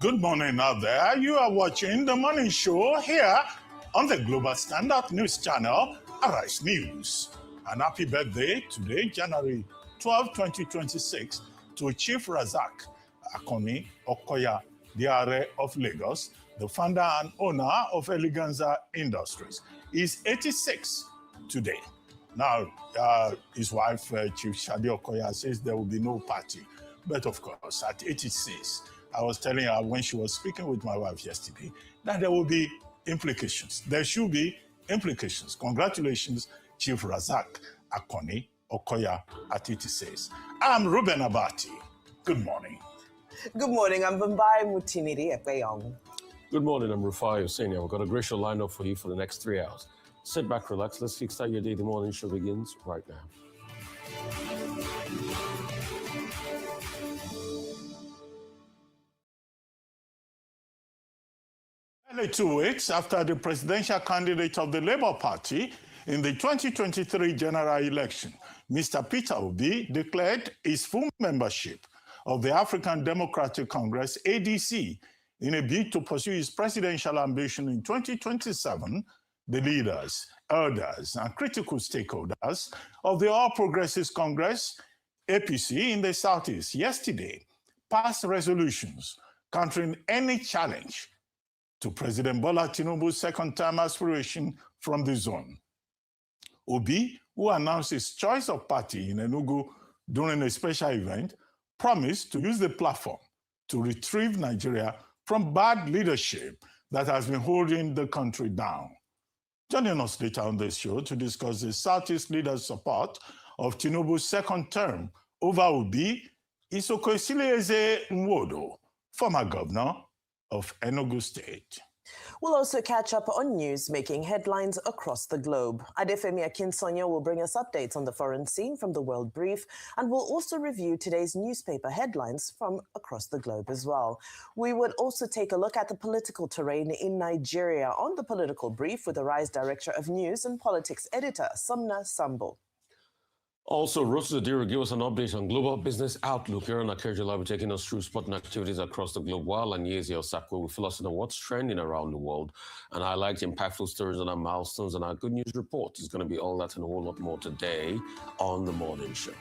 Good morning out there. You are watching the morning show here on the Global Standard News Channel, Arise News. And happy birthday today, January 12, 2026, to Chief Razak Akoni Okoya, the Are of Lagos, the founder and owner of Eleganza Industries. He's 86 today. Now, his wife, Chief Shadi Okoya, says there will be no party. But of course, at 86, I was telling her when she was speaking with my wife yesterday that there will be implications. There should be implications. Congratulations, Chief Razak Akoni Okoya at 86. I'm Ruben Abati. Good morning. Good morning. I'm Bambai Mutiniri Ekpeyong. Good morning. I'm Rufai Husseini. We've got a great show lined up for you for the next 3 hours. Sit back, relax. Let's kickstart your day. The morning show begins right now. Only 2 weeks after the presidential candidate of the Labour Party in the 2023 general election, Mr. Peter Obi, declared his full membership of the African Democratic Congress, ADC, in a bid to pursue his presidential ambition in 2027, the leaders, elders, and critical stakeholders of the All Progressives Congress, APC, in the Southeast yesterday passed resolutions countering any challenge to President Bola Tinubu's second-term aspiration from the zone. Obi, who announced his choice of party in Enugu during a special event, promised to use the platform to retrieve Nigeria from bad leadership that has been holding the country down. Joining us later on this show to discuss the Southeast leaders' support of Tinubu's second term over Obi is Okwesili Nwodo, former governor of Enugu State. We'll also catch up on news making headlines across the globe. Adefemi Akinsonya will bring us updates on the foreign scene from the World Brief, and we'll also review today's newspaper headlines from across the globe as well. We would also take a look at the political terrain in Nigeria on the Political Brief with Arise Director of News and Politics Editor, Sumna Sambo. Also, Rose Zadira will give us an update on global business outlook. Here on Akerja will be taking us through sporting activities across the globe, while Anyezi Osako will fill us in on what's trending around the world and highlight impactful stories on our milestones, and our good news report is going to be all that and a whole lot more today on The Morning Show.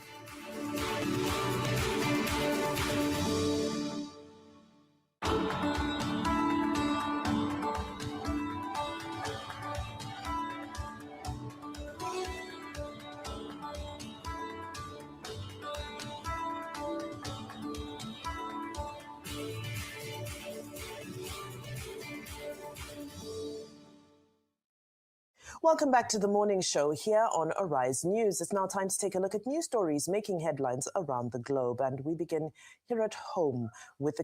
Welcome back to the morning show here on Arise News. It's now time to take a look at news stories making headlines around the globe. And we begin here at home with the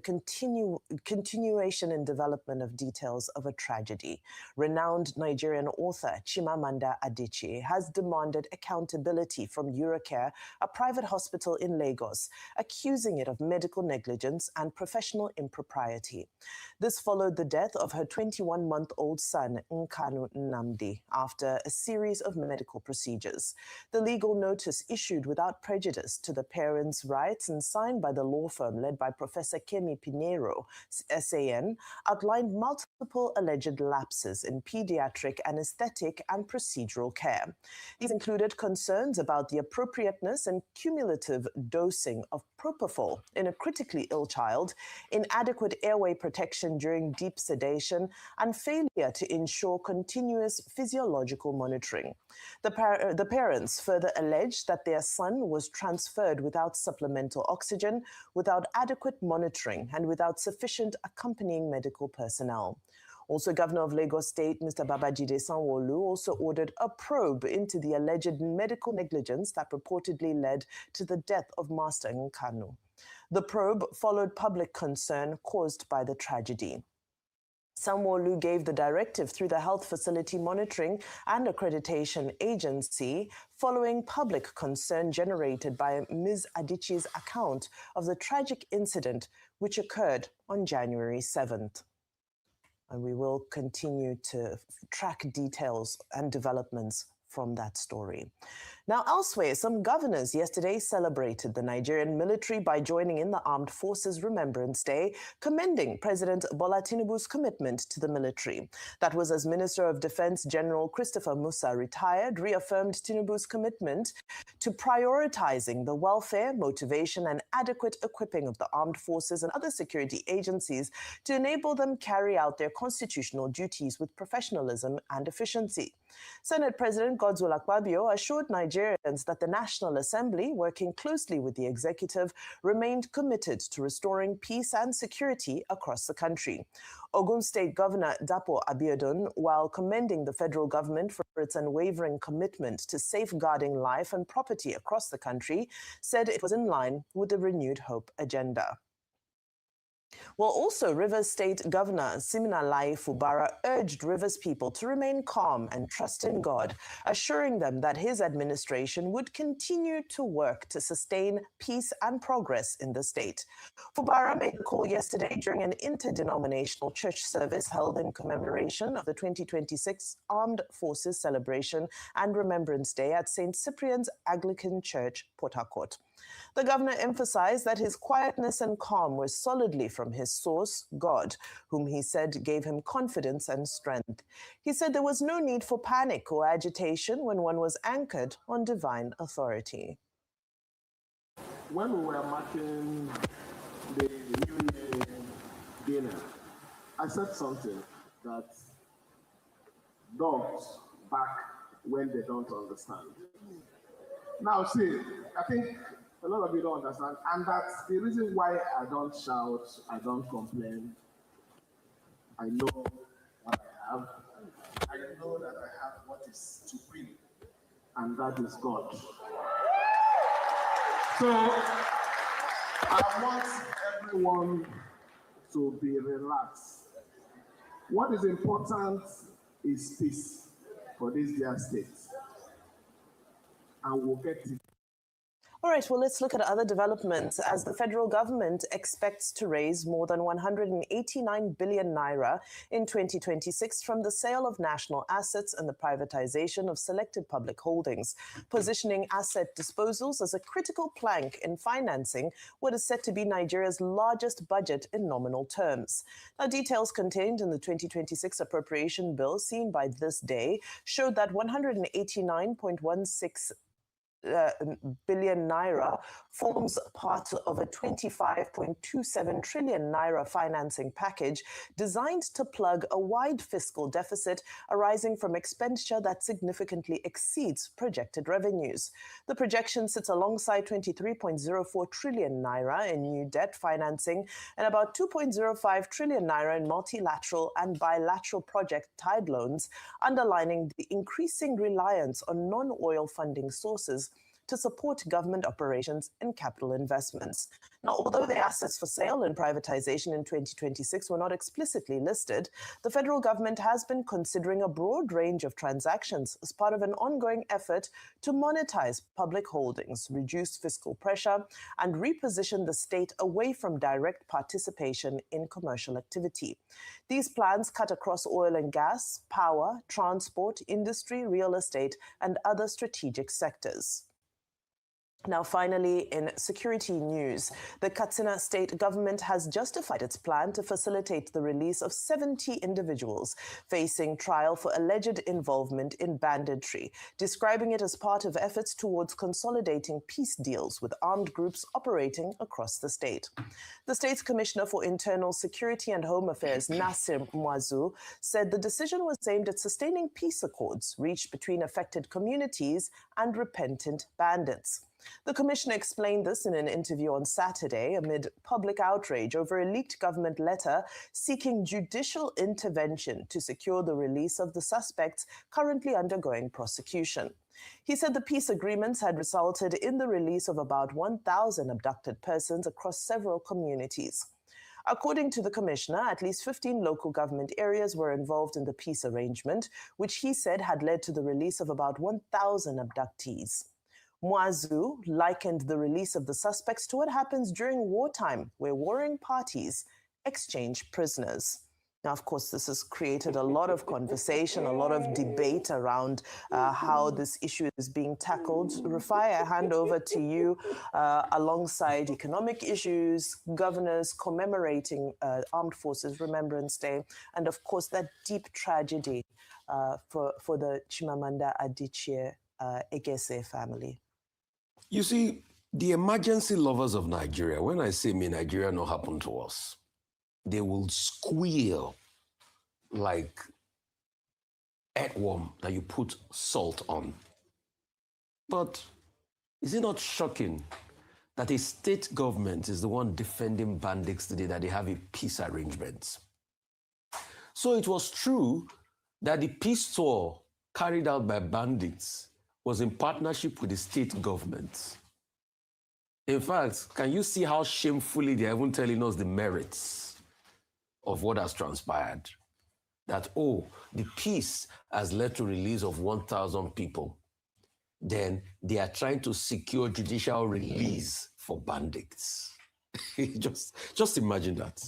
continuation and development of details of a tragedy. Renowned Nigerian author Chimamanda Adichie has demanded accountability from Eurocare, a private hospital in Lagos, accusing it of medical negligence and professional impropriety. This followed the death of her 21-month-old son, Nkanu Nnamdi, after a series of medical procedures. The legal notice issued without prejudice to the parents' rights and signed by the law firm led by Professor Kemi Pinheiro, SAN, outlined multiple alleged lapses in pediatric anesthetic and procedural care. These included concerns about the appropriateness and cumulative dosing of propofol in a critically ill child, inadequate airway protection during deep sedation, and failure to ensure continuous physiological monitoring. The parents further alleged that their son was transferred without supplemental oxygen, without adequate monitoring, and without sufficient accompanying medical personnel. Also, Governor of Lagos State, Mr. Babajide Sanwo-Olu, also ordered a probe into the alleged medical negligence that reportedly led to the death of Master Nkanu. The probe followed public concern caused by the tragedy. Sanwo-Olu gave the directive through the Health Facility Monitoring and Accreditation Agency following public concern generated by Ms. Adichie's account of the tragic incident which occurred on January 7th. And we will continue to track details and developments from that story. Now, elsewhere, some governors yesterday celebrated the Nigerian military by joining in the Armed Forces Remembrance Day, commending President Bola Tinubu's commitment to the military. That was as Minister of Defense General Christopher Musa retired, reaffirmed Tinubu's commitment to prioritizing the welfare, motivation, and adequate equipping of the armed forces and other security agencies to enable them carry out their constitutional duties with professionalism and efficiency. Senate President Godswill Akpabio assured Nigerians that the National Assembly, working closely with the executive, remained committed to restoring peace and security across the country. Ogun State Governor Dapo Abiodun, while commending the federal government for its unwavering commitment to safeguarding life and property across the country, said it was in line with the Renewed Hope agenda. Well, also, Rivers State Governor Siminalayi Fubara urged Rivers people to remain calm and trust in God, assuring them that his administration would continue to work to sustain peace and progress in the state. Fubara made the call yesterday during an interdenominational church service held in commemoration of the 2026 Armed Forces Celebration and Remembrance Day at St. Cyprian's Anglican Church, Port Harcourt. The governor emphasized that his quietness and calm were solidly from his source, God, whom he said gave him confidence and strength. He said there was no need for panic or agitation when one was anchored on divine authority. When we were marking the New Year dinner, I said something that dogs bark when they don't understand. Now, see, I think a lot of you don't understand, and that's the reason why I don't shout, I don't complain. I know what I have. I know that I have what is supreme, and that is God. So, I want everyone to be relaxed. What is important is peace for this dear state, and we'll get it. All right, well, let's look at other developments as the federal government expects to raise more than 189 billion naira in 2026 from the sale of national assets and the privatization of selected public holdings, positioning asset disposals as a critical plank in financing what is set to be Nigeria's largest budget in nominal terms. Now, details contained in the 2026 appropriation bill seen by this day showed that 189.16 billion naira forms part of a 25.27 trillion naira financing package designed to plug a wide fiscal deficit arising from expenditure that significantly exceeds projected revenues. The projection sits alongside 23.04 trillion naira in new debt financing and about 2.05 trillion naira in multilateral and bilateral project-tied loans, underlining the increasing reliance on non-oil funding sources to support government operations and capital investments. Now, although the assets for sale and privatization in 2026 were not explicitly listed, the federal government has been considering a broad range of transactions as part of an ongoing effort to monetize public holdings, reduce fiscal pressure, and reposition the state away from direct participation in commercial activity. These plans cut across oil and gas, power, transport, industry, real estate, and other strategic sectors. Now, finally, in security news, the Katsina state government has justified its plan to facilitate the release of 70 individuals facing trial for alleged involvement in banditry, describing it as part of efforts towards consolidating peace deals with armed groups operating across the state. The state's Commissioner for Internal Security and Home Affairs, Nasir Mwazu, said the decision was aimed at sustaining peace accords reached between affected communities and repentant bandits. The commissioner explained this in an interview on Saturday amid public outrage over a leaked government letter seeking judicial intervention to secure the release of the suspects currently undergoing prosecution. He said the peace agreements had resulted in the release of about 1,000 abducted persons across several communities. According to the commissioner, at least 15 local government areas were involved in the peace arrangement, which he said had led to the release of about 1,000 abductees. Mwazu likened the release of the suspects to what happens during wartime, where warring parties exchange prisoners. Now, of course, this has created a lot of conversation, a lot of debate around how this issue is being tackled. Rufai, I hand over to you alongside economic issues, governors commemorating Armed Forces Remembrance Day, and of course, that deep tragedy for the Chimamanda Adichie Egese family. You see, the emergency lovers of Nigeria, when I say may Nigeria not happen to us, they will squeal like earthworm that you put salt on. But is it not shocking that a state government is the one defending bandits today, that they have a peace arrangement? So it was true that the peace tour carried out by bandits was in partnership with the state government. In fact, can you see how shamefully they're even telling us the merits of what has transpired? That, oh, the peace has led to release of 1,000 people. Then they are trying to secure judicial release for bandits. just imagine that.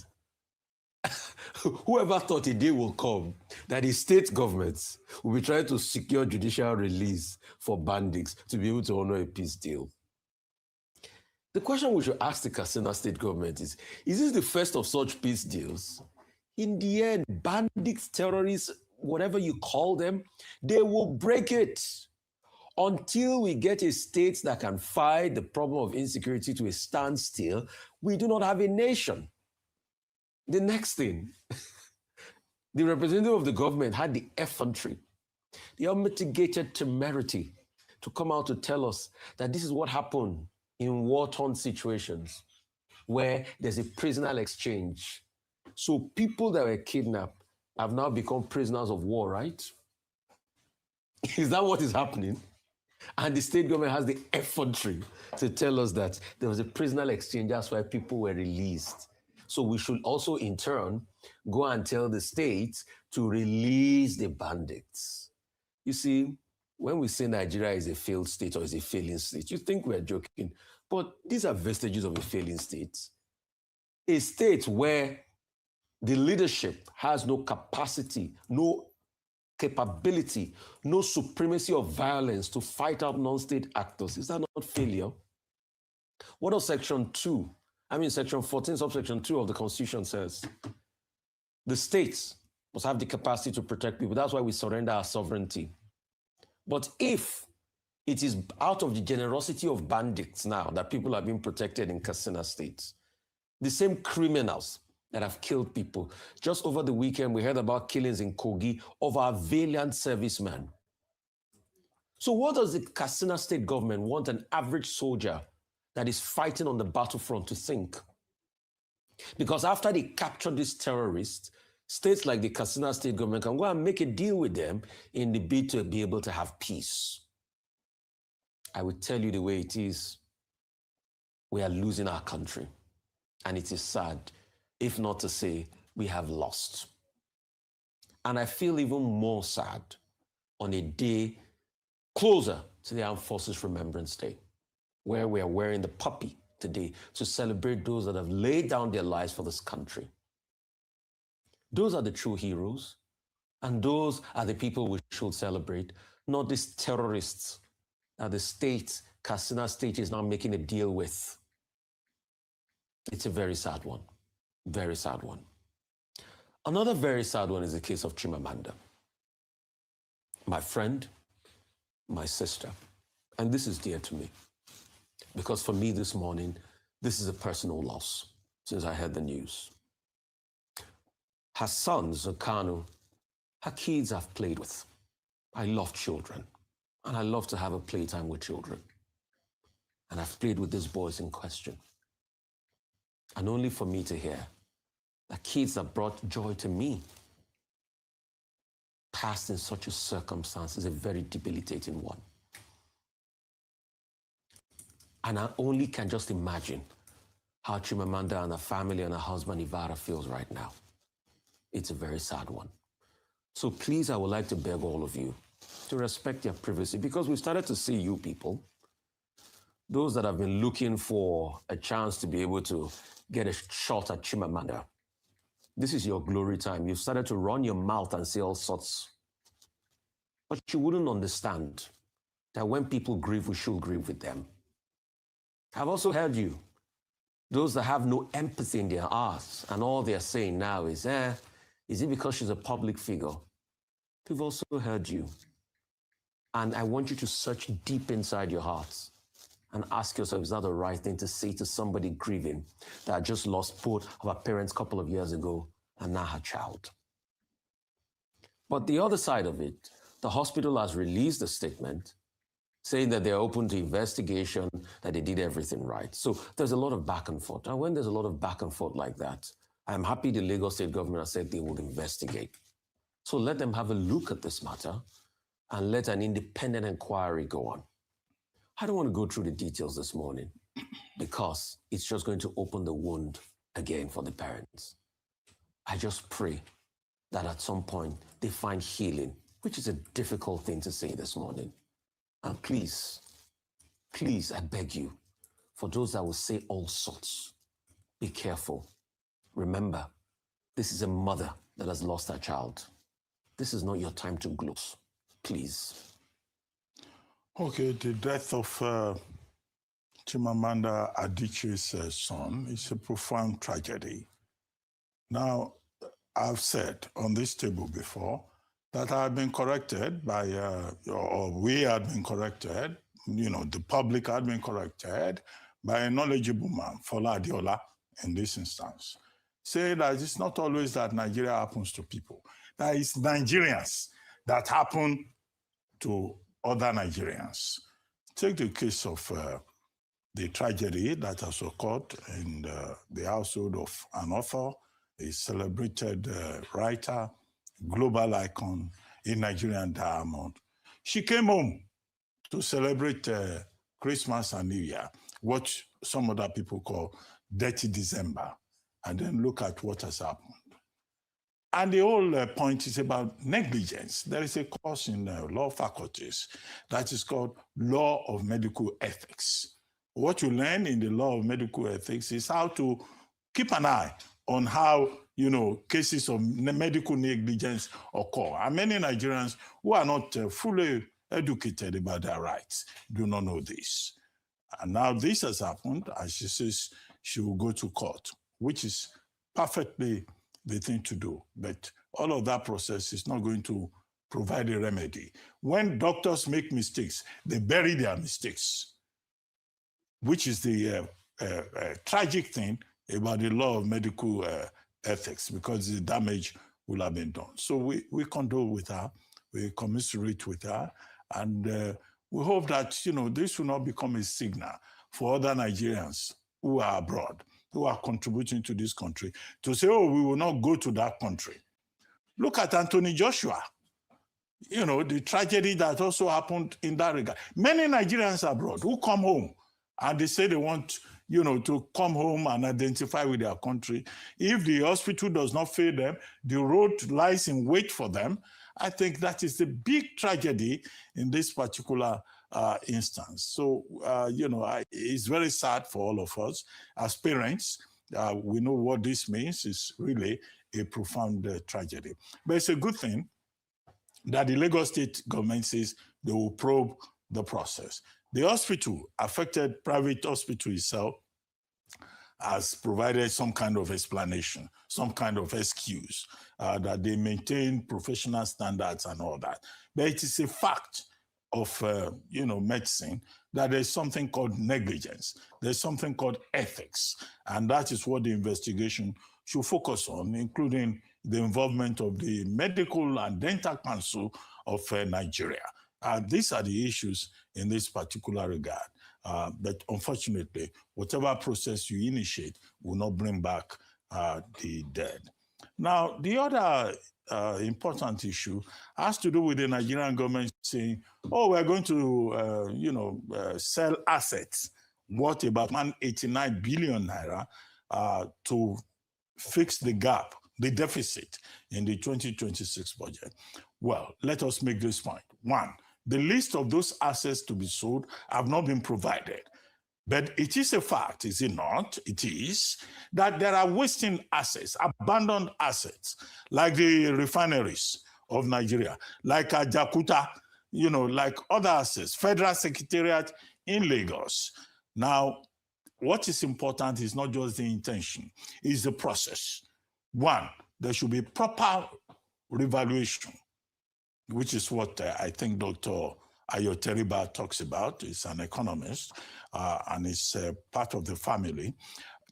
Whoever thought a day will come that the state governments will be trying to secure judicial release for bandits to be able to honor a peace deal? The question we should ask the Katsina state government is this the first of such peace deals? In the end, bandits, terrorists, whatever you call them, they will break it. Until we get a state that can fight the problem of insecurity to a standstill, we do not have a nation. The next thing, the representative of the government had the effrontery, the unmitigated temerity to come out to tell us that this is what happened in war-torn situations where there's a prisoner exchange. So people that were kidnapped have now become prisoners of war, right? Is that what is happening? And the state government has the effrontery to tell us that there was a prisoner exchange, that's why people were released. So we should also, in turn, go and tell the states to release the bandits. You see, when we say Nigeria is a failed state or is a failing state, you think we're joking, but these are vestiges of a failing state. A state where the leadership has no capacity, no capability, no supremacy of violence to fight out non-state actors. Is that not failure? What does Section 14, subsection 2 of the Constitution says? The states must have the capacity to protect people. That's why we surrender our sovereignty. But if it is out of the generosity of bandits now that people are being protected in Katsina State, the same criminals that have killed people. Just over the weekend, we heard about killings in Kogi of our valiant servicemen. So what does the Katsina state government want an average soldier that is fighting on the battlefront to think? Because after they capture these terrorists, states like the Katsina state government can go and make a deal with them in the bid to be able to have peace. I will tell you the way it is. We are losing our country. And it is sad, if not to say we have lost. And I feel even more sad on a day closer to the Armed Forces Remembrance Day, where we are wearing the puppy today to celebrate those that have laid down their lives for this country. Those are the true heroes, and those are the people we should celebrate, not these terrorists that the state, Katsina State, is now making a deal with. It's a very sad one. Very sad one. Another very sad one is the case of Chimamanda, my friend, my sister. And this is dear to me, because for me this morning, this is a personal loss since I heard the news. Her sons, Kanu, her kids I've played with. I love children, and I love to have a playtime with children. And I've played with these boys in question. And only for me to hear that kids that brought joy to me passed in such a circumstance is a very debilitating one. And I only can just imagine how Chimamanda and her family and her husband Ivara feels right now. It's a very sad one. So please, I would like to beg all of you to respect their privacy, because we've started to see you people, those that have been looking for a chance to be able to get a shot at Chimamanda, This is your glory time. You've started to run your mouth and say all sorts. But you wouldn't understand that when people grieve, we should grieve with them. I've also heard you. Those that have no empathy in their hearts, and all they're saying now is it because she's a public figure? We've also heard you. And I want you to search deep inside your hearts and ask yourself, is that the right thing to say to somebody grieving that just lost both of her parents a couple of years ago and now her child? But the other side of it, the hospital has released a statement saying that they're open to investigation, that they did everything right. So there's a lot of back and forth. And when there's a lot of back and forth like that, I'm happy the Lagos State government has said they would investigate. So let them have a look at this matter and let an independent inquiry go on. I don't want to go through the details this morning because it's just going to open the wound again for the parents. I just pray that at some point they find healing, which is a difficult thing to say this morning. And please, please, I beg you, for those that will say all sorts, be careful. Remember, this is a mother that has lost her child. This is not your time to gloss. Please. Okay, the death of Chimamanda Adichie's son is a profound tragedy. Now, I've said on this table before that I have been corrected by, or we had been corrected, the public had been corrected by a knowledgeable man, Fola Adiola, in this instance. Say that it's not always that Nigeria happens to people. That it's Nigerians that happen to other Nigerians. Take the case of the tragedy that has occurred in the household of an author, a celebrated writer, global icon in Nigerian diamond. She came home to celebrate Christmas and New Year, what some other people call Dirty December, and then look at what has happened. And the whole point is about negligence. There is a course in law faculties that is called Law of Medical Ethics. What you learn in the Law of Medical Ethics is how to keep an eye on how, cases of medical negligence occur. And many Nigerians who are not fully educated about their rights do not know this. And now this has happened, and she says she will go to court, which is perfectly the thing to do. But all of that process is not going to provide a remedy. When doctors make mistakes, they bury their mistakes, which is the tragic thing about the law of medical ethics, because the damage will have been done. So we condole with her, we commiserate with her, and we hope that this will not become a signal for other Nigerians who are abroad, who are contributing to this country, to say, oh, we will not go to that country. Look at Anthony Joshua, the tragedy that also happened in that regard. Many Nigerians abroad who come home and they say they want, to come home and identify with their country. If the hospital does not fail them, the road lies in wait for them. I think that is the big tragedy in this particular instance. So, it's very sad for all of us as parents. We know what this means. It's really a profound tragedy. But it's a good thing that the Lagos State government says they will probe the process. The hospital, affected private hospital itself, has provided some kind of explanation, some kind of excuse that they maintain professional standards and all that. But it is a fact of medicine that there's something called negligence. There's something called ethics, and that is what the investigation should focus on, including the involvement of the Medical and Dental Council of Nigeria. These are the issues in this particular regard. But unfortunately, whatever process you initiate will not bring back the dead. Now, the other important issue has to do with the Nigerian government saying, oh, we're going to, sell assets worth about 189 billion naira to fix the gap, the deficit in the 2026 budget. Well, let us make this point. One, the list of those assets to be sold have not been provided. But it is a fact, is it not? It is that there are wasting assets, abandoned assets, like the refineries of Nigeria, like Jakuta, like other assets, Federal Secretariat in Lagos. Now, what is important is not just the intention, it's the process. One, there should be proper revaluation, which is what I think Dr. Ayoteriba talks about. He's an economist and is part of the family.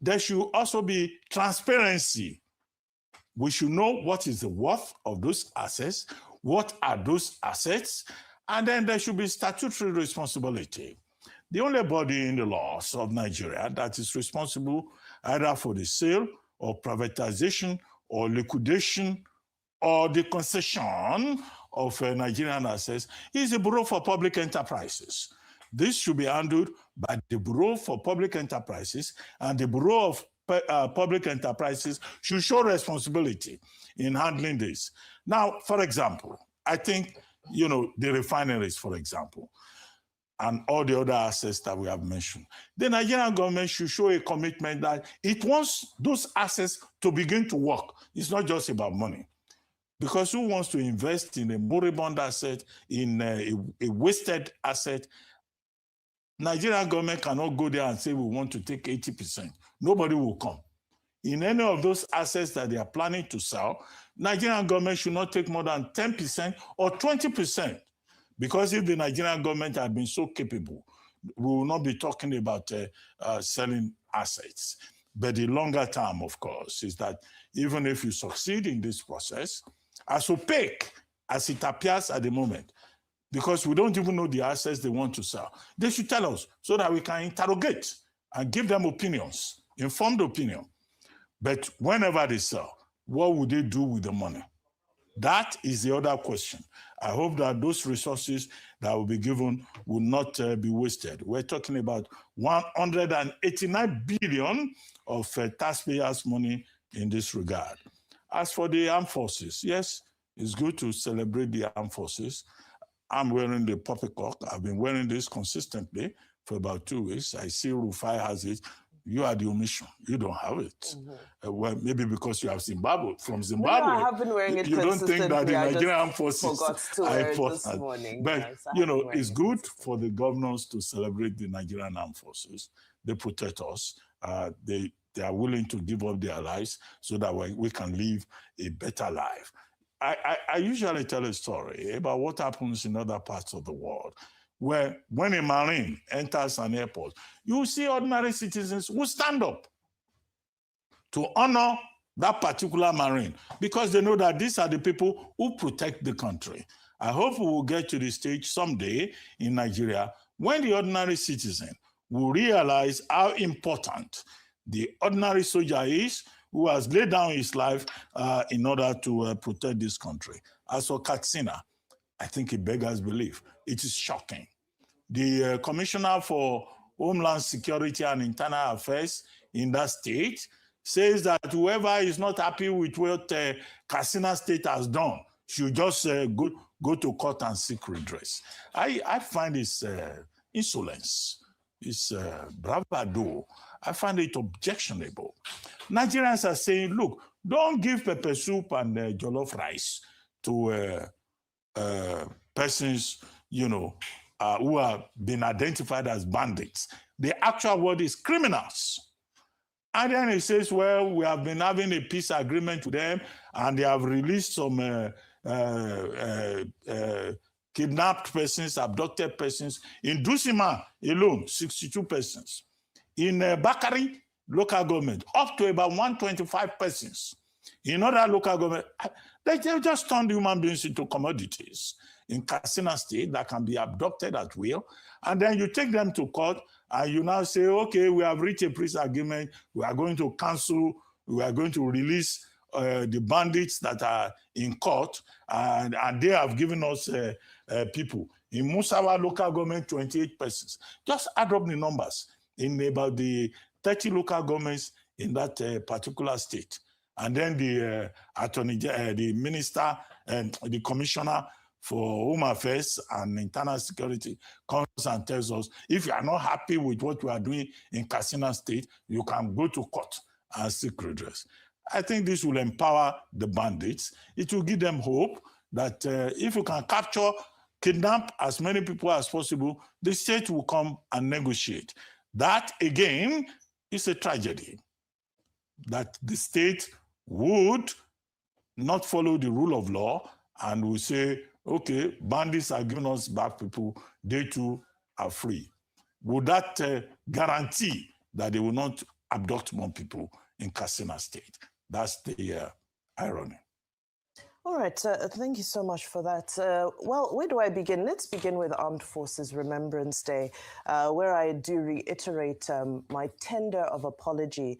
There should also be transparency. We should know what is the worth of those assets, what are those assets, and then there should be statutory responsibility. The only body in the laws of Nigeria that is responsible either for the sale or privatization or liquidation or the concession of Nigerian assets is the Bureau for Public Enterprises. This should be handled by the Bureau for Public Enterprises, and the Bureau of Public Enterprises should show responsibility in handling this. Now, for example, I think, the refineries, for example, and all the other assets that we have mentioned, the Nigerian government should show a commitment that it wants those assets to begin to work. It's not just about money. Because who wants to invest in a moribund asset, in a wasted asset? Nigerian government cannot go there and say we want to take 80%. Nobody will come. In any of those assets that they are planning to sell, Nigerian government should not take more than 10% or 20%. Because if the Nigerian government had been so capable, we will not be talking about selling assets. But the longer term, of course, is that even if you succeed in this process, as opaque as it appears at the moment, because we don't even know the assets they want to sell, they should tell us so that we can interrogate and give them opinions, informed opinion. But whenever they sell, what would they do with the money? That is the other question. I hope that those resources that will be given will not be wasted. We're talking about 189 billion of taxpayers' money in this regard. As for the armed forces, yes, it's good to celebrate the armed forces. I'm wearing the poppycock. I've been wearing this consistently for about 2 weeks. I see Rufai has it. You are the omission. You don't have it. Mm-hmm. Well, maybe because you have Zimbabwe. From Zimbabwe, no, I have been wearing it. You don't think that the Nigerian armed forces forgot to wear it this morning. But yes, it's good for the governors to celebrate the Nigerian armed forces. They protect us. They are willing to give up their lives so that we can live a better life. I usually tell a story about what happens in other parts of the world, where when a Marine enters an airport, you see ordinary citizens who stand up to honor that particular Marine because they know that these are the people who protect the country. I hope we will get to the stage someday in Nigeria when the ordinary citizen will realize how important the ordinary soldier is who has laid down his life in order to protect this country. As for Katsina, I think it beggars belief. It is shocking. The Commissioner for Homeland Security and Internal Affairs in that state says that whoever is not happy with what Katsina State has done should just go to court and seek redress. I find this insolence, this bravado. I find it objectionable. Nigerians are saying, look, don't give pepper soup and jollof rice to persons, who have been identified as bandits. The actual word is criminals. And then it says, well, we have been having a peace agreement with them, and they have released some kidnapped persons, abducted persons. In Dusima alone, 62 persons. In Bakari local government, up to about 125 persons. In other local government, they just turned human beings into commodities. In Katsina State, that can be abducted at will, and then you take them to court, and you now say, okay, we have reached a peace agreement, we are going to cancel, we are going to release the bandits that are in court, and they have given us people. In Musawa local government, 28 persons. Just add up the numbers in about the 30 local governments in that particular state. And then the attorney, the minister, and the commissioner for Home Affairs and Internal Security comes and tells us, if you are not happy with what we are doing in Katsina State, you can go to court and seek redress. I think this will empower the bandits. It will give them hope that if you can capture, kidnap as many people as possible, the state will come and negotiate. That, again, is a tragedy, that the state would not follow the rule of law and will say, okay, bandits are giving us back people, they too are free. Would that guarantee that they will not abduct more people in Katsina State? That's the irony. All right, thank you so much for that. Well, where do I begin? Let's begin with Armed Forces Remembrance Day, where I do reiterate my tender of apology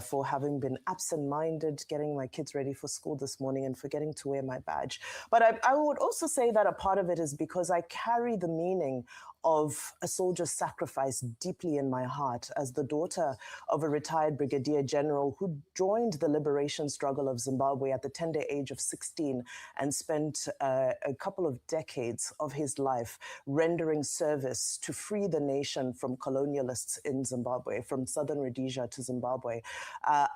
for having been absent-minded, getting my kids ready for school this morning and forgetting to wear my badge. But I would also say that a part of it is because I carry the meaning of a soldier's sacrifice deeply in my heart as the daughter of a retired brigadier general who joined the liberation struggle of Zimbabwe at the tender age of 16 and spent a couple of decades of his life rendering service to free the nation from colonialists in Zimbabwe, from southern Rhodesia to Zimbabwe.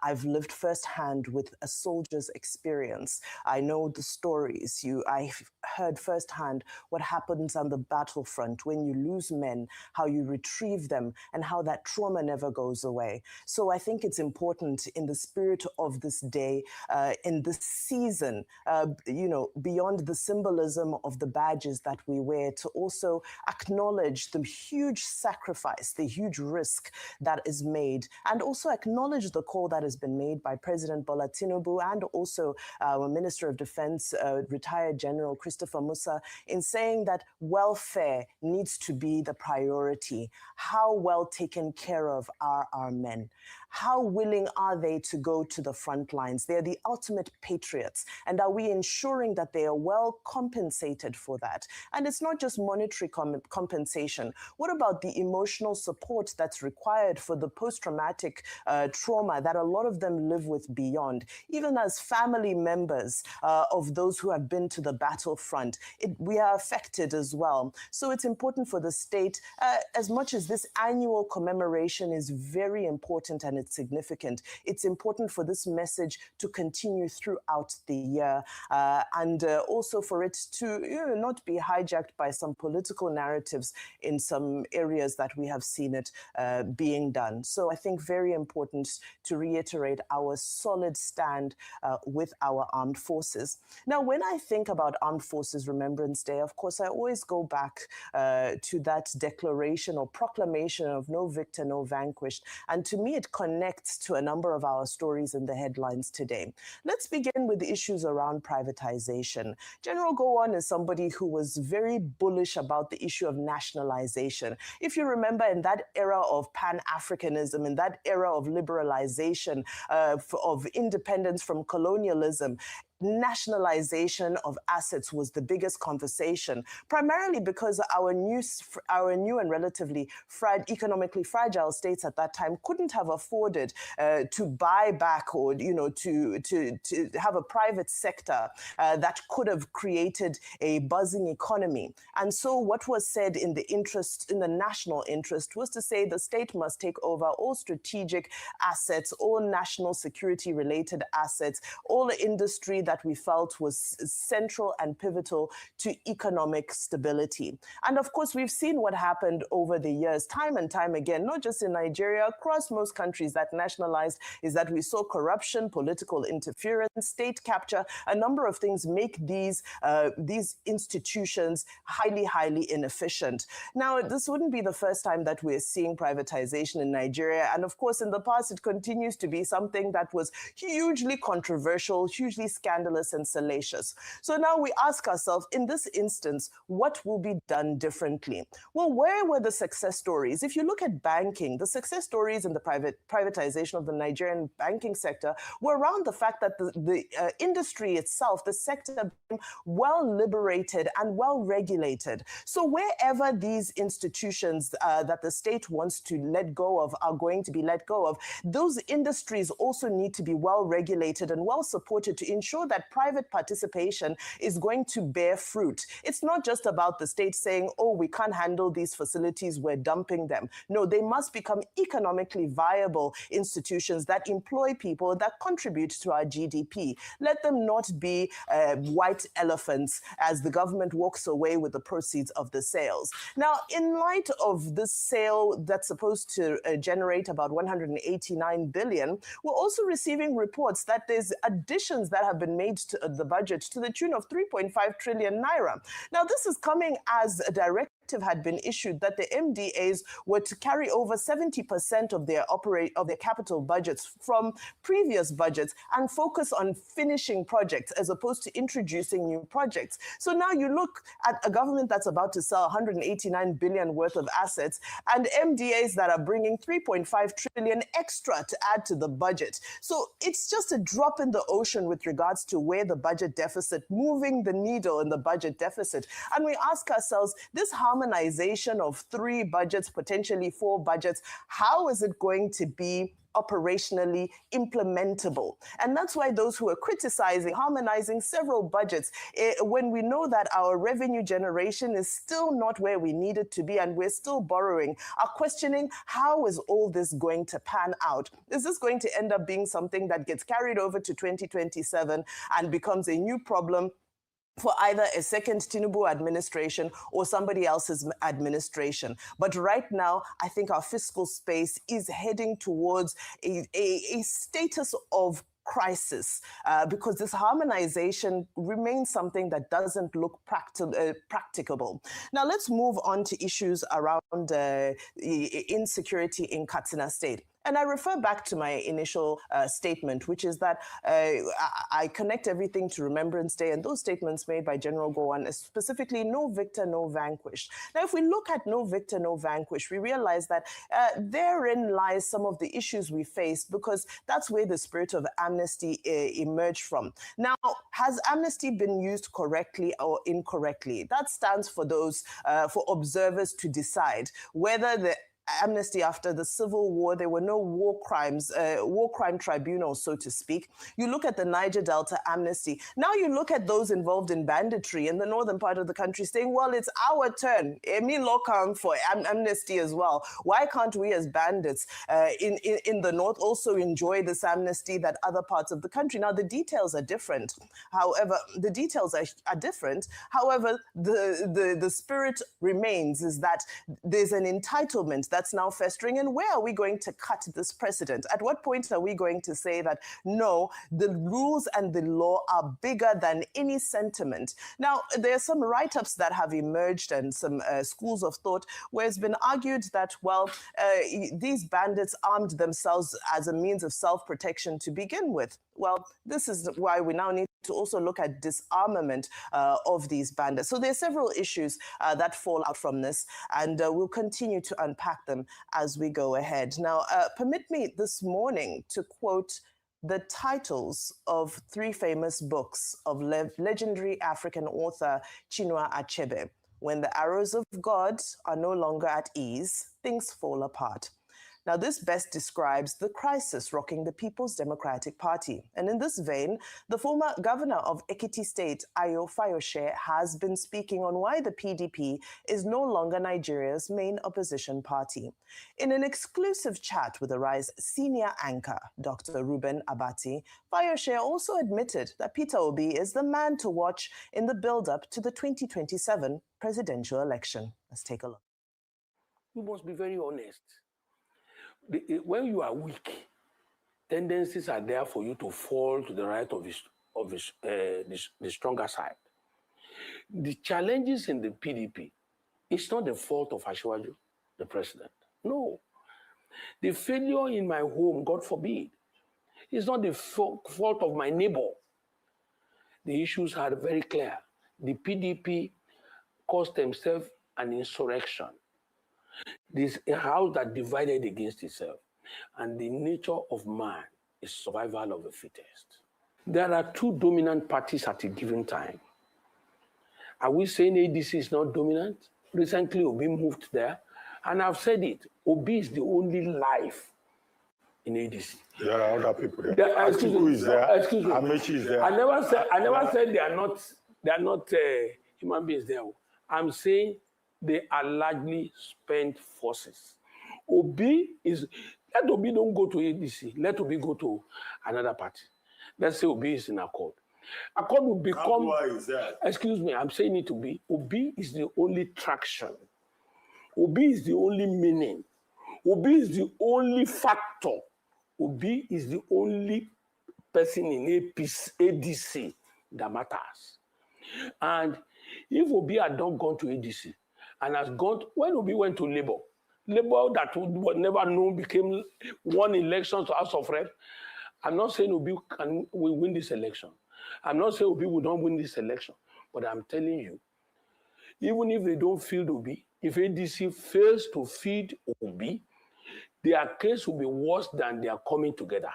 I've lived firsthand with a soldier's experience. I know the stories. I've heard firsthand what happens on the battlefront when you lose men, how you retrieve them, and how that trauma never goes away. So I think it's important in the spirit of this day, in this season, beyond the symbolism of the badges that we wear, to also acknowledge the huge sacrifice, the huge risk that is made, and also acknowledge the call that has been made by President Bola Tinubu and also our Minister of Defense, retired General Christopher Musa, in saying that welfare needs to be the priority. How well taken care of are our men? How willing are they to go to the front lines? They're the ultimate patriots. And are we ensuring that they are well compensated for that? And it's not just monetary compensation. What about the emotional support that's required for the post-traumatic trauma that a lot of them live with beyond? Even as family members of those who have been to the battlefront, we are affected as well. So it's important for the state, as much as this annual commemoration is very important and it's significant, it's important for this message to continue throughout the year, and also for it to not be hijacked by some political narratives in some areas that we have seen it being done. So I think very important to reiterate our solid stand with our armed forces. Now, when I think about Armed Forces Remembrance Day, of course, I always go back to that declaration or proclamation of no victor, no vanquished. And to me, it connects to a number of our stories in the headlines today. Let's begin with the issues around privatization. General Gowon is somebody who was very bullish about the issue of nationalization. If you remember, in that era of Pan-Africanism, in that era of liberalization, of independence from colonialism, nationalization of assets was the biggest conversation, primarily because our new and relatively economically fragile states at that time couldn't have afforded to buy back or to have a private sector that could have created a buzzing economy. And so what was said in the national interest was to say the state must take over all strategic assets, all national security related assets, all industry that we felt was central and pivotal to economic stability. And of course, we've seen what happened over the years, time and time again, not just in Nigeria, across most countries that nationalized, is that we saw corruption, political interference, state capture, a number of things make these institutions highly, highly inefficient. Now, this wouldn't be the first time that we're seeing privatization in Nigeria. And of course, in the past, it continues to be something that was hugely controversial, hugely scandalous and salacious. So now we ask ourselves, in this instance, what will be done differently? Well, where were the success stories? If you look at banking, the success stories in the privatization of the Nigerian banking sector were around the fact that the industry itself, the sector, became well liberated and well regulated. So wherever these institutions that the state wants to let go of are going to be let go of, those industries also need to be well regulated and well supported to ensure show that private participation is going to bear fruit. It's not just about the state saying, oh, we can't handle these facilities, we're dumping them. No, they must become economically viable institutions that employ people, that contribute to our GDP. Let them not be white elephants as the government walks away with the proceeds of the sales. Now, in light of this sale that's supposed to generate about 189 billion, we're also receiving reports that there's additions that have been made to the budget to the tune of 3.5 trillion naira. Now, this is coming as a directive had been issued that the MDAs were to carry over 70% of their capital budgets from previous budgets and focus on finishing projects as opposed to introducing new projects. So now you look at a government that's about to sell 189 billion worth of assets and MDAs that are bringing 3.5 trillion extra to add to the budget. So it's just a drop in the ocean with regards to where the budget deficit, moving the needle in the budget deficit. And we ask ourselves, this harmonization of 3 budgets, potentially 4 budgets, how is it going to be operationally implementable? And that's why those who are criticizing harmonizing several budgets, when we know that our revenue generation is still not where we need it to be and we're still borrowing, are questioning how is all this going to pan out? Is this going to end up being something that gets carried over to 2027 and becomes a new problem for either a second Tinubu administration or somebody else's administration? But right now, I think our fiscal space is heading towards a status of crisis because this harmonization remains something that doesn't look practicable. Now, let's move on to issues around insecurity in Katsina State. And I refer back to my initial statement, which is that I connect everything to Remembrance Day and those statements made by General Gowon, specifically no victor, no vanquished. Now, if we look at no victor, no vanquished, we realize that therein lies some of the issues we face because that's where the spirit of amnesty emerged from. Now, has amnesty been used correctly or incorrectly? That stands for those, for observers to decide whether the amnesty after the Civil War, there were no war crime tribunals, so to speak. You look at the Niger Delta amnesty. Now you look at those involved in banditry in the northern part of the country saying, well, it's our turn. Emi Lokam for amnesty as well. Why can't we as bandits in the north also enjoy this amnesty that other parts of the country? Now, the details are different. However, the details are different. However, the spirit remains is that there's an entitlement that's now festering. And where are we going to cut this precedent? At what point are we going to say that, no, the rules and the law are bigger than any sentiment? Now, there are some write-ups that have emerged and some schools of thought where it's been argued that, well, these bandits armed themselves as a means of self-protection to begin with. Well, this is why we now need to also look at disarmament of these bandits. So there are several issues that fall out from this, and we'll continue to unpack them as we go ahead. Now, permit me this morning to quote the titles of 3 famous books of legendary African author Chinua Achebe. When the arrows of God are no longer at ease, things fall apart. Now, this best describes the crisis rocking the People's Democratic Party. And in this vein, the former governor of Ekiti State, Ayo Fayose, has been speaking on why the PDP is no longer Nigeria's main opposition party. In an exclusive chat with Arise senior anchor, Dr. Reuben Abati, Fayose also admitted that Peter Obi is the man to watch in the build-up to the 2027 presidential election. Let's take a look. We must be very honest. When you are weak, tendencies are there for you to fall to the right of the stronger side. The challenges in the PDP, it's not the fault of Asiwaju, the president. No. The failure in my home, God forbid, is not the fault of my neighbor. The issues are very clear. The PDP caused themselves an insurrection. This a house that divided against itself. And the nature of man is survival of the fittest. There are 2 dominant parties at a given time. Are we saying ADC is not dominant? Recently, Obi moved there. And I've said it, Obi is the only life in ADC. There are other people there. Atiku is there. Excuse me. Amechi is there. I never said they are not human beings there. I'm saying they are largely spent forces. Let Obi don't go to ADC. Let Obi go to another party. Let's say Obi is in Accord. Accord will become. Why is that? Excuse me, I'm saying it to be. Obi is the only traction. Obi is the only meaning. Obi is the only factor. Obi is the only person in ADC that matters. And if Obi had not gone to ADC and has gone, when Obi went to Labour that was never known became won elections to House of Rep. I'm not saying Obi will win this election. I'm not saying Obi will not win this election. But I'm telling you, even if they don't field Obi, if ADC fails to feed Obi, their case will be worse than they are coming together.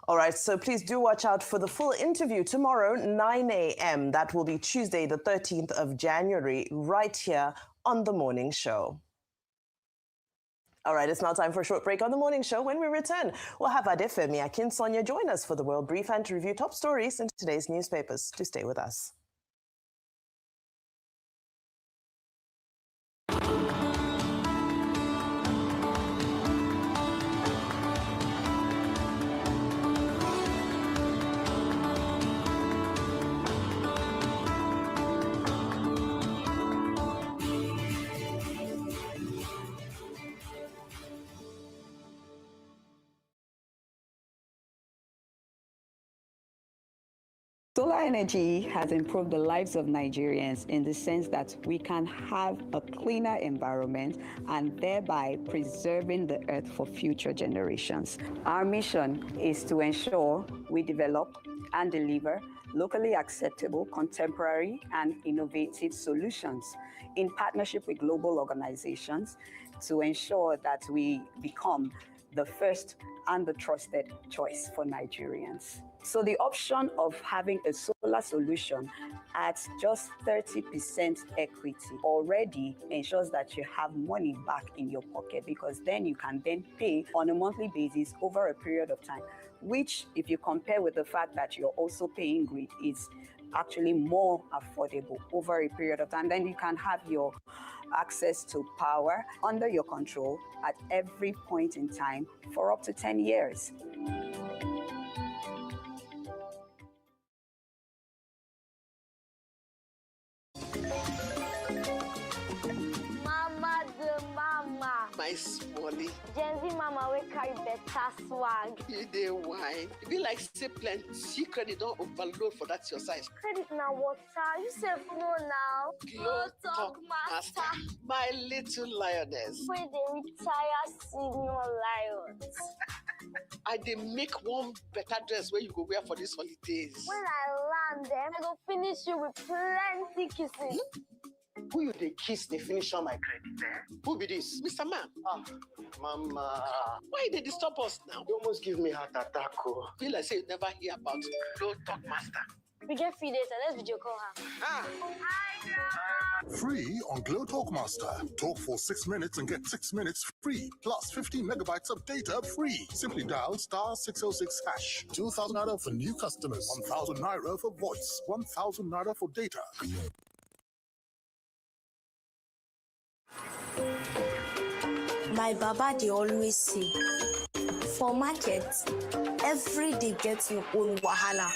All right, so please do watch out for the full interview tomorrow, 9 a.m. That will be Tuesday, the 13th of January, right here on The Morning Show. All right, it's now time for a short break on The Morning Show. When we return, we'll have Adefemi Akinsonya join us for the World Brief and to review top stories in today's newspapers. Do stay with us. Solar energy has improved the lives of Nigerians in the sense that we can have a cleaner environment and thereby preserving the earth for future generations. Our mission is to ensure we develop and deliver locally acceptable, contemporary, and innovative solutions in partnership with global organizations to ensure that we become the first and the trusted choice for Nigerians. So the option of having a solar solution at just 30% equity already ensures that you have money back in your pocket, because then you can then pay on a monthly basis over a period of time, which if you compare with the fact that you're also paying grid is actually more affordable over a period of time. Then you can have your access to power under your control at every point in time for up to 10 years. Mama the mama. My smally. Gen Z mama we carry better swag. You dey wine. E be like say plenty credit don overload for that your size. Credit na water. You sef know now. Glow Talk Master. My little lioness. Wey dey retire senior lions. I dey make one better dress where you go wear for these holidays. When I land them, I go finish you with plenty kisses. Who you dey kiss, they finish on my credit? Who be this? Mr. Man. Ah, Mama. Why they disturb us now? You almost give me heart attack. Oh. Feel like say you never hear about Glow Talk Master. We get free data. Let's video call her. Ah. Hi, girl. Free on Glow Talk Master. Talk for 6 minutes and get 6 minutes free. Plus 15 megabytes of data free. Simply dial *606#. 2,000 naira for new customers. 1,000 naira for voice. 1,000 naira for data. My baba dey always say, for market, every day gets your own wahala.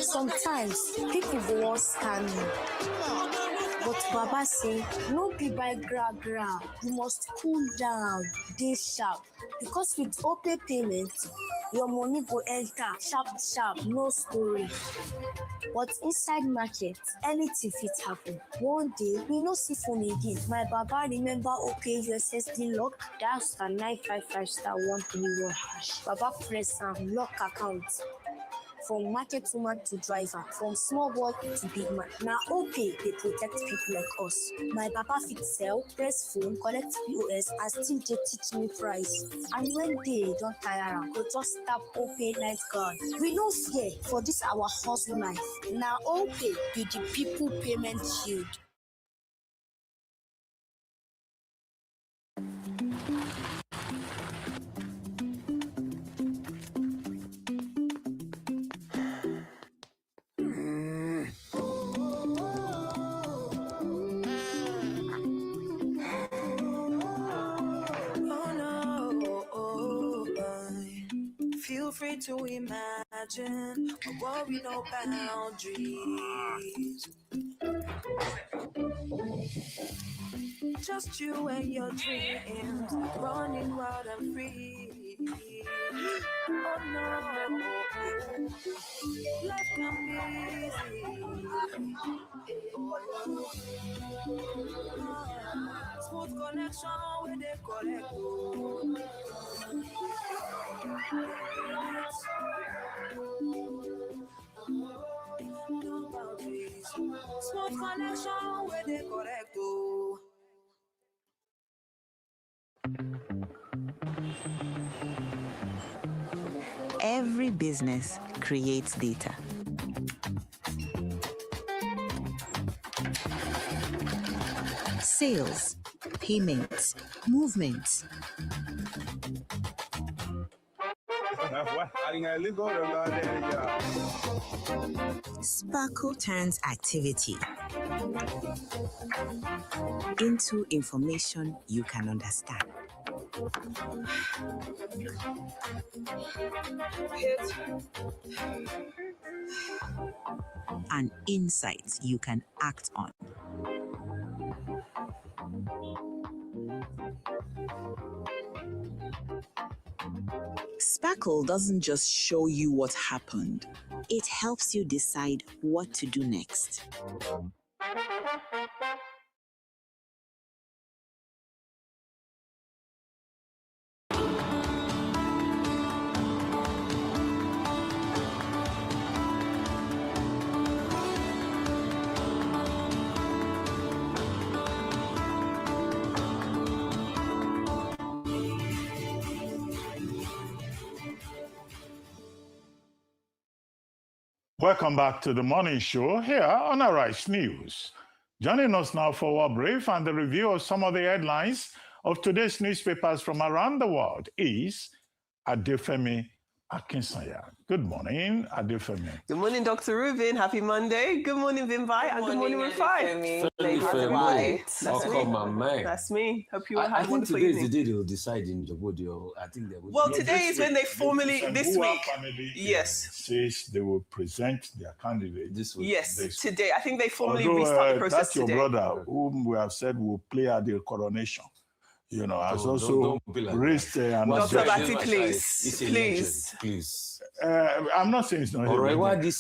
Sometimes people go wan scam you, but baba say no be by gra. You must cool down, dey sharp, because with OPay payment, your money go enter sharp, no story. But inside market, anything fit happen. One day, we no see phone again. My baba remember OPay USSD lock, dial *955*131#. Baba press am, lock account. From market woman to driver, from small boy to big man. Now OPay, they protect people like us. My papa fit sell, press phone, collect POS, and still dey teach me price. And when they don't tire am, go just tap OPay night guard. We no fear for this our hustle life. Now OPay be the people payment shield. Feel free to imagine a world with no boundaries. Just you and your dreams, running wild and free. Oh no, life can be easy. Smooth connection with the correct. No boundaries. Smooth connection with the correct. Every business creates data. Sales, payments, movements. Sparkle turns activity into information you can understand. And insights you can act on. Sparkle doesn't just show you what happened, it helps you decide what to do next. Welcome back to the morning show here on Arise News. Joining us now for our brief and the review of some of the headlines of today's newspapers from around the world is Adefemi Akinsanya. Good morning, Adefemi. Good morning, Dr. Rubin. Happy Monday. Good morning, Vimbai. And good morning, Rufai. That's me. That's me. Hope you all have a I think wonderful today evening. is the day they'll decide in Jobodio. I think they will. Well, today is when they formally, this week. Yes. Says they will present their candidate this week. Yes, today. I think they formally restart the process that's your today. brother, whom we have said will play at the coronation. You know, has Don't also be like raised an Dr. objection. Bati, please. Please. I'm not saying it's not All right, him. what the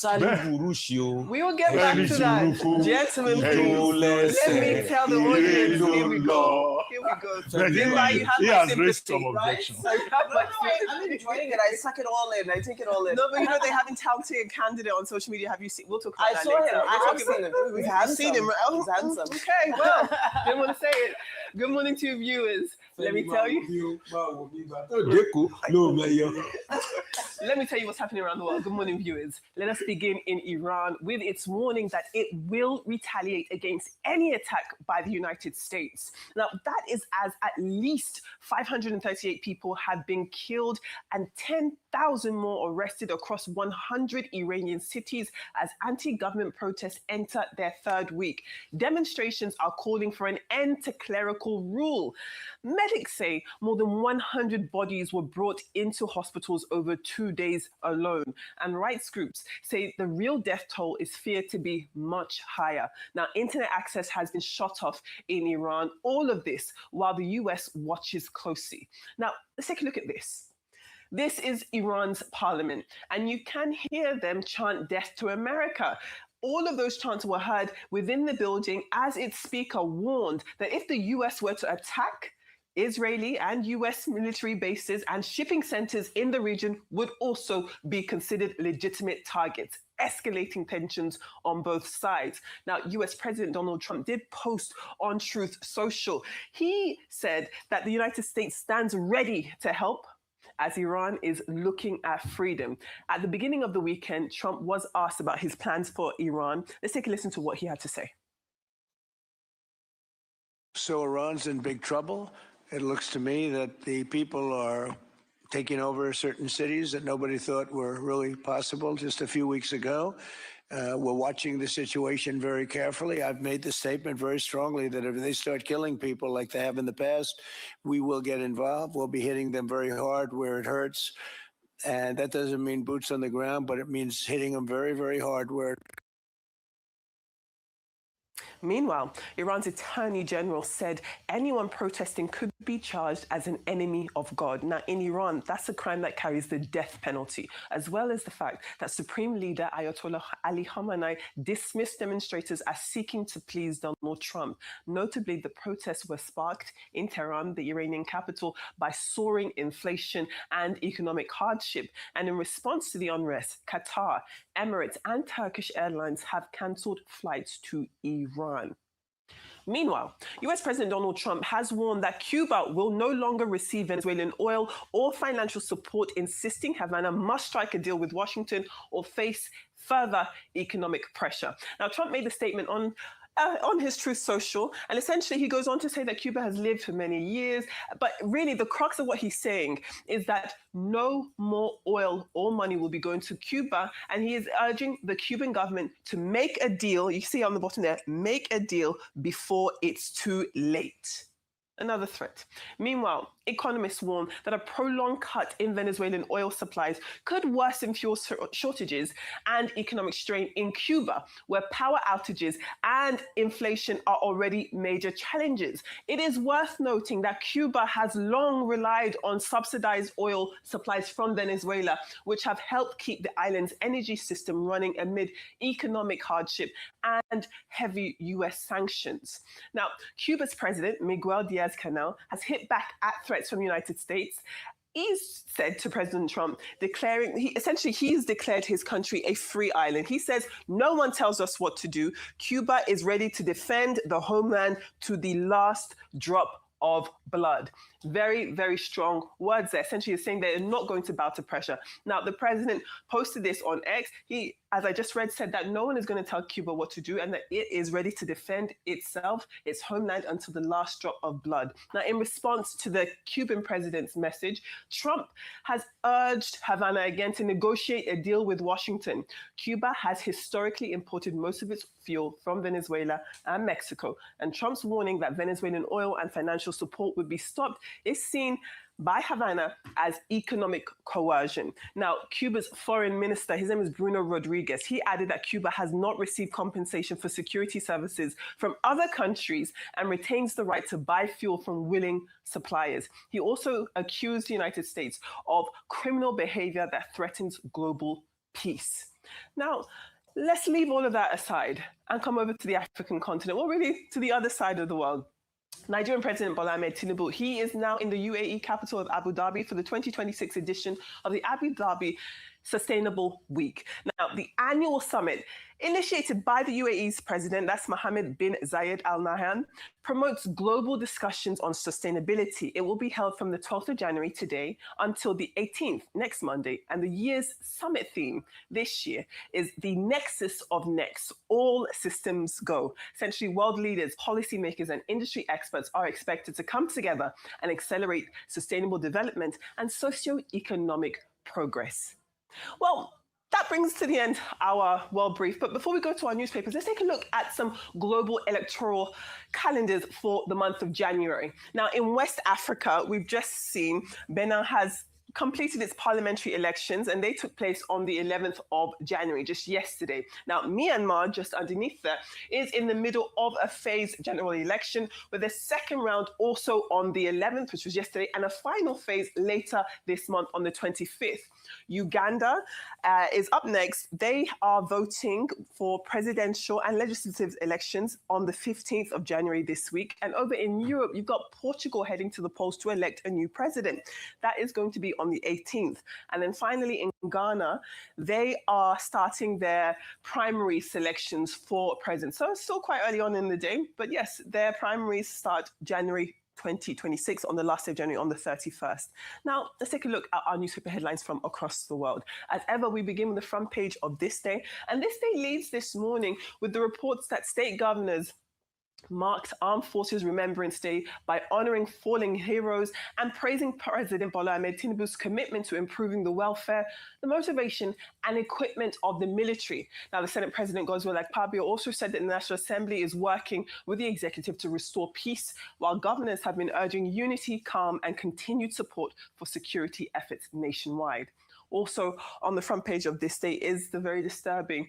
We will get back to that. Gentlemen, please. Let me tell the audience. Here we go. Here we go. Vimbai, you have He my has raised sympathy, some right? objections. So you have my sympathy. I'm enjoying it. I suck it all in. I take it all in. No, but you know, they have a talented candidate on social media. Have you seen? We'll talk about that later. I have seen him. We've had seen him. He's handsome. Okay, well, didn't want to say it. Good morning to you viewers. Let me tell you. Let me tell you what's happening around the world. Good morning, viewers. Let us begin in Iran with its warning that it will retaliate against any attack by the United States. Now, that is as at least 538 people have been killed and 10,000 more arrested across 100 Iranian cities as anti-government protests enter their third week. Demonstrations are calling for an end to clerical rule. Medics say more than 100 bodies were brought into hospitals over 2 days alone. And rights groups say the real death toll is feared to be much higher. Now, internet access has been shut off in Iran. All of this while the US watches closely. Now, let's take a look at this. This is Iran's parliament, and you can hear them chant death to America. All of those chants were heard within the building as its speaker warned that if the US were to attack, Israeli and US military bases and shipping centers in the region would also be considered legitimate targets, escalating tensions on both sides. Now, US President Donald Trump did post on Truth Social. He said that the United States stands ready to help as Iran is looking at freedom. At the beginning of the weekend, Trump was asked about his plans for Iran. Let's take a listen to what he had to say. So Iran's in big trouble? It looks to me that the people are taking over certain cities that nobody thought were really possible just a few weeks ago. We're watching the situation very carefully. I've made the statement very strongly that if they start killing people like they have in the past, we will get involved. We'll be hitting them very hard where it hurts. And that doesn't mean boots on the ground, but it means hitting them very, very hard where it Meanwhile, Iran's Attorney General said anyone protesting could be charged as an enemy of God. Now, in Iran, that's a crime that carries the death penalty, as well as the fact that Supreme Leader Ayatollah Ali Khamenei dismissed demonstrators as seeking to please Donald Trump. Notably, the protests were sparked in Tehran, the Iranian capital, by soaring inflation and economic hardship. And in response to the unrest, Qatar, Emirates, and Turkish Airlines have cancelled flights to Iran. Meanwhile, US President Donald Trump has warned that Cuba will no longer receive Venezuelan oil or financial support, insisting Havana must strike a deal with Washington or face further economic pressure. Now, Trump made the statement on his Truth Social, and essentially he goes on to say that Cuba has lived for many years, but really the crux of what he's saying is that no more oil or money will be going to Cuba, and he is urging the Cuban government to make a deal, you see on the bottom there, make a deal before it's too late. Another threat. Meanwhile, economists warn that a prolonged cut in Venezuelan oil supplies could worsen fuel shortages and economic strain in Cuba, where power outages and inflation are already major challenges. It is worth noting that Cuba has long relied on subsidized oil supplies from Venezuela, which have helped keep the island's energy system running amid economic hardship and heavy US sanctions. Now, Cuba's president, Miguel Diaz-Canel, has hit back at threats from the United States. He's said to President Trump, he's declared his country a free island. He says, no one tells us what to do. Cuba is ready to defend the homeland to the last drop of blood. Very, very strong words there. Essentially, he's saying they're not going to bow to pressure. Now, the president posted this on X. He, as I just read, said that no one is going to tell Cuba what to do and that it is ready to defend itself, its homeland, until the last drop of blood. Now, in response to the Cuban president's message, Trump has urged Havana again to negotiate a deal with Washington. Cuba has historically imported most of its fuel from Venezuela and Mexico, and Trump's warning that Venezuelan oil and financial support would be stopped is seen by Havana as economic coercion. Now, Cuba's foreign minister, his name is Bruno Rodriguez, he added that Cuba has not received compensation for security services from other countries and retains the right to buy fuel from willing suppliers. He also accused the United States of criminal behavior that threatens global peace. Now, let's leave all of that aside and come over to the African continent, well, really to the other side of the world. Nigerian President Bola Ahmed Tinubu, he is now in the UAE capital of Abu Dhabi for the 2026 edition of the Abu Dhabi Sustainable Week. Now, the annual summit, initiated by the UAE's president, that's Mohammed bin Zayed Al Nahyan, promotes global discussions on sustainability. It will be held from the 12th of January today until the 18th, next Monday. And the year's summit theme this year is the Nexus of Next, all systems go. Essentially, world leaders, policymakers, and industry experts are expected to come together and accelerate sustainable development and socio-economic progress. Well, that brings to the end our World Brief. But before we go to our newspapers, let's take a look at some global electoral calendars for the month of January. Now, in West Africa, we've just seen Benin has completed its parliamentary elections, and they took place on the 11th of January, just yesterday. Now, Myanmar, just underneath that, is in the middle of a phased general election, with a second round also on the 11th, which was yesterday, and a final phase later this month on the 25th. Uganda is up next. They are voting for presidential and legislative elections on the 15th of January this week. And over in Europe, you've got Portugal heading to the polls to elect a new president. That is going to be on the 18th. And then finally in Ghana, they are starting their primary selections for president. So it's still quite early on in the day, but yes, their primaries start January 2026 on the last day of January on the 31st. Now, let's take a look at our newspaper headlines from across the world. As ever, we begin with the front page of This Day. And This Day leads this morning with the reports that state governors marked Armed Forces Remembrance Day by honoring fallen heroes and praising President Bola Ahmed Tinubu's commitment to improving the welfare, the motivation, and equipment of the military. Now, the Senate President Godswill Akpabio also said that the National Assembly is working with the executive to restore peace, while governors have been urging unity, calm, and continued support for security efforts nationwide. Also on the front page of this day is the very disturbing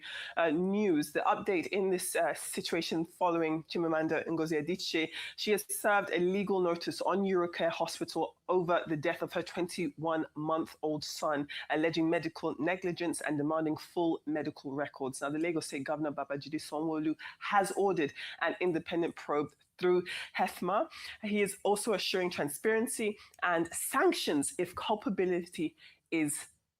news, the update in this situation following Chimamanda Ngozi Adichie. She has served a legal notice on Eurocare Hospital over the death of her 21-month-old son, alleging medical negligence and demanding full medical records. Now, the Lagos State Governor Babajide Sanwo-Olu has ordered an independent probe through HEFMA. He is also assuring transparency and sanctions if culpability is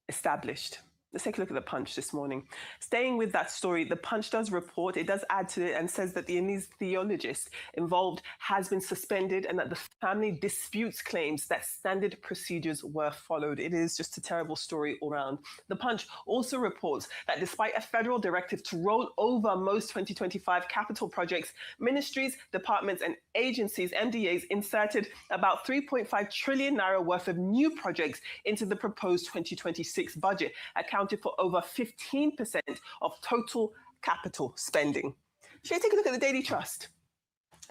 established. Let's take a look at the Punch this morning. Staying with that story, the Punch does report, it does add to it and says that the anesthesiologist involved has been suspended and that the family disputes claims that standard procedures were followed. It is just a terrible story all around. The Punch also reports that despite a federal directive to roll over most 2025 capital projects, ministries, departments, and agencies, MDAs, inserted about 3.5 trillion naira worth of new projects into the proposed 2026 budget, accounted for over 15% of total capital spending. Shall we take a look at the Daily Trust?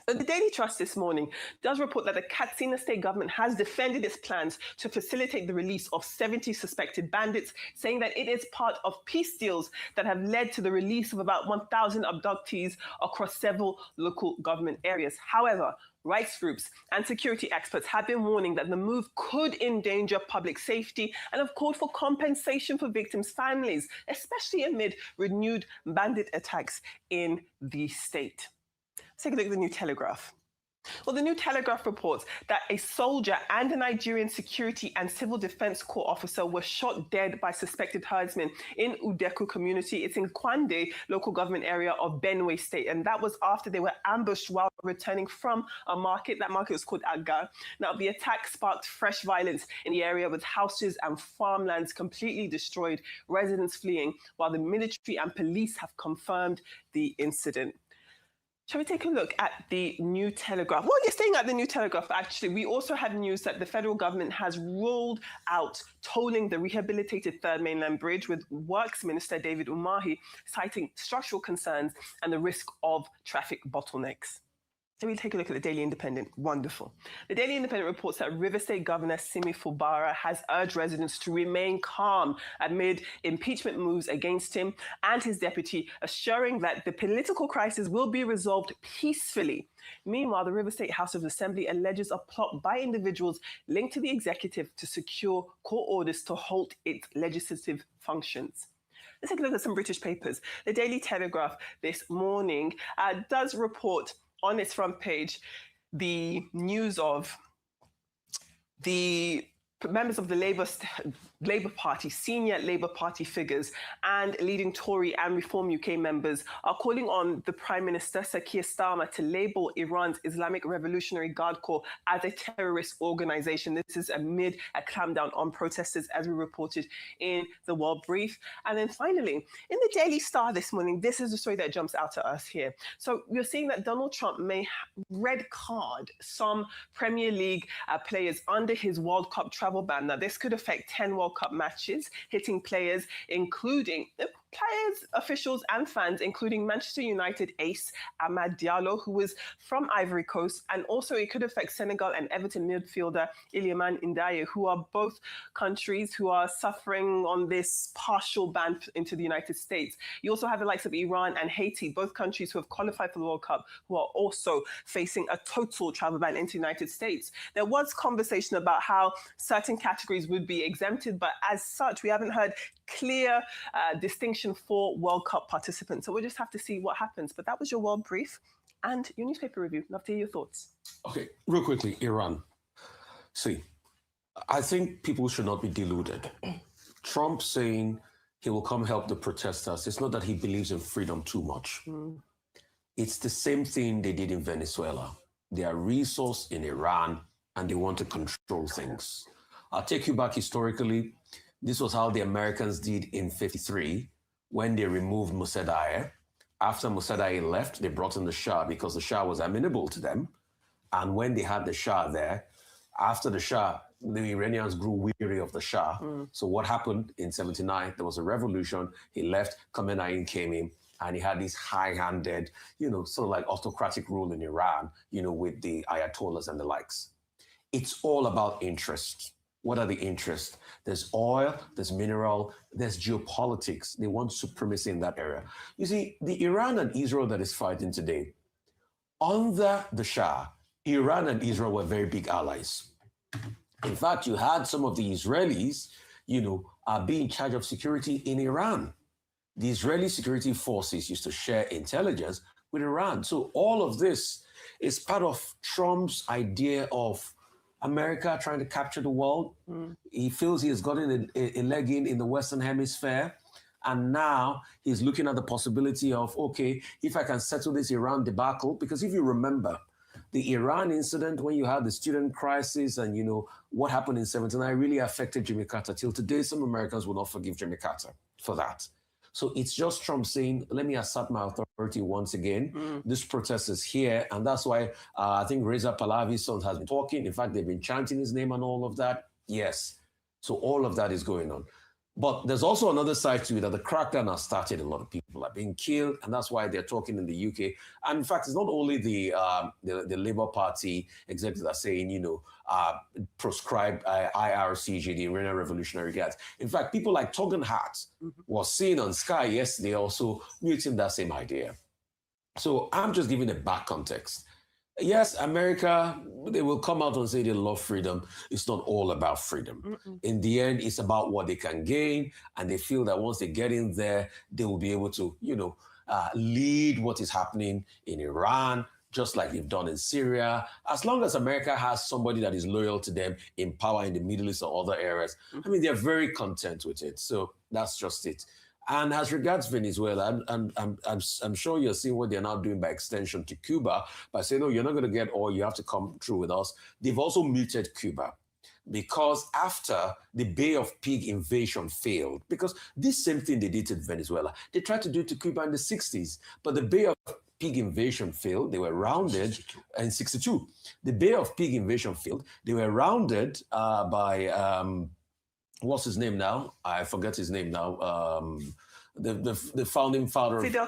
The Daily Trust this morning does report that the Katsina State government has defended its plans to facilitate the release of 70 suspected bandits, saying that it is part of peace deals that have led to the release of about 1,000 abductees across several local government areas. However, rights groups and security experts have been warning that the move could endanger public safety and have called for compensation for victims' families, especially amid renewed bandit attacks in the state. Let's take a look at the New Telegraph. Well, the New Telegraph reports that a soldier and a Nigerian Security and Civil Defense Corps officer were shot dead by suspected herdsmen in Udeku community. It's in Kwande local government area of Benue State, and that was after they were ambushed while returning from a market. That market was called Aga. Now, the attack sparked fresh violence in the area, with houses and farmlands completely destroyed, residents fleeing, while the military and police have confirmed the incident. Shall we take a look at the New Telegraph? Well, you're staying at the New Telegraph, actually. We also have news that the federal government has ruled out tolling the rehabilitated Third Mainland Bridge, with Works Minister David Umahi citing structural concerns and the risk of traffic bottlenecks. So we take a look at the Daily Independent. Wonderful. The Daily Independent reports that River State Governor Simi Fubara has urged residents to remain calm amid impeachment moves against him and his deputy, assuring that the political crisis will be resolved peacefully. Meanwhile, the River State House of Assembly alleges a plot by individuals linked to the executive to secure court orders to halt its legislative functions. Let's take a look at some British papers. The Daily Telegraph this morning does report on its front page the news of the members of the Labour Party, senior Labour Party figures and leading Tory and Reform UK members are calling on the Prime Minister, Sir Keir Starmer, to label Iran's Islamic Revolutionary Guard Corps as a terrorist organisation. This is amid a clampdown on protesters, as we reported in the World Brief. And then finally, in the Daily Star this morning, this is the story that jumps out at us here. So we're seeing that Donald Trump may red card some Premier League players under his World Cup travel ban. Now, this could affect 10 World Cup matches, hitting players, including players, officials, and fans, including Manchester United ace Amad Diallo, who was from Ivory Coast, and also it could affect Senegal and Everton midfielder Iliman Ndiaye, who are both countries who are suffering on this partial ban into the United States. You also have the likes of Iran and Haiti, both countries who have qualified for the World Cup, who are also facing a total travel ban into the United States. There was conversation about how certain categories would be exempted, but as such, we haven't heard clear distinction for World Cup participants. So we'll just have to see what happens. But that was your World Brief and your newspaper review. Love to hear your thoughts. Okay, real quickly, Iran. See, I think people should not be deluded. Trump saying he will come help the protesters, it's not that he believes in freedom too much. It's the same thing they did in Venezuela. They are resourced in Iran and they want to control things. I'll take you back historically. This was how the Americans did in '53 when they removed Mossadegh After Mossadegh left, they brought in the Shah because the Shah was amenable to them. And when they had the Shah there, after the Shah, the Iranians grew weary of the Shah. So what happened in 79? There was a revolution. He left, Khamenei came in, and he had this high-handed, sort of like autocratic rule in Iran, with the Ayatollahs and the likes. It's all about interest. What are the interests? There's oil, there's mineral, there's geopolitics. They want supremacy in that area. You see, the Iran and Israel that is fighting today, under the Shah, Iran and Israel were very big allies. In fact, you had some of the Israelis, being in charge of security in Iran. The Israeli security forces used to share intelligence with Iran. So all of this is part of Trump's idea of America trying to capture the world. He feels he has gotten a leg in the Western Hemisphere. And now he's looking at the possibility of, okay, if I can settle this Iran debacle, because if you remember, the Iran incident, when you had the student crisis and, what happened in 79 really affected Jimmy Carter. Till today, some Americans will not forgive Jimmy Carter for that. So it's just Trump saying, let me assert my authority once again. This protest is here. And that's why I think Reza Pahlavi's son has been talking. In fact, they've been chanting his name and all of that. Yes. So all of that is going on. But there's also another side to it that the crackdown has started. A lot of people are being killed, and that's why they're talking in the UK. And in fact, it's not only the Labour Party executives that are saying, proscribe IRCG, the Iranian Revolutionary Guards. In fact, people like Togan Hart was seen on Sky yesterday also muting that same idea. So I'm just giving a back context. Yes, America, they will come out and say they love freedom. It's not all about freedom. In the end, it's about what they can gain. And they feel that once they get in there, they will be able to, lead what is happening in Iran, just like they've done in Syria. As long as America has somebody that is loyal to them in power in the Middle East or other areas, they're very content with it. So that's just it. And as regards Venezuela, I'm sure you're seeing what they're now doing by extension to Cuba by saying, no, you're not going to get oil, you have to come through with us. They've also muted Cuba because after the Bay of Pig invasion failed, because this same thing they did to Venezuela, they tried to do it to Cuba in the 60s, but the Bay of Pig invasion failed. They were rounded in 62. The Bay of Pig invasion failed. They were rounded by... what's his name now? I forget his name now. The founding father of Fidel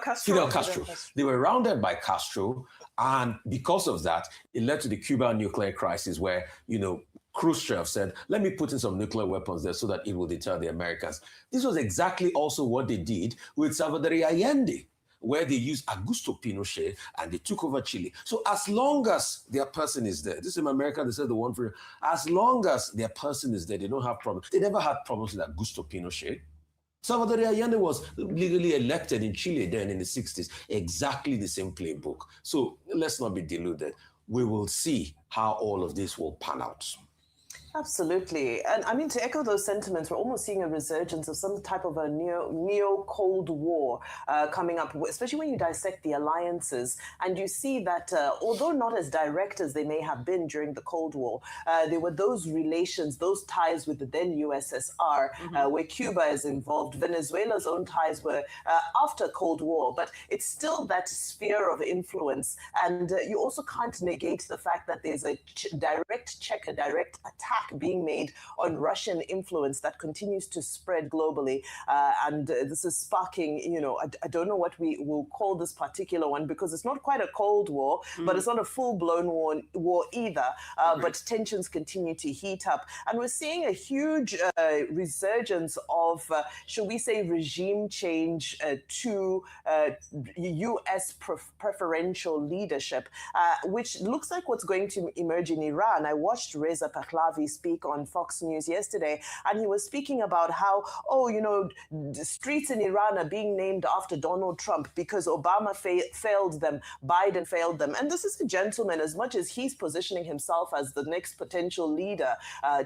Castro. They were rounded by Castro, and because of that, it led to the Cuban nuclear crisis, where Khrushchev said, "Let me put in some nuclear weapons there so that it will deter the Americans." This was exactly also what they did with Salvador Allende, where they used Augusto Pinochet and they took over Chile. So as long as their person is there, this is in America, they said the one for, as long as their person is there, they don't have problems. They never had problems with Augusto Pinochet. Salvador Allende was legally elected in Chile then in the 60s. Exactly the same playbook. So let's not be deluded. We will see how all of this will pan out. Absolutely. And to echo those sentiments, we're almost seeing a resurgence of some type of a neo-Cold War coming up, especially when you dissect the alliances. And you see that although not as direct as they may have been during the Cold War, there were those relations, those ties with the then USSR, where Cuba is involved. Venezuela's own ties were after Cold War, but it's still that sphere of influence. And you also can't negate the fact that there's a direct attack being made on Russian influence that continues to spread globally. And this is sparking, I don't know what we will call this particular one, because it's not quite a Cold War, but it's not a full-blown war either. But tensions continue to heat up. And we're seeing a huge resurgence of, shall we say, regime change to U.S. preferential leadership, which looks like what's going to emerge in Iran. I watched Reza Pahlavi speak on Fox News yesterday, and he was speaking about how, the streets in Iran are being named after Donald Trump because Obama failed them, Biden failed them. And this is a gentleman, as much as he's positioning himself as the next potential leader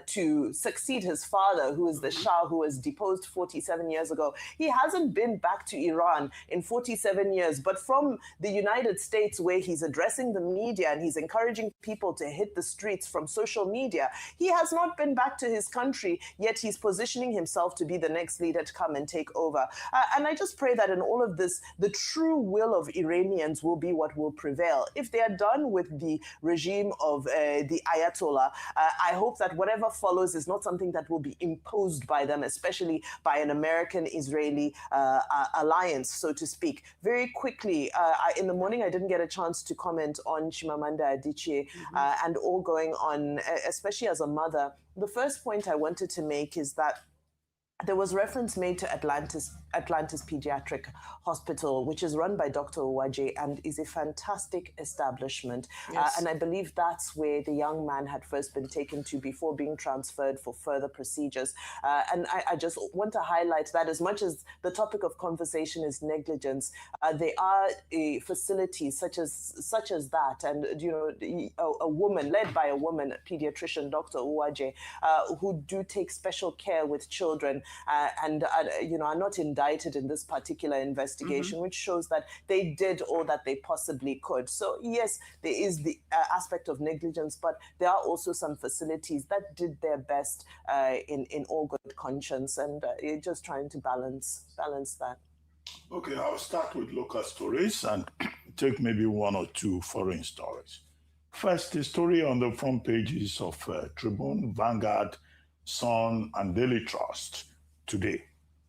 to succeed his father, who is the Shah, who was deposed 47 years ago. He hasn't been back to Iran in 47 years, but from the United States, where he's addressing the media and he's encouraging people to hit the streets from social media, he has not been back to his country, yet he's positioning himself to be the next leader to come and take over. And I just pray that in all of this, the true will of Iranians will be what will prevail. If they are done with the regime of the Ayatollah, I hope that whatever follows is not something that will be imposed by them, especially by an American-Israeli alliance, so to speak. Very quickly, in the morning, I didn't get a chance to comment on Chimamanda Adichie and all going on, especially as a mother. The first point I wanted to make is that there was reference made to Atlantis Pediatric Hospital, which is run by Dr. Uwaje and is a fantastic establishment. Yes. And I believe that's where the young man had first been taken to before being transferred for further procedures. And I just want to highlight that as much as the topic of conversation is negligence, there are facilities such as that, and a woman led by a woman, a pediatrician, Dr. Uwaje, who do take special care with children and are not indicted in this particular investigation, which shows that they did all that they possibly could. So yes, there is the aspect of negligence, but there are also some facilities that did their best in all good conscience, and you're just trying to balance that. Okay, I'll start with local stories and take maybe one or two foreign stories. First, the story on the front pages of Tribune, Vanguard, Sun, and Daily Trust today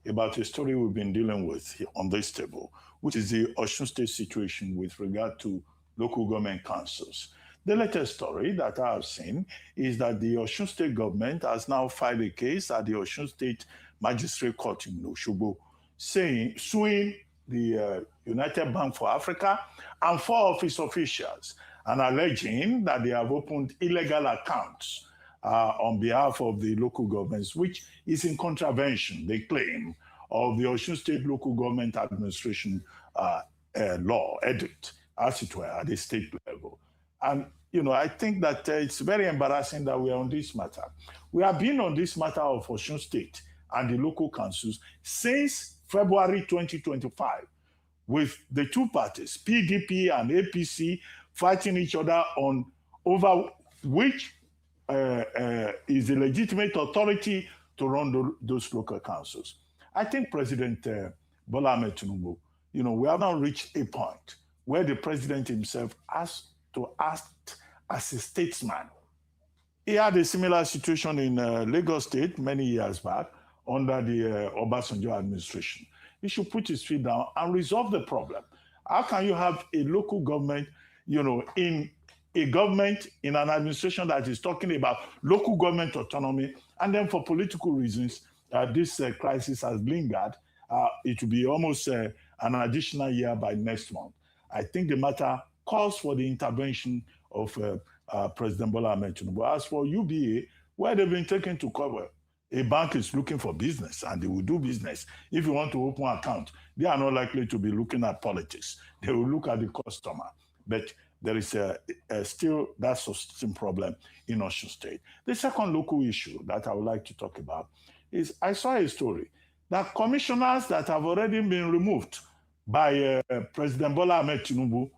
about a story we've been dealing with here on this table, which is the Osun State situation with regard to local government councils. The latest story that I have seen is that the Osun State government has now filed a case at the Osun State Magistrate Court in Osogbo, suing the United Bank for Africa and 4 of its officials, and alleging that they have opened illegal accounts on behalf of the local governments, which is in contravention, they claim, of the Osun State Local Government Administration law, edict, as it were, at the state level. And, I think that it's very embarrassing that we are on this matter. We have been on this matter of Osun State and the local councils since February 2025, with the two parties, PDP and APC, fighting each other over which is the legitimate authority to run those local councils. I think President Bola Ahmed Tinubu, we have now reached a point where the president himself has to act as a statesman. He had a similar situation in Lagos State many years back under the Obasanjo administration. He should put his feet down and resolve the problem. How can you have a local government, in a government, in an administration that is talking about local government autonomy, and then for political reasons, this crisis has lingered? It will be almost an additional year by next month. I think the matter calls for the intervention of President Bola Ahmed Tinubu. As for UBA, where they've been taken to cover, a bank is looking for business and they will do business. If you want to open an account, they are not likely to be looking at politics. They will look at the customer. But there is still that sustained problem in Osun State. The second local issue that I would like to talk about is I saw a story that commissioners that have already been removed by President Bola Ahmed Tinubu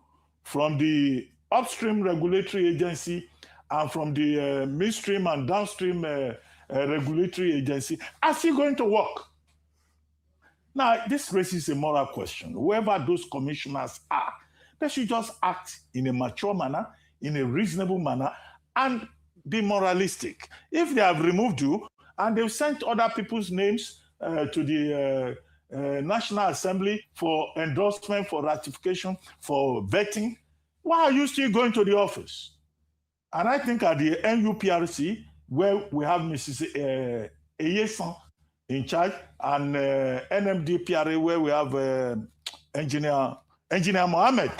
from the upstream regulatory agency and from the midstream and downstream regulatory agency are still going to work. Now, this raises a moral question. Whoever those commissioners are, they should just act in a mature manner, in a reasonable manner, and be moralistic. If they have removed you and they've sent other people's names to the National Assembly for endorsement, for ratification, for vetting, why are you still going to the office? And I think at the NUPRC, where we have Mrs. Eyesan in charge, and NMDPRA, where we have Engineer Mohammed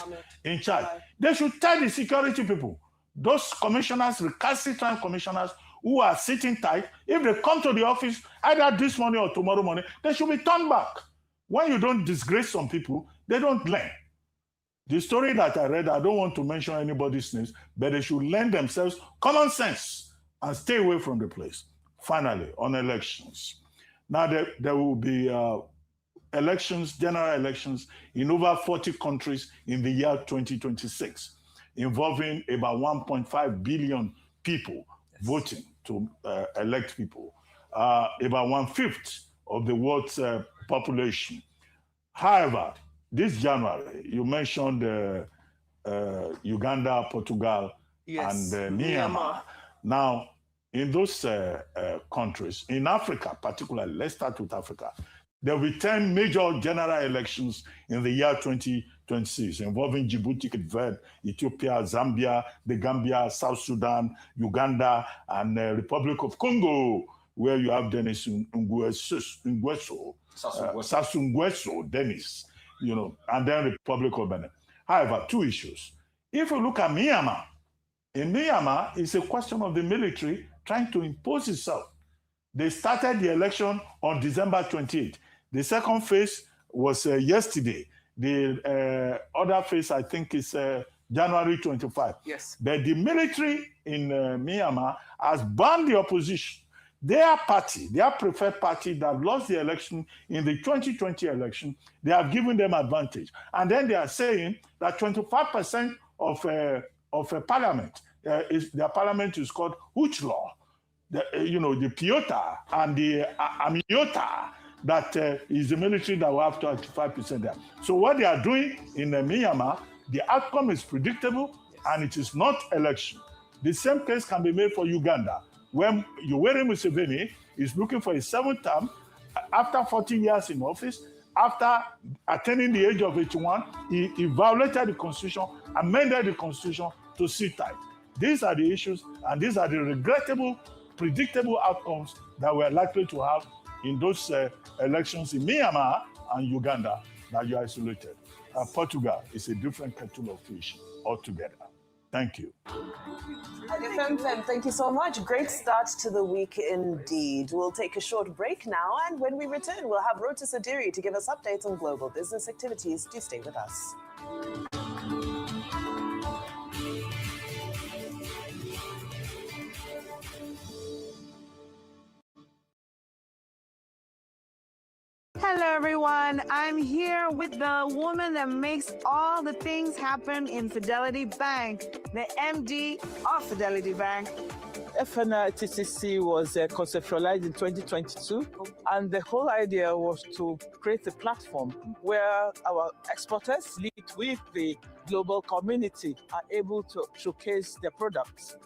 in charge, they should tell the security people, those commissioners, recalcitrant commissioners who are sitting tight, if they come to the office either this morning or tomorrow morning, they should be turned back. When you don't disgrace some people, they don't learn. The story that I read, I don't want to mention anybody's names, but they should learn themselves common sense and stay away from the place. Finally, on elections. Now there will be elections, general elections in over 40 countries in the year 2026, involving about 1.5 billion people voting to elect people, about 1/5 of the world's population. However, this January, you mentioned Uganda, Portugal, Yes, and Myanmar. Now, in those countries, in Africa particularly, let's start with Africa, there will be 10 major general elections in the year 2026 involving Djibouti, Cape Verde, Ethiopia, Zambia, the Gambia, South Sudan, Uganda, and Republic of Congo, where you have Denis Sassou Nguesso, Denis, and then Republic of Benin. However, two issues. If you look at Myanmar, in Myanmar, it's a question of the military trying to impose itself. They started the election on December 28th. The second phase was yesterday. The other phase, I think, is January 25. Yes. But the military in Myanmar has banned the opposition. Their party, their preferred party that lost the election in the 2020 election, they have given them advantage. And then they are saying that 25% of a parliament, their parliament is called Huch-law. The Piota and the Amiota, that is the military that will have 25% there. So what they are doing in Myanmar, the outcome is predictable, and it is not election. The same case can be made for Uganda, when Yoweri Museveni is looking for a 7th term after 40 years in office. After attaining the age of 81, he violated the constitution, amended the constitution to sit tight. These are the issues, and these are the regrettable, predictable outcomes that we're likely to have in those elections in Myanmar and Uganda that you isolated. Portugal is a different kettle of fish altogether. Thank you. Thank you so much. Great start to the week indeed. We'll take a short break now, and when we return, we'll have Rota Sadiri to give us updates on global business activities. Do stay with us. Hello everyone, I'm here with the woman that makes all the things happen in Fidelity Bank, the MD of Fidelity Bank. FNTCC was conceptualized in 2022, and the whole idea was to create a platform where our exporters lead with the global community are able to showcase their products.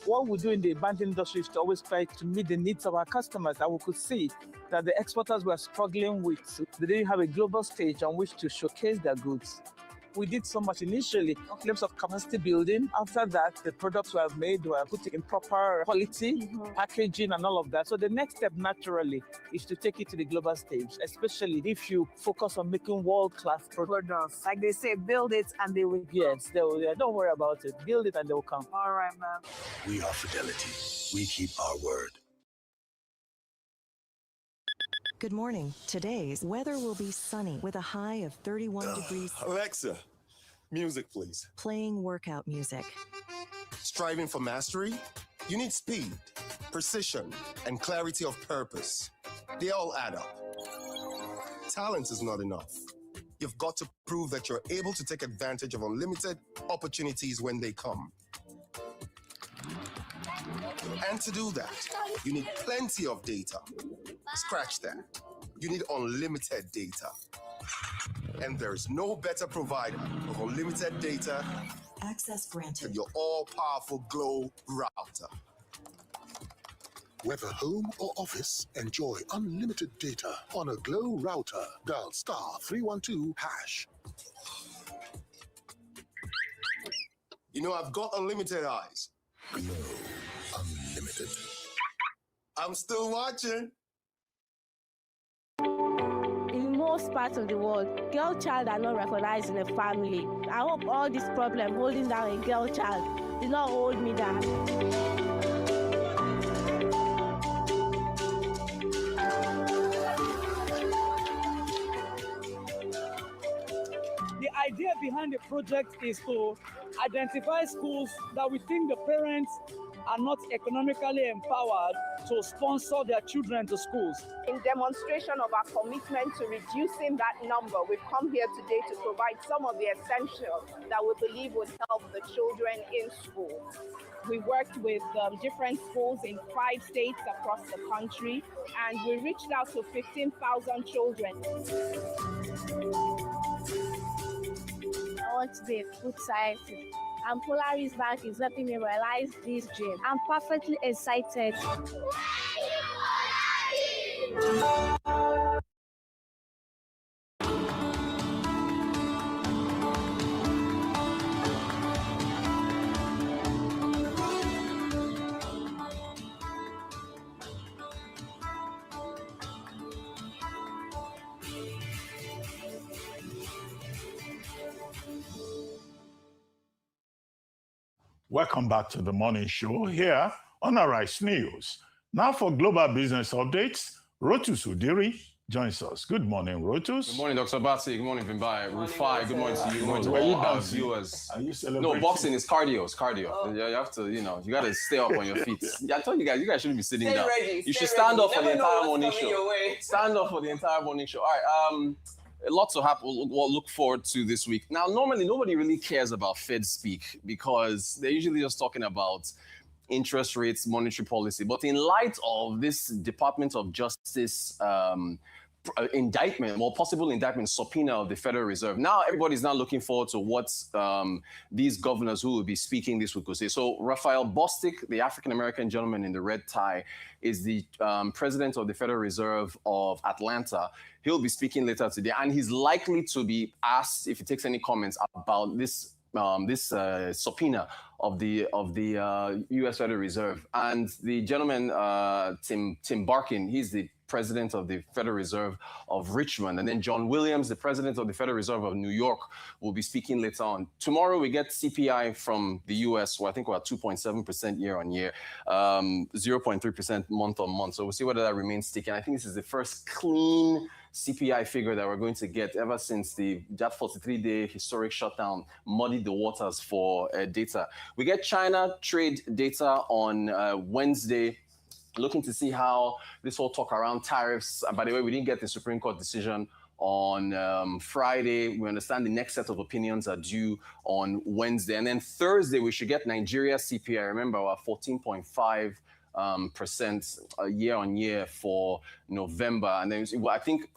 What we do in the banking industry is to always try to meet the needs of our customers, and we could see that the exporters were struggling with, they didn't have a global stage on which to showcase their goods. We did so much initially in terms of capacity building. After that, the products were made, were put in proper quality, packaging and all of that. So the next step naturally is to take it to the global stage, especially if you focus on making world-class products. Like they say, build it and they will. Yes, they will. Don't worry about it. Build it and they will come. All right, ma'am. We are Fidelity. We keep our word. Good morning. Today's weather will be sunny with a high of 31 degrees. Alexa, music please. Playing workout music. Striving for mastery? You need speed, precision, and clarity of purpose. They all add up. Talent is not enough. You've got to prove that you're able to take advantage of unlimited opportunities when they come. And to do that, you need plenty of data. Scratch that. You need unlimited data. And there's no better provider of unlimited data Access granted than your all-powerful Glow router. Whether home or office, enjoy unlimited data on a Glow router. Dial *312#. You know, I've got unlimited eyes. Glow Unlimited. I'm still watching. In most parts of the world, girl child are not recognized in a family. I hope all this problem holding down a girl child did not hold me down. The idea behind the project is to identify schools that we think the parents are not economically empowered to sponsor their children to schools. In demonstration of our commitment to reducing that number, we've come here today to provide some of the essentials that we believe would help the children in school. We worked with different schools in 5 states across the country, and we reached out to 15,000 children. I want to be a food scientist, and Polaris Bank is helping me realize this dream. I'm perfectly excited. Welcome back to the morning show here on Arise News. Now for global business updates, Rotus Udiri joins us. Good morning, Rotus. Good morning, Dr. Batsi. Good morning, Vimbai. Rufai, good morning to you. Good morning to Were you all our dancing? viewers. Are you celebrating? No, boxing is cardio. It's cardio. You have to, you got to stay up on your feet. Yeah, I told you guys shouldn't be sitting Stay down. ready, You should stay stand ready. up for the You never know entire what's morning coming your show. way. Stand up for the entire morning show. All right. A lot to happen. We'll look forward to this week. Now, normally nobody really cares about Fed speak because they're usually just talking about interest rates, monetary policy. But in light of this Department of Justice indictment, or possible indictment subpoena of the Federal Reserve, now everybody's now looking forward to what these governors who will be speaking this week will say. So Raphael Bostic, the African-American gentleman in the red tie, is the president of the Federal Reserve of Atlanta. He'll be speaking later today, and he's likely to be asked if he takes any comments about this subpoena of the U.S. Federal Reserve. And the gentleman, Tim Barkin, he's the president of the Federal Reserve of Richmond. And then John Williams, the president of the Federal Reserve of New York, will be speaking later on. Tomorrow, we get CPI from the U.S., where I think we're at 2.7% year on year, 0.3% month on month. So we'll see whether that remains sticky. And I think this is the first clean CPI figure that we're going to get ever since that 43-day historic shutdown muddied the waters for data. We get China trade data on Wednesday, looking to see how this whole talk around tariffs. And by the way, we didn't get the Supreme Court decision on Friday. We understand the next set of opinions are due on Wednesday. And then Thursday, we should get Nigeria CPI. Remember, we're 14.5% year on year for November. And then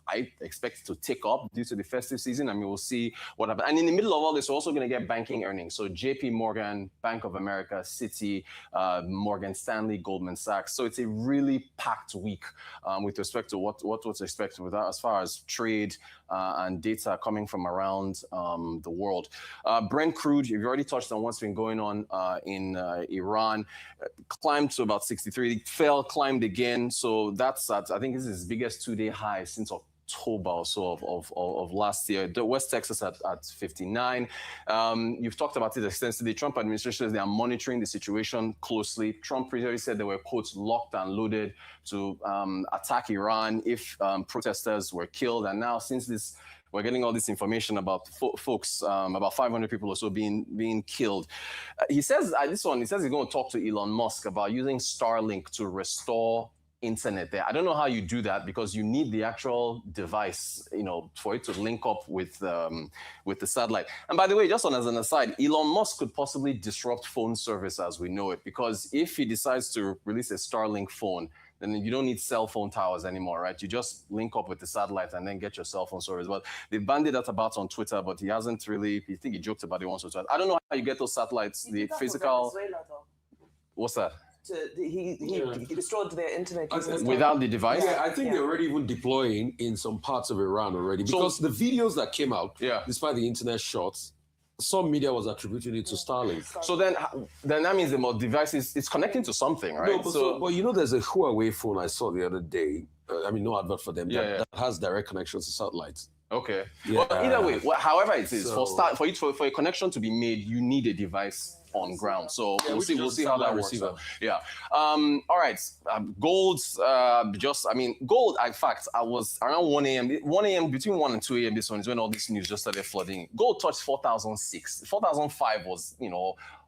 I expect it to tick up due to the festive season. I mean, we'll see what happens. And in the middle of all this, we're also going to get banking earnings. So JP Morgan, Bank of America, Citi, Morgan Stanley, Goldman Sachs. So it's a really packed week with respect to what to expect with that as far as trade and data coming from around the world. Brent crude, you've already touched on what's been going on in Iran, climbed to about 63, it fell, climbed again. So that's I think this is his biggest 2-day high since October or so of last year. The West Texas at 59. You've talked about it extensively. The Trump administration says they are monitoring the situation closely. Trump previously said they were, quote, locked and loaded to attack Iran if protesters were killed. And now since this, we're getting all this information about folks, about 500 people or so being killed. He says, he's going to talk to Elon Musk about using Starlink to restore internet there. I don't know how you do that because you need the actual device, for it to link up with the satellite. And by the way, just as an aside, Elon Musk could possibly disrupt phone service as we know it, because if he decides to release a Starlink phone, then you don't need cell phone towers anymore, right? You just link up with the satellite and then get your cell phone service. Well, they bandied that about on Twitter, but he hasn't really, I think he joked about it once or twice. I don't know how you get those satellites, the physical. What's that? He destroyed their internet without the device. Yeah, I think they're already even deploying in some parts of Iran already, because the videos that came out, despite the internet shots, some media was attributing it to Starlink. So then that means the device is connecting to something, right? No, but there's a Huawei phone I saw the other day. No advert for them. That has direct connections to satellites. Okay. Yeah. Well, either way, however it is, for a connection to be made, you need a device on ground. So we'll see how that works. Yeah. All right. Gold. Gold. In fact, I was around 1 a.m. 1 a.m. between 1 and 2 a.m. This one is when all this news just started flooding. Gold touched 4,006. 4,005 was, we're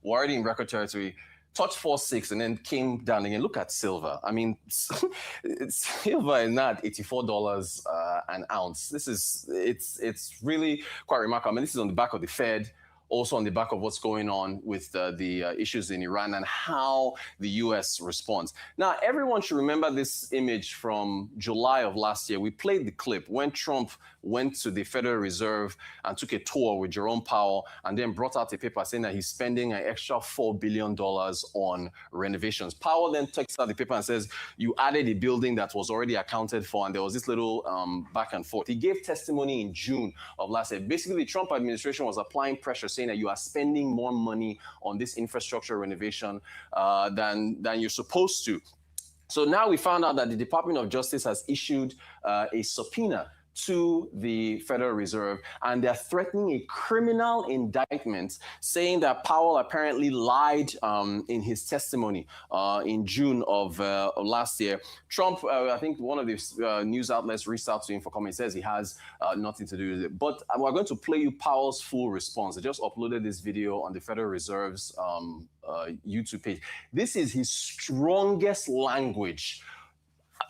already in record territory. touched 4.6 and then came down again. Look at silver. I mean, silver is now at $84 an ounce. It's really quite remarkable. I mean, this is on the back of the Fed, also on the back of what's going on with the issues in Iran and how the U.S. responds. Now, everyone should remember this image from July of last year. We played the clip when Trump went to the Federal Reserve and took a tour with Jerome Powell and then brought out a paper saying that he's spending an extra $4 billion on renovations. Powell then takes out the paper and says, you added a building that was already accounted for, and there was this little back and forth. He gave testimony in June of last year. Basically, the Trump administration was applying pressure, saying that you are spending more money on this infrastructure renovation than you're supposed to. So now we found out that the Department of Justice has issued a subpoena to the Federal Reserve, and they're threatening a criminal indictment, saying that Powell apparently lied in his testimony in June of last year. Trump, I think one of the news outlets reached out to him for comment. He says he has nothing to do with it. But we're going to play you Powell's full response. I just uploaded this video on the Federal Reserve's YouTube page. This is his strongest language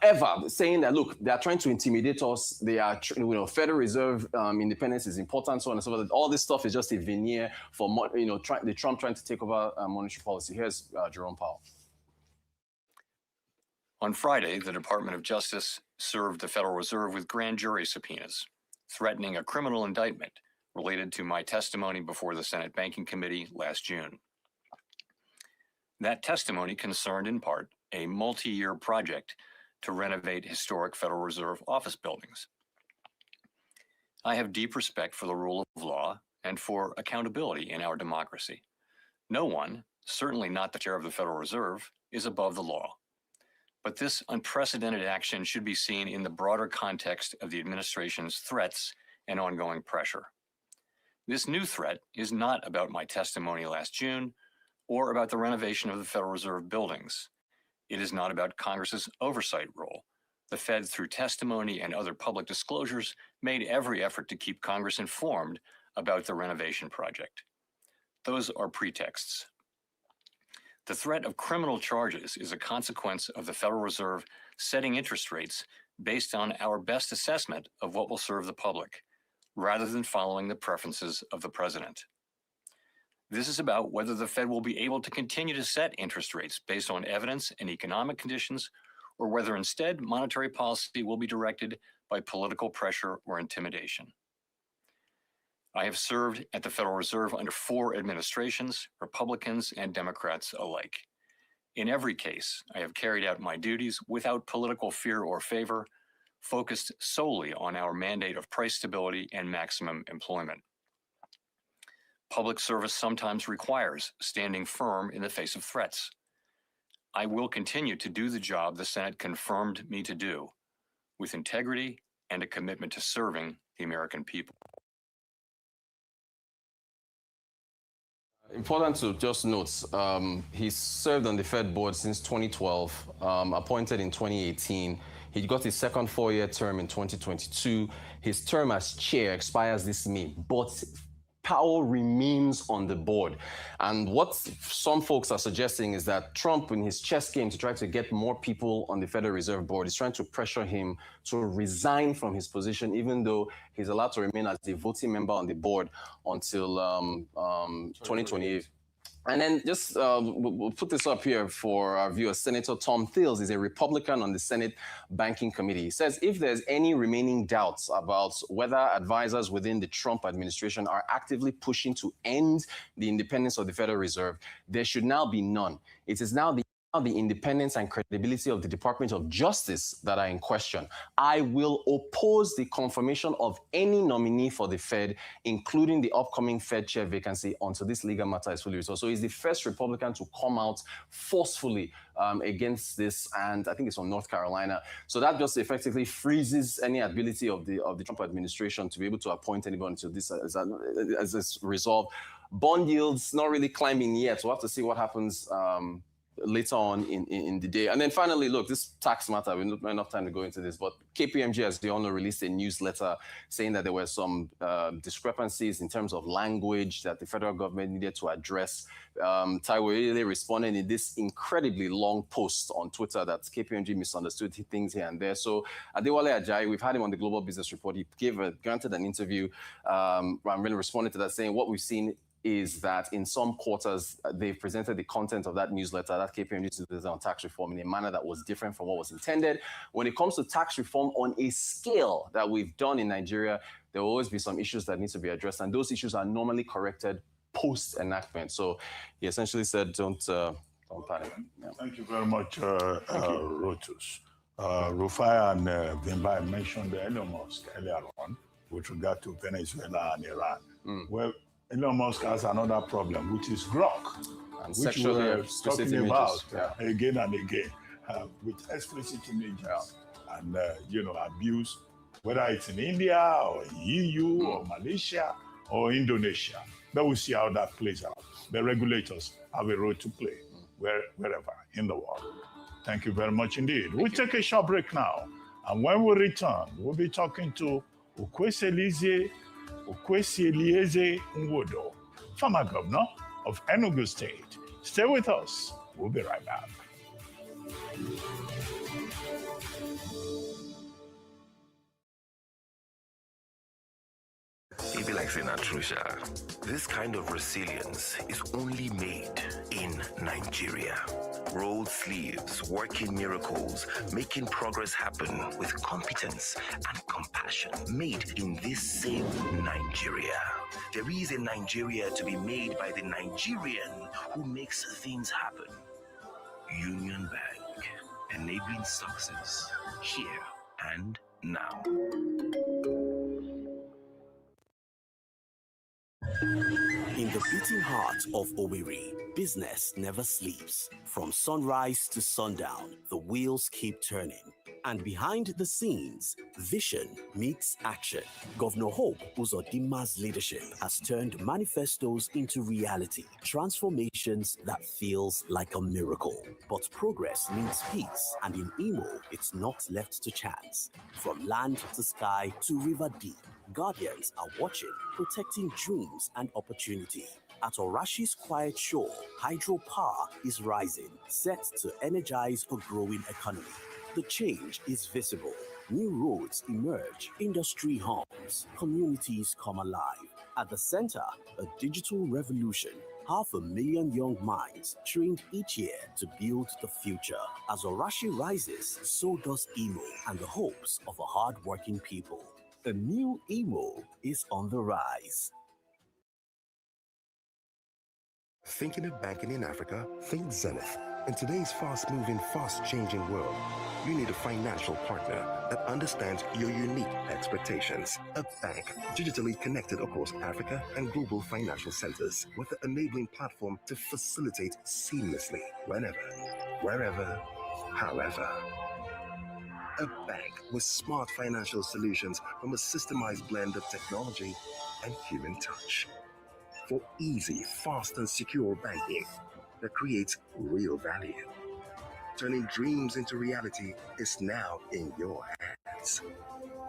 ever, saying that, look, they are trying to intimidate us. They are, Federal Reserve independence is important, so on and so forth. All this stuff is just a veneer for, the Trump trying to take over monetary policy. Here's Jerome Powell. On Friday, the Department of Justice served the Federal Reserve with grand jury subpoenas, threatening a criminal indictment related to my testimony before the Senate Banking Committee last June. That testimony concerned in part a multi-year project to renovate historic Federal Reserve office buildings. I have deep respect for the rule of law and for accountability in our democracy. No one, certainly not the chair of the Federal Reserve, is above the law. But this unprecedented action should be seen in the broader context of the administration's threats and ongoing pressure. This new threat is not about my testimony last June or about the renovation of the Federal Reserve buildings. It is not about Congress's oversight role. The Fed, through testimony and other public disclosures, made every effort to keep Congress informed about the renovation project. Those are pretexts. The threat of criminal charges is a consequence of the Federal Reserve setting interest rates based on our best assessment of what will serve the public, rather than following the preferences of the president. This is about whether the Fed will be able to continue to set interest rates based on evidence and economic conditions, or whether instead monetary policy will be directed by political pressure or intimidation. I have served at the Federal Reserve under 4 administrations, Republicans and Democrats alike. In every case, I have carried out my duties without political fear or favor, focused solely on our mandate of price stability and maximum employment. Public service sometimes requires standing firm in the face of threats. I will continue to do the job the Senate confirmed me to do, with integrity and a commitment to serving the American people. Important to just note, he's served on the Fed board since 2012, appointed in 2018. He got his second 4-year term in 2022. His term as chair expires this May, but Powell remains on the board. And what some folks are suggesting is that Trump, in his chess game to try to get more people on the Federal Reserve Board, is trying to pressure him to resign from his position, even though he's allowed to remain as the voting member on the board until 2028. And then just we'll put this up here for our viewers. Senator Tom Tillis is a Republican on the Senate Banking Committee. He says if there's any remaining doubts about whether advisors within the Trump administration are actively pushing to end the independence of the Federal Reserve, there should now be none. It is now the independence and credibility of the Department of Justice that are in question. I will oppose the confirmation of any nominee for the Fed, including the upcoming Fed chair vacancy, until this legal matter is fully resolved. So he's the first Republican to come out forcefully against this, and I think it's from North Carolina. So that just effectively freezes any ability of the Trump administration to be able to appoint anyone until this is resolved. Bond yields not really climbing yet. We'll have to see what happens later on in the day. And then finally, look, this tax matter, we don't have enough time to go into this, but KPMG, as you all know, released a newsletter saying that there were some discrepancies in terms of language that the federal government needed to address. Taiwo really responded in this incredibly long post on Twitter that KPMG misunderstood things here and there. So Adewale Ajayi, we've had him on the Global Business Report. He granted an interview. I'm really responding to that, saying what we've seen is that in some quarters, they've presented the content of that newsletter, that KPMG newsletter on tax reform, in a manner that was different from what was intended. When it comes to tax reform on a scale that we've done in Nigeria, there will always be some issues that need to be addressed, and those issues are normally corrected post-enactment. So he essentially said, don't panic. Yeah. Thank you very much, Rotus. Rufai and Vimbai mentioned Elon Musk earlier on with regard to Venezuela and Iran. Well, Elon Musk has another problem, which is Grok, and which we were talking about again and again, with explicit images and abuse, whether it's in India or EU or Malaysia or Indonesia. But we'll see how that plays out. The regulators have a role to play wherever in the world. Thank you very much indeed. We'll take a short break now, and when we return, we'll be talking to Okwesielieze Nwodo, former governor of Enugu State. Stay with us. We'll be right back. It be like saying Trusha. This kind of resilience is only made in Nigeria. Rolled sleeves, working miracles, making progress happen with competence and compassion. Made in this same Nigeria. There is a Nigeria to be made by the Nigerian who makes things happen. Union Bank, enabling success here and now. In the beating heart of Owerri, business never sleeps. From sunrise to sundown, the wheels keep turning. And behind the scenes, vision meets action. Governor Hope Uzodimma's leadership has turned manifestos into reality, transformations that feels like a miracle. But progress needs peace, and in Imo, it's not left to chance. From land to sky to river deep, Guardians are watching, protecting dreams and opportunity. At Orashi's quiet shore, hydropower is rising, set to energize a growing economy. The change is visible. New roads emerge, industry hums, communities come alive. At the center, a digital revolution. 500,000 young minds trained each year to build the future. As Orashi rises, so does Imo and the hopes of a hard-working people. A new Imo is on the rise. Thinking of banking in Africa? Think Zenith. In today's fast-moving, fast-changing world, you need a financial partner that understands your unique expectations. A bank digitally connected across Africa and global financial centers with the enabling platform to facilitate seamlessly whenever, wherever, however. A bank with smart financial solutions from a systemized blend of technology and human touch. For easy, fast, and secure banking that creates real value. Turning dreams into reality is now in your hands.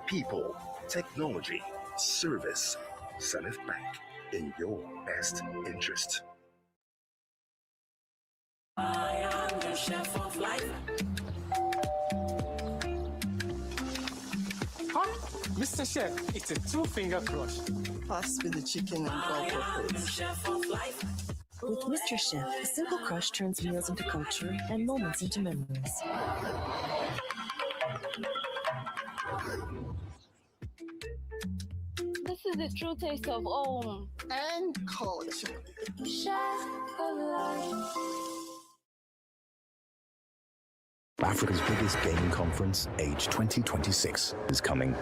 People, technology, service. Zenith Bank, in your best interest. I am the chef of life. Huh? Mr. Chef, it's a two-finger crush. Pass with the chicken and pork. With Mr. Chef, a simple crush turns meals into culture and moments into memories. This is the true taste of home. And culture. Chef of life. Africa's biggest gaming conference, Age 2026, is coming.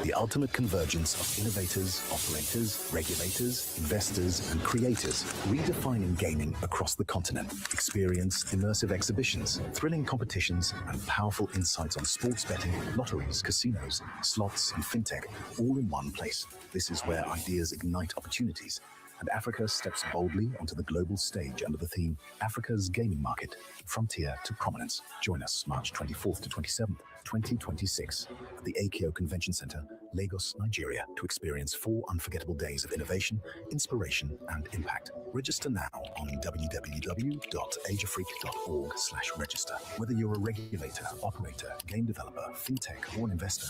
The ultimate convergence of innovators, operators, regulators, investors, and creators, redefining gaming across the continent. Experience immersive exhibitions, thrilling competitions, and powerful insights on sports betting, lotteries, casinos, slots, and fintech, all in one place. This is where ideas ignite opportunities and Africa steps boldly onto the global stage under the theme Africa's Gaming Market, Frontier to Prominence. Join us March 24th to 27th, 2026 at the AKO Convention Center, Lagos, Nigeria, to experience 4 unforgettable days of innovation, inspiration, and impact. Register now on www.ageafreak.org/register. Whether you're a regulator, operator, game developer, fintech, or an investor,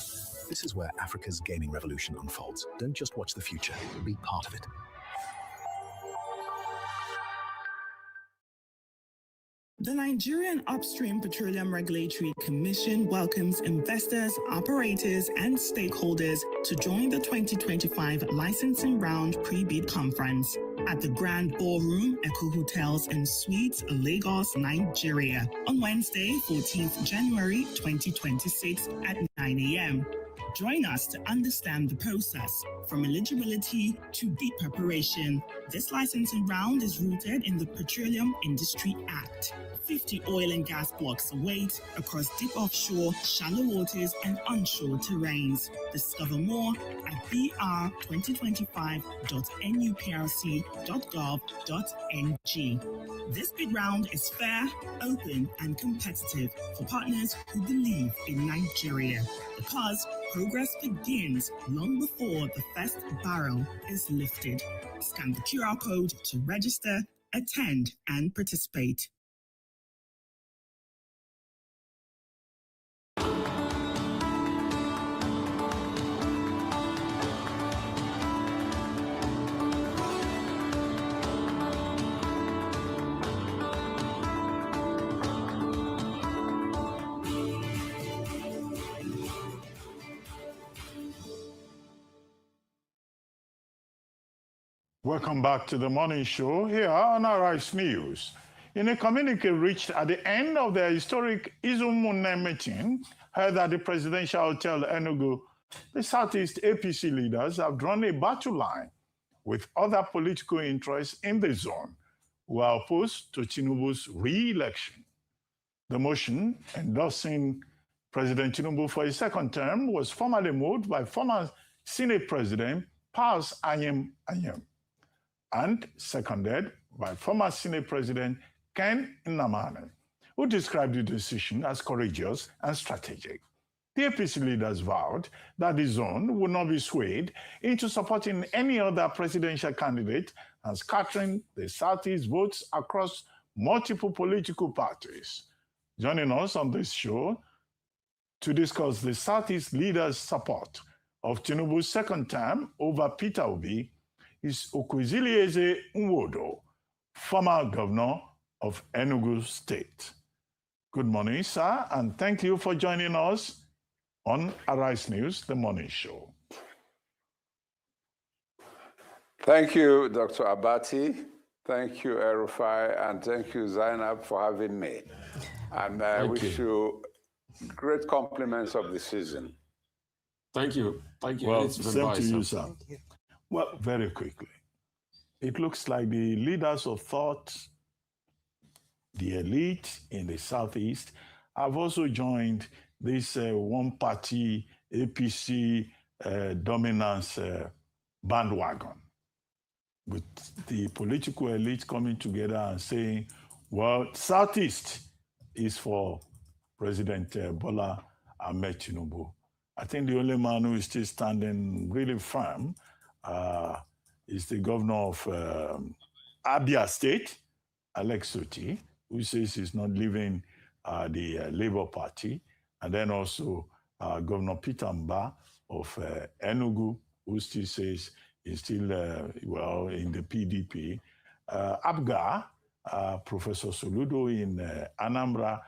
this is where Africa's gaming revolution unfolds. Don't just watch the future, be part of it. The Nigerian Upstream Petroleum Regulatory Commission welcomes investors, operators, and stakeholders to join the 2025 Licensing Round Pre-Bid Conference at the Grand Ballroom Eco Hotels and Suites, Lagos, Nigeria, on Wednesday, 14th January 2026 at 9 a.m. Join us to understand the process from eligibility to bid preparation. This licensing round is rooted in the Petroleum Industry Act. 50 oil and gas blocks await across deep offshore, shallow waters, and onshore terrains. Discover more at br2025.nuprc.gov.ng. This bid round is fair, open, and competitive for partners who believe in Nigeria, because progress begins long before the first barrel is lifted. Scan the QR code to register, attend, and participate. Welcome back to the morning show here on Arise News. In a communique reached at the end of the historic Izumune meeting held at the Presidential Hotel Enugu, the Southeast APC leaders have drawn a battle line with other political interests in the zone who are opposed to Tinubu's re-election. The motion endorsing President Tinubu for a second term was formally moved by former Senate President Paz Anyem Anyem and seconded by former Senate President Ken Nnamani, who described the decision as courageous and strategic. The APC leaders vowed that the zone would not be swayed into supporting any other presidential candidate and scattering the Southeast votes across multiple political parties. Joining us on this show to discuss the Southeast leaders' support of Tinubu's second term over Peter Obi is Okwuzilieze Nwodo, former governor of Enugu State. Good morning, sir, and thank you for joining us on Arise News, the morning show. Thank you, Dr. Abati. Thank you, Erufai, and thank you, Zainab, for having me. And I wish you great compliments of the season. Thank you. Thank you. Well, same to you, sir. Well, very quickly. It looks like the leaders of thought, the elite in the Southeast, have also joined this one-party APC dominance bandwagon, with the political elite coming together and saying, well, Southeast is for President Bola Ahmed Tinubu. I think the only man who is still standing really firm is the governor of Abia State, Alex Soti, who says he's not leaving the Labour Party. And then also Governor Peter Mba of Enugu, who still says he's still, in the PDP. Abga, Professor Soludo in Anambra,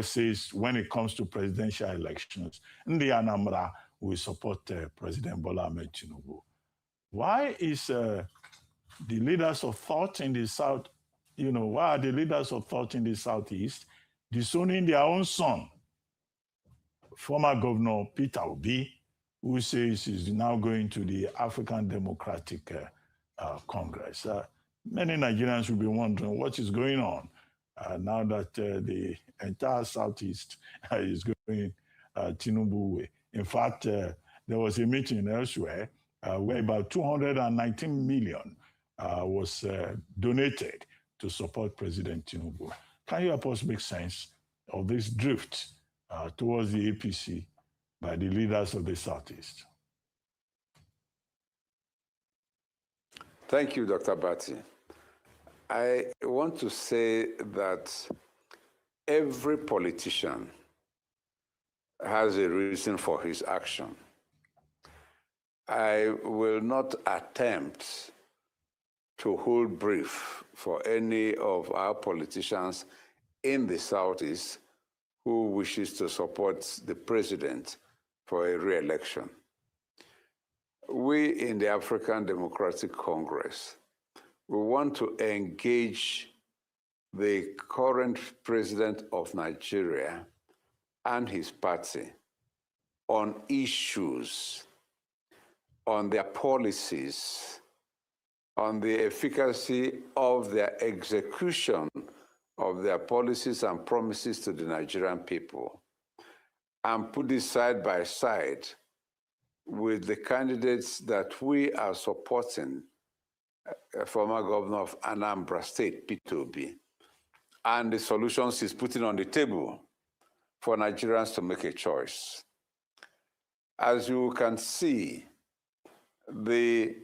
says when it comes to presidential elections, in the Anambra, we support President Bola Ahmed Tinubu. Why is the leaders of thought in the South, why are the leaders of thought in the Southeast disowning their own son, former Governor Peter Obi, who says he's now going to the African Democratic Congress? Many Nigerians will be wondering what is going on now that the entire Southeast is going Tinubu way. In fact, there was a meeting elsewhere where about 219 million was donated to support President Tinubu. Can you help us make sense of this drift towards the APC by the leaders of the Southeast? Thank you, Dr. Bati. I want to say that every politician has a reason for his action. I will not attempt to hold brief for any of our politicians in the Southeast who wishes to support the president for a re-election. We in the African Democratic Congress, we want to engage the current president of Nigeria and his party on issues, on their policies, on the efficacy of their execution of their policies and promises to the Nigerian people, and put this side by side with the candidates that we are supporting, former governor of Anambra State, Peter Obi, and the solutions he's putting on the table for Nigerians to make a choice. As you can see, the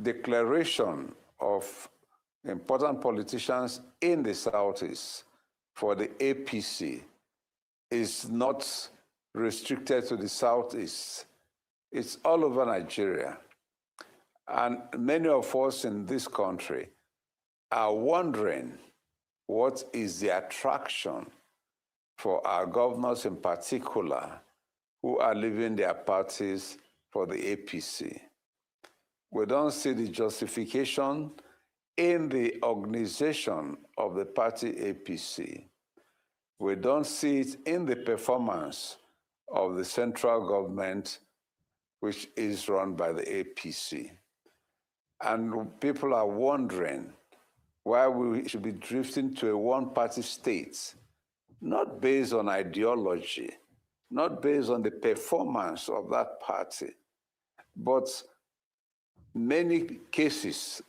declaration of important politicians in the Southeast for the APC is not restricted to the Southeast. It's all over Nigeria. And many of us in this country are wondering what is the attraction for our governors in particular who are leaving their parties for the APC. We don't see the justification in the organization of the party APC. We don't see it in the performance of the central government, which is run by the APC. And people are wondering why we should be drifting to a one-party state, not based on ideology, not based on the performance of that party, but many cases,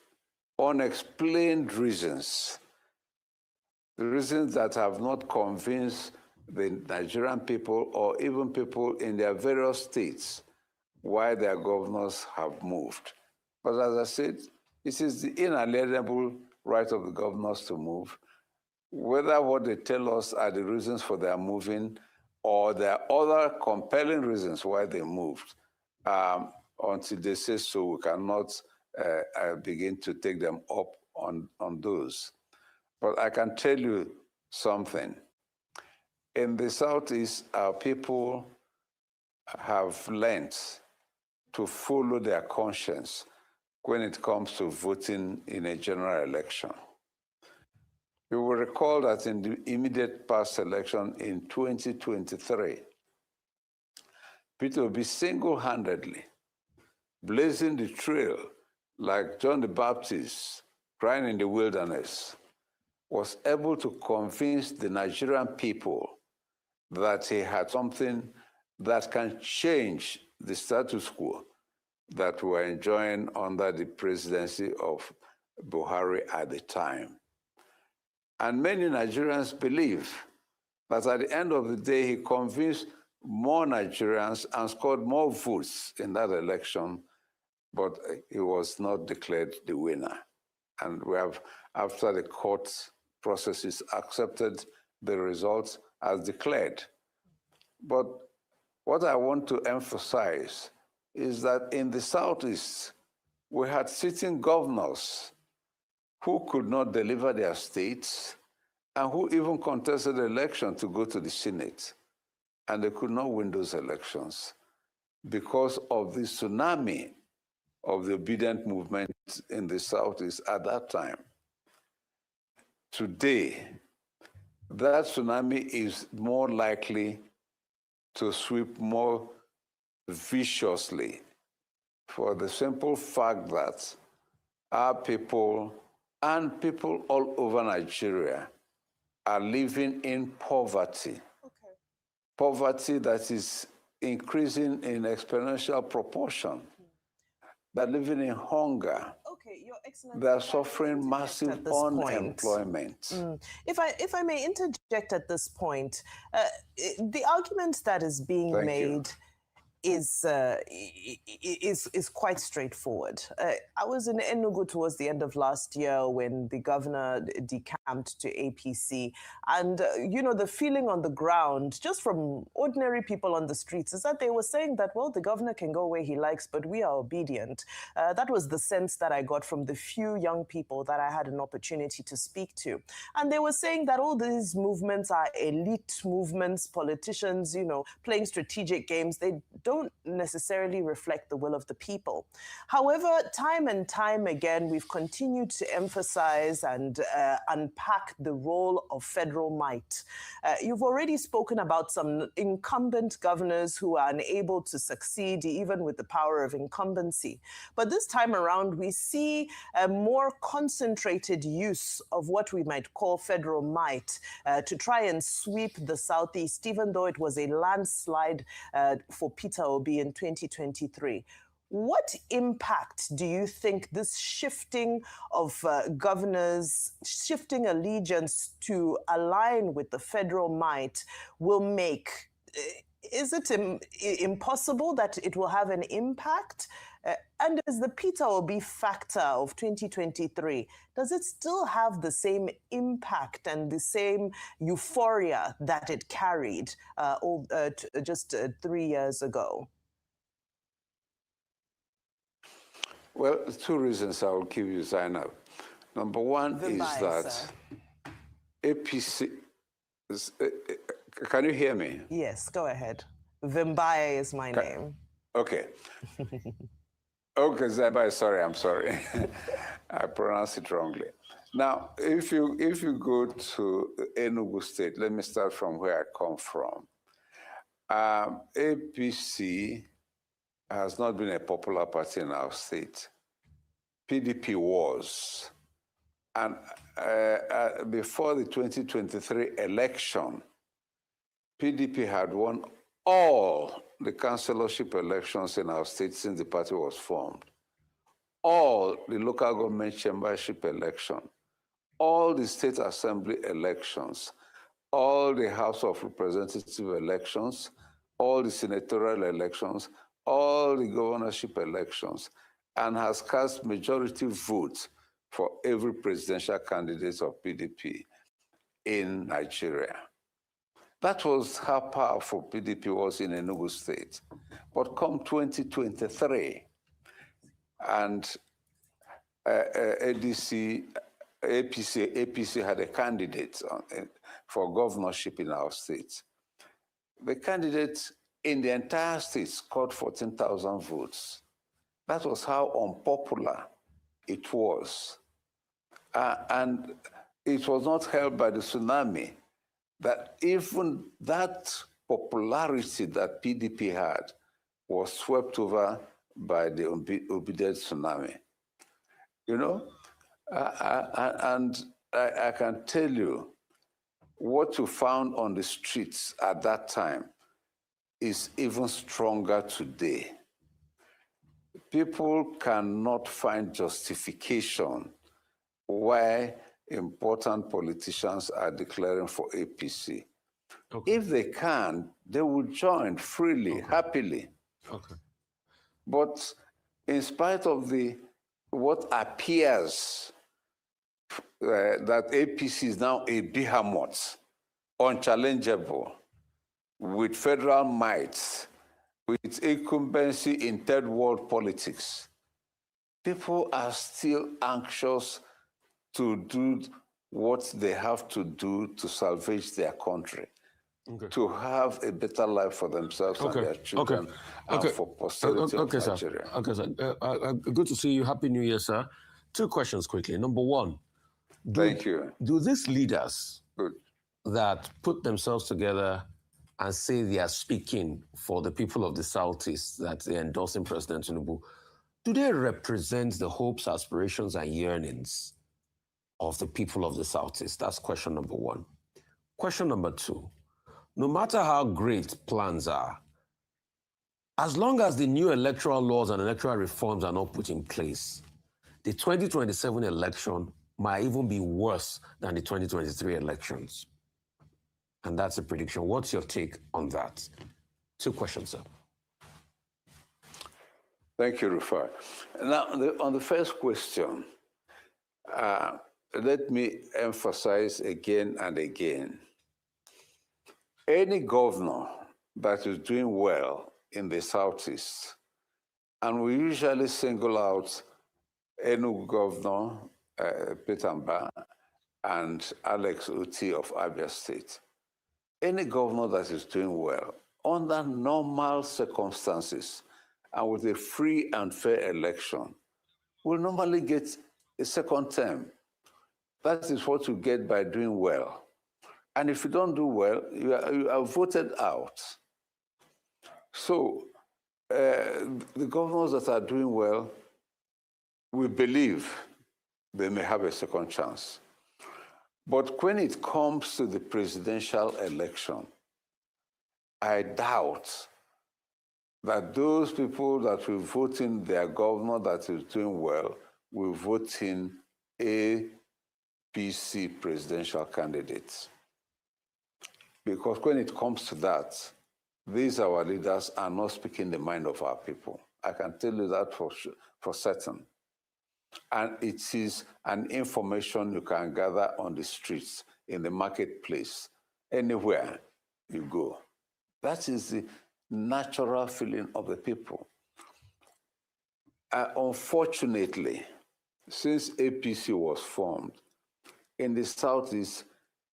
unexplained reasons, the reasons that have not convinced the Nigerian people or even people in their various states why their governors have moved. But as I said, it is the inalienable right of the governors to move, whether what they tell us are the reasons for their moving or there are other compelling reasons why they moved. Until they say so, we cannot begin to take them up on those. But I can tell you something. In the Southeast, our people have learned to follow their conscience when it comes to voting in a general election. You will recall that in the immediate past election in 2023, Peter Obi single-handedly blazing the trail like John the Baptist crying in the wilderness, was able to convince the Nigerian people that he had something that can change the status quo that we were enjoying under the presidency of Buhari at the time. And many Nigerians believe that at the end of the day, he convinced more Nigerians and scored more votes in that election, but he was not declared the winner. And we have, after the court processes, accepted the results as declared. But what I want to emphasize is that in the Southeast, we had sitting governors who could not deliver their states and who even contested the election to go to the Senate. And they could not win those elections because of the tsunami of the obedient movement in the Southeast at that time. Today, that tsunami is more likely to sweep more viciously for the simple fact that our people and people all over Nigeria are living in poverty. Okay. Poverty that is increasing in exponential proportion. They're living in hunger. Okay, Excellent. They are suffering massive unemployment. If I may interject at this point, the argument that is being made is quite straightforward. I was in Enugu towards the end of last year when the governor decamped to APC, and you know, the feeling on the ground, just from ordinary people on the streets, is that they were saying that, well, the governor can go where he likes, but we are obedient. That was the sense that I got from the few young people that I had an opportunity to speak to, and they were saying that all these movements are elite movements, politicians, you know, playing strategic games. They don't necessarily reflect the will of the people. However, time and time again, we've continued to emphasize and unpack the role of federal might. You've already spoken about some incumbent governors who are unable to succeed even with the power of incumbency. But this time around, we see a more concentrated use of what we might call federal might to try and sweep the Southeast, even though it was a landslide for Peter Obi in 2023. What impact do you think this shifting of governors, shifting allegiance to align with the federal might will make? Is it impossible that it will have an impact? And is the Peter Obi factor of 2023, does it still have the same impact and the same euphoria that it carried just 3 years ago? Well, two reasons I will give you, Zainab. Number one is that APC... Can you hear me? Yes, go ahead. Vimbaye is my name. Okay. Okay, Zabai, sorry, I'm sorry. I pronounced it wrongly. Now, if you go to Enugu State, let me start from where I come from. APC has not been a popular party in our state. PDP was. And before the 2023 election, PDP had won all the councillorship elections in our state since the party was formed, all the local government chambership election, all the state assembly elections, all the House of Representatives elections, all the senatorial elections, all the governorship elections, and has cast majority votes for every presidential candidate of PDP in Nigeria. That was how powerful PDP was in Enugu State. But come 2023, and APC had a candidate for governorship in our state. The candidate in the entire state scored 14,000 votes. That was how unpopular it was. And it was not helped by the tsunami, that even that popularity that PDP had was swept over by the obedient tsunami. You know, and I can tell you what you found on the streets at that time is even stronger today. People cannot find justification why important politicians are declaring for APC. Okay. If they can, they will join freely, happily. Okay. But in spite of what appears that APC is now a behemoth, unchallengeable, with federal might, with incumbency in third world politics, people are still anxious to do what they have to do to salvage their country, to have a better life for themselves and their children, and for posterity of Nigeria. Okay, sir. Good to see you. Happy New Year, sir. Two questions quickly. Number one, thank you. Do these leaders that put themselves together and say they are speaking for the people of the Southeast, that they're endorsing President Tinubu, do they represent the hopes, aspirations, and yearnings of the people of the Southeast? That's question number one. Question number two, no matter how great plans are, as long as the new electoral laws and electoral reforms are not put in place, the 2027 election might even be worse than the 2023 elections. And that's a prediction. What's your take on that? 2 questions, sir. Thank you, Rufai. Now, on the first question, let me emphasize again and again, any governor that is doing well in the Southeast, and we usually single out Enugu Governor Peter Mba and Alex Uti of Abia State, any governor that is doing well, under normal circumstances, and with a free and fair election, will normally get a second term. That is what you get by doing well. And if you don't do well, you are voted out. So the governors that are doing well, we believe they may have a second chance. But when it comes to the presidential election, I doubt that those people that will vote in their governor that is doing well will vote in APC presidential candidates. Because when it comes to that, these our leaders are not speaking the mind of our people. I can tell you that for certain. And it is an information you can gather on the streets, in the marketplace, anywhere you go. That is the natural feeling of the people. Unfortunately, since APC was formed, in the Southeast,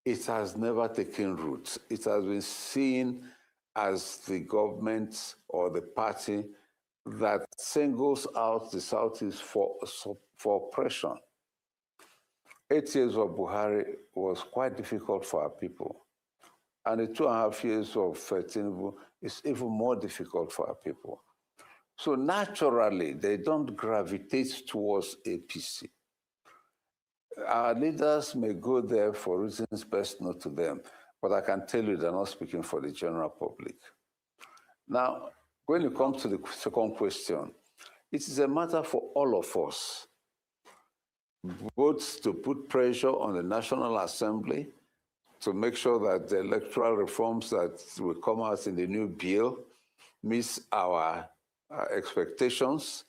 it has never taken root. It has been seen as the government or the party that singles out the Southeast for oppression. 8 years of Buhari was quite difficult for our people. And the 2.5 years of Tinubu is even more difficult for our people. So naturally, they don't gravitate towards APC. Our leaders may go there for reasons best known to them, but I can tell you they're not speaking for the general public. Now, when you come to the second question, it is a matter for all of us, both to put pressure on the National Assembly to make sure that the electoral reforms that will come out in the new bill meets our expectations,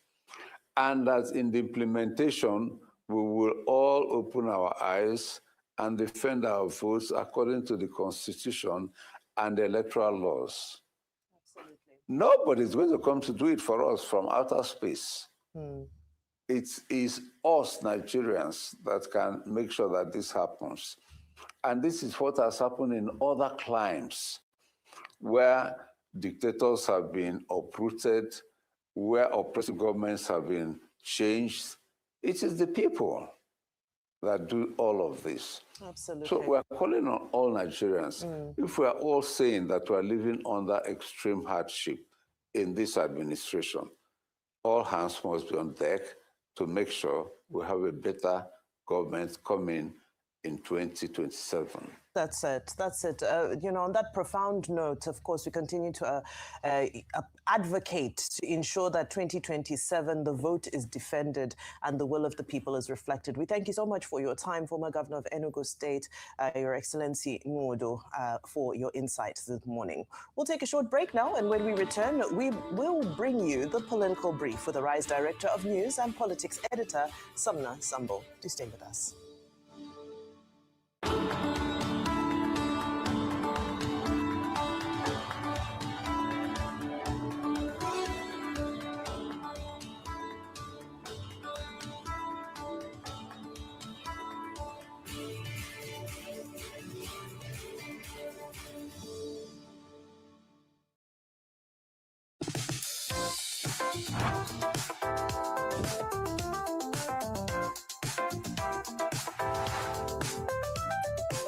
and that in the implementation, we will all open our eyes and defend our votes according to the Constitution and the electoral laws. Absolutely. Nobody's going to come to do it for us from outer space. It is us, Nigerians, that can make sure that this happens. And this is what has happened in other climes where dictators have been uprooted, where oppressive governments have been changed. It is the people that do all of this. Absolutely. So we're calling on all Nigerians. If we're all saying that we're living under extreme hardship in this administration, all hands must be on deck to make sure we have a better government coming in 2027. That's it. That's it. On that profound note, of course, we continue to advocate to ensure that 2027, the vote is defended and the will of the people is reflected. We thank you so much for your time, former Governor of Enugu State, Your Excellency Nwodo, for your insights this morning. We'll take a short break now, and when we return, we will bring you the political brief with the Rise Director of News and Politics Editor, Sumna Sambo. Do stay with us.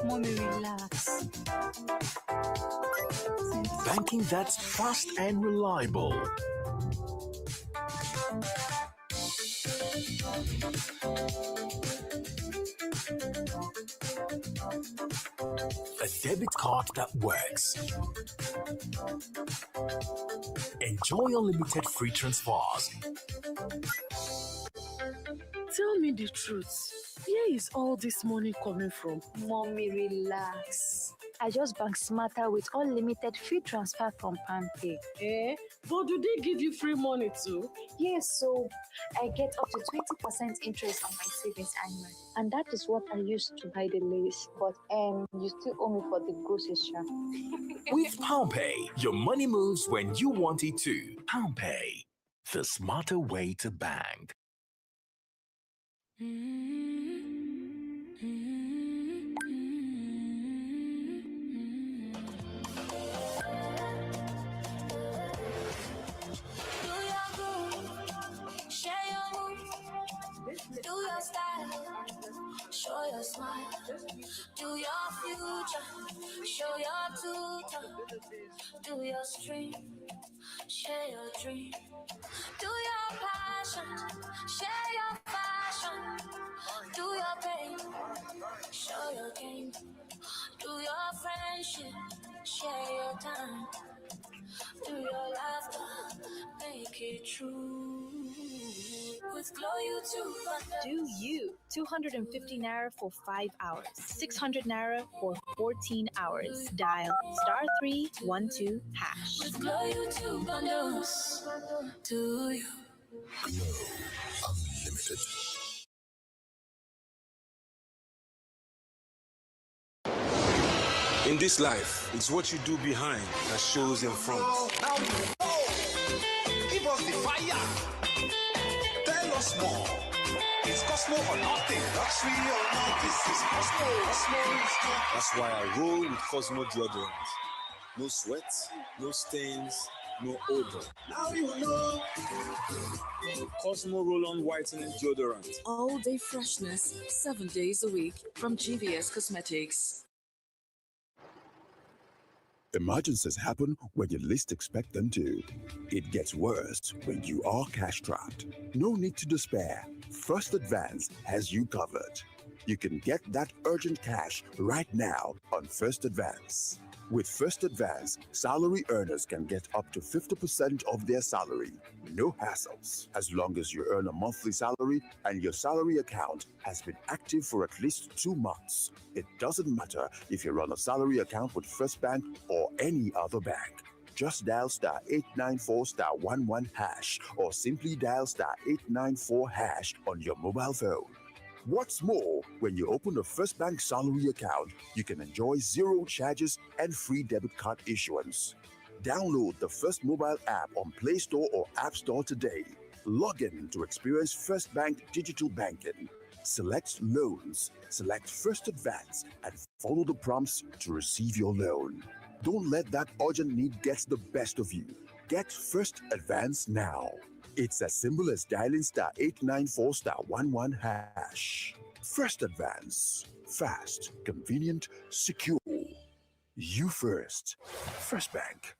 Mommy, relax. Banking that's fast and reliable. A debit card that works. Enjoy unlimited free transfers. To me the truth. Where is all this money coming from? Mommy, relax. I just bank smarter with unlimited free transfer from PalmPay. Eh? But do they give you free money too? Yes, so I get up to 20% interest on my savings annually. And that is what I used to buy the lace. But you still owe me for the groceries shop. With PalmPay, your money moves when you want it to. PalmPay, the smarter way to bank. Do your style, show your smile. Do your future, show your tutor. Do your stream, share your dream. Do your passion, share your fashion. Do your pain, show your game. Do your friendship, share your time. Do your laughter, make it true. With Glow YouTube. Do you. 250 Naira for 5 hours. 600 Naira for 14 hours. Dial *312#. With Glow YouTube bundles. Do you? Glow Unlimited. In this life, it's what you do behind that shows in front. Now give us the fire. Tell us more. It's Cosmo or nothing. Luxury or not, this is Cosmo. That's why I roll with Cosmo deodorant. No sweat, no stains, no odor. Now you know. Cosmo Roll-On Whitening Deodorant. All day freshness, 7 days a week from GVS Cosmetics. Emergencies happen when you least expect them to. It gets worse when you are cash-strapped. No need to despair. First Advance has you covered. You can get that urgent cash right now on First Advance. With First Advance, salary earners can get up to 50% of their salary. No hassles. As long as you earn a monthly salary and your salary account has been active for at least 2 months. It doesn't matter if you run a salary account with First Bank or any other bank. Just dial *894*11# or simply dial *894# on your mobile phone. What's more, when you open a First Bank salary account, you can enjoy 0 charges and free debit card issuance. Download the First mobile app on Play Store or App Store today. Log in to experience First Bank digital banking. Select loans, select First Advance, and follow the prompts to receive your loan. Don't let that urgent need get the best of you. Get First Advance now. It's as simple as dialing *894*11#. First Advance. Fast, convenient, secure. You first. First Bank.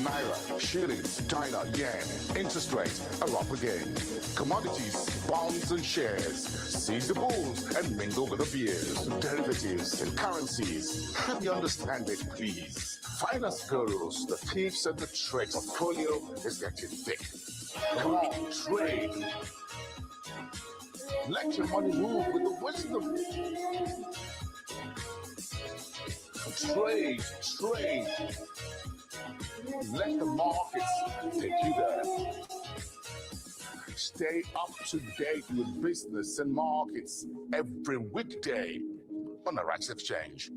Naira, shillings, China, yen, interest rates are up again. Commodities, bonds and shares. Seize the bulls and mingle with the beers, derivatives and currencies. Help me understand it, please. Finance gurus, the thieves and the tricks. Portfolio is getting thick. Come on, trade. Let your money move with the wisdom. Trade, trade. Let the markets take you there. Stay up to date with business and markets every weekday on the Rights Exchange.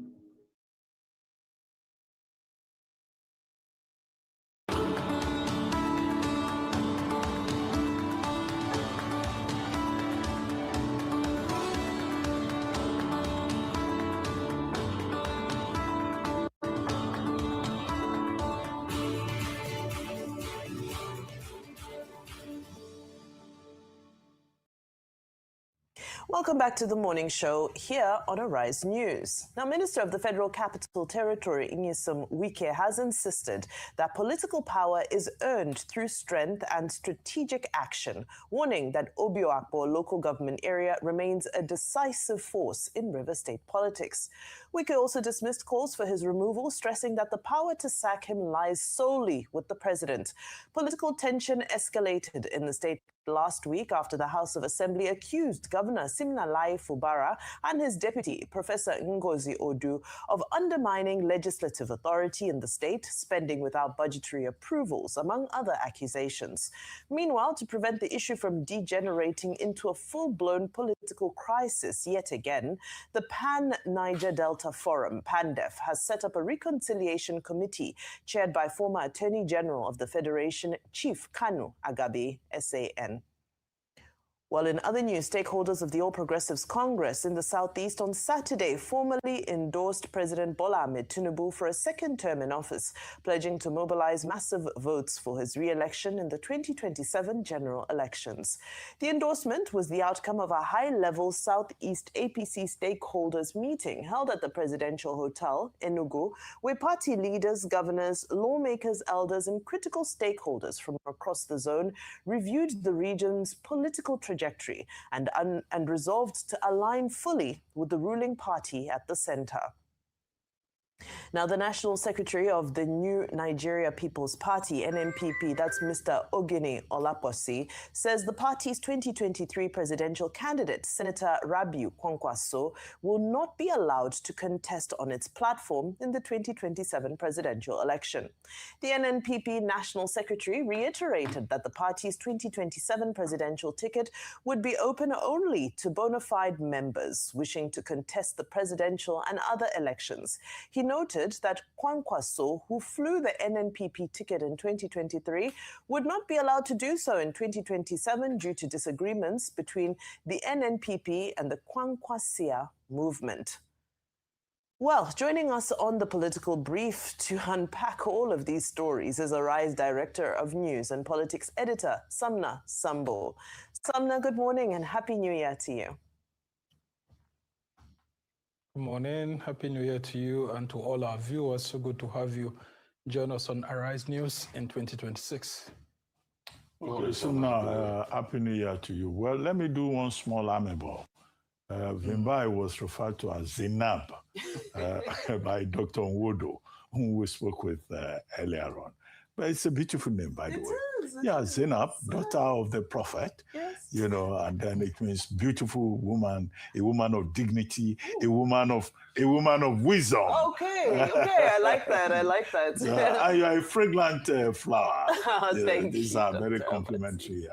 Welcome back to the morning show here on Arise News. Now, Minister of the Federal Capital Territory, Nyesom Wike, has insisted that political power is earned through strength and strategic action, warning that Obioakpo local government area remains a decisive force in River State politics. Wike also dismissed calls for his removal, stressing that the power to sack him lies solely with the president. Political tension escalated in the state last week after the House of Assembly accused Governor Siminalayi Fubara and his deputy, Professor Ngozi Odu, of undermining legislative authority in the state, spending without budgetary approvals, among other accusations. Meanwhile, to prevent the issue from degenerating into a full-blown political crisis yet again, the Pan-Niger Delta Forum, PANDEF, has set up a reconciliation committee chaired by former Attorney General of the Federation, Chief Kanu Agabe, SAN. Well, in other news, stakeholders of the All Progressives Congress in the Southeast on Saturday formally endorsed President Bola Ahmed Tinubu for a second term in office, pledging to mobilize massive votes for his re-election in the 2027 general elections. The endorsement was the outcome of a high-level Southeast APC stakeholders meeting held at the Presidential Hotel, Enugu, where party leaders, governors, lawmakers, elders, and critical stakeholders from across the zone reviewed the region's political trajectory and resolved to align fully with the ruling party at the center. Now, the National Secretary of the New Nigeria People's Party, NNPP, that's Mr. Ogini Olaposi, says the party's 2023 presidential candidate, Senator Rabiu Kwankwaso, will not be allowed to contest on its platform in the 2027 presidential election. The NNPP National Secretary reiterated that the party's 2027 presidential ticket would be open only to bona fide members wishing to contest the presidential and other elections. He noted that Kwankwaso, who flew the NNPP ticket in 2023, would not be allowed to do so in 2027 due to disagreements between the NNPP and the Kwankwasia movement. Well, joining us on the political brief to unpack all of these stories is Arise Director of News and Politics Editor, Samna Sambo. Samna, good morning and Happy New Year to you. Good morning. Happy New Year to you and to all our viewers. So good to have you join us on Arise News in 2026. Okay, so now, Happy New Year to you. Well, let me do one small amebo. Vimbai was referred to as Zainab by Dr. Nwodo, whom we spoke with earlier on. But it's a beautiful name, by the way. Yeah, Zainab, daughter of the prophet, you know, and then it means beautiful woman, a woman of dignity, a woman of wisdom. Okay, I like that. I like that. You are a fragrant flower. Thank these you, are very Dr. complimentary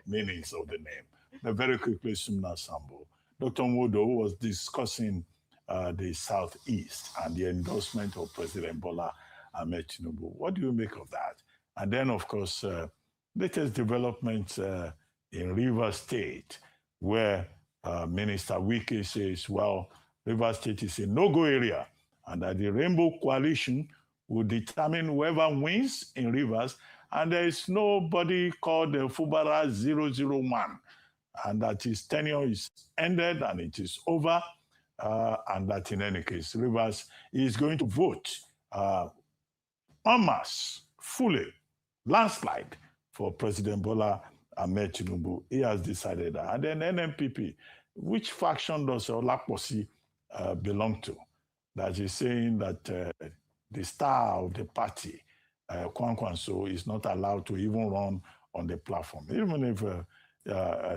meanings of the name. But very quickly, Sumna Sambo. Dr. Nwodo was discussing the Southeast and the endorsement of President Bola Ahmed Tinubu. What do you make of that? And then, of course, latest developments in Rivers State, where Minister Wike says, well, Rivers State is a no-go area, and that the Rainbow Coalition will determine whoever wins in Rivers, and there is nobody called Fubara 001, and that his tenure is ended and it is over, and that in any case, Rivers is going to vote en masse, fully, landslide for President Bola Ahmed Tinubu. He has decided that. And then NNPP, which faction does Olaposi belong to? That is saying that the star of the party, Kwankwaso, is not allowed to even run on the platform. Even if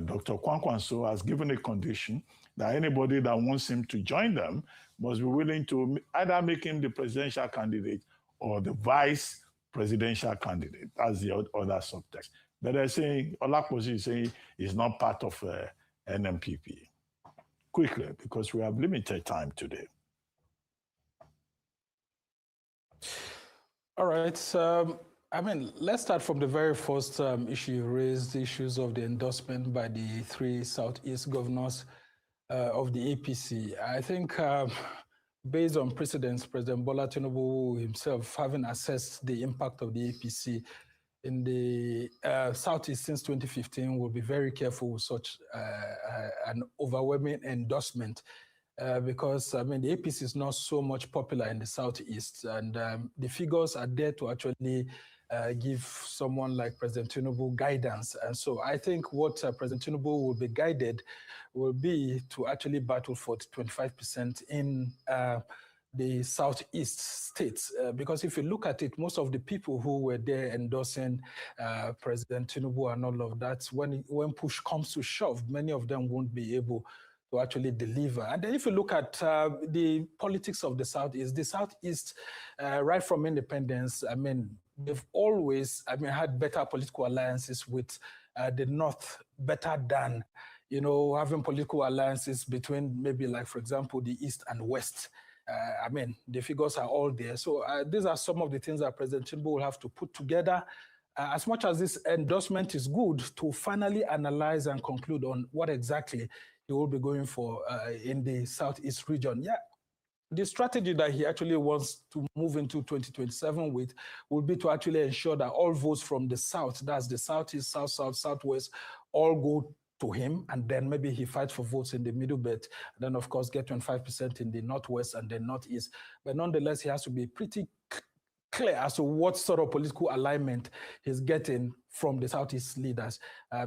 Dr. Kwankwaso has given a condition that anybody that wants him to join them must be willing to either make him the presidential candidate or the vice presidential candidate. That's the other subtext. But they're saying, Olaposi is saying he's not part of NNPP. Quickly, because we have limited time today. All right. I mean, let's start from the very first issue you raised, the issues of the endorsement by the three Southeast governors of the APC. I think based on precedents, President Bola Tinubu himself, having assessed the impact of the APC in the Southeast since 2015, will be very careful with such an overwhelming endorsement because, I mean, the APC is not so much popular in the Southeast, and the figures are there to actually give someone like President Tinubu guidance. And so I think what President Tinubu will be guided will be to actually battle for 25% in the Southeast states, because if you look at it, most of the people who were there endorsing President Tinubu and all of that, when push comes to shove, many of them won't be able to actually deliver. And then if you look at the politics of the Southeast, right from independence, I mean, they've always, had better political alliances with the North, better than, having political alliances between maybe, like, for example, the East and West. The figures are all there. So these are some of the things that President Tinubu will have to put together. As much as this endorsement is good, to finally analyze and conclude on what exactly he will be going for in the Southeast region. Yeah, the strategy that he actually wants to move into 2027 with will be to actually ensure that all votes from the South, that's the Southeast, South, South, Southwest, all go to him, and then maybe he fights for votes in the middle belt, and then of course get 25% in the Northwest and the Northeast. But nonetheless, he has to be pretty clear as to what sort of political alignment he's getting from the Southeast leaders.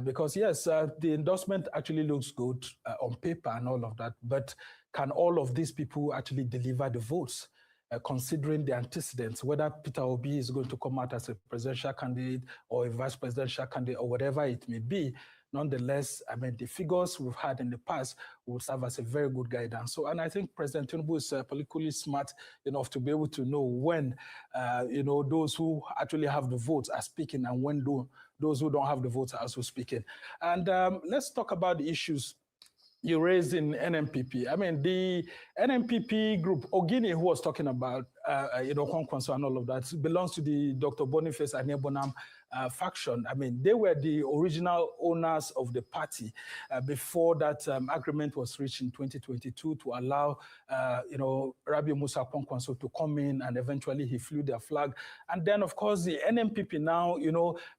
Because yes, the endorsement actually looks good on paper and all of that, but can all of these people actually deliver the votes? Considering the antecedents, whether Peter Obi is going to come out as a presidential candidate or a vice presidential candidate or whatever it may be, nonetheless, the figures we've had in the past will serve as a very good guidance. So, and I think President Tinubu is politically smart enough to be able to know when, those who actually have the votes are speaking and when those who don't have the votes are also speaking. And let's talk about the issues you raised in NMPP. The NMPP group, Ogini, who was talking about, Kwankwaso and all of that, belongs to the Dr. Boniface Aniebonam faction. They were the original owners of the party before that agreement was reached in 2022 to allow, Rabi Musa Kwankwaso to come in, and eventually he flew their flag. And then, of course, the NMPP now,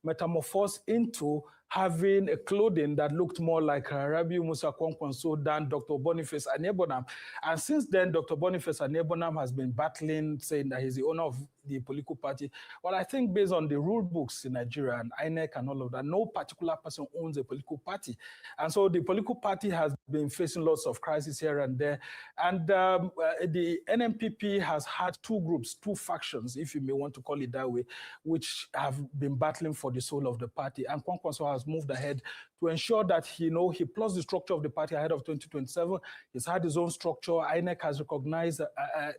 metamorphosed into having a clothing that looked more like Rabi Musa Kwankwaso than Dr. Boniface Aniebonam. And since then, Dr. Boniface Aniebonam has been battling, saying that he's the owner of the political party. Well, I think based on the rule books in Nigeria and INEC and all of that, no particular person owns a political party. And so the political party has been facing lots of crises here and there. And the NMPP has had two groups, two factions, if you may want to call it that way, which have been battling for the soul of the party. And Kwankwaso has moved ahead to ensure that he plots the structure of the party ahead of 2027. He's had his own structure. INEC has recognized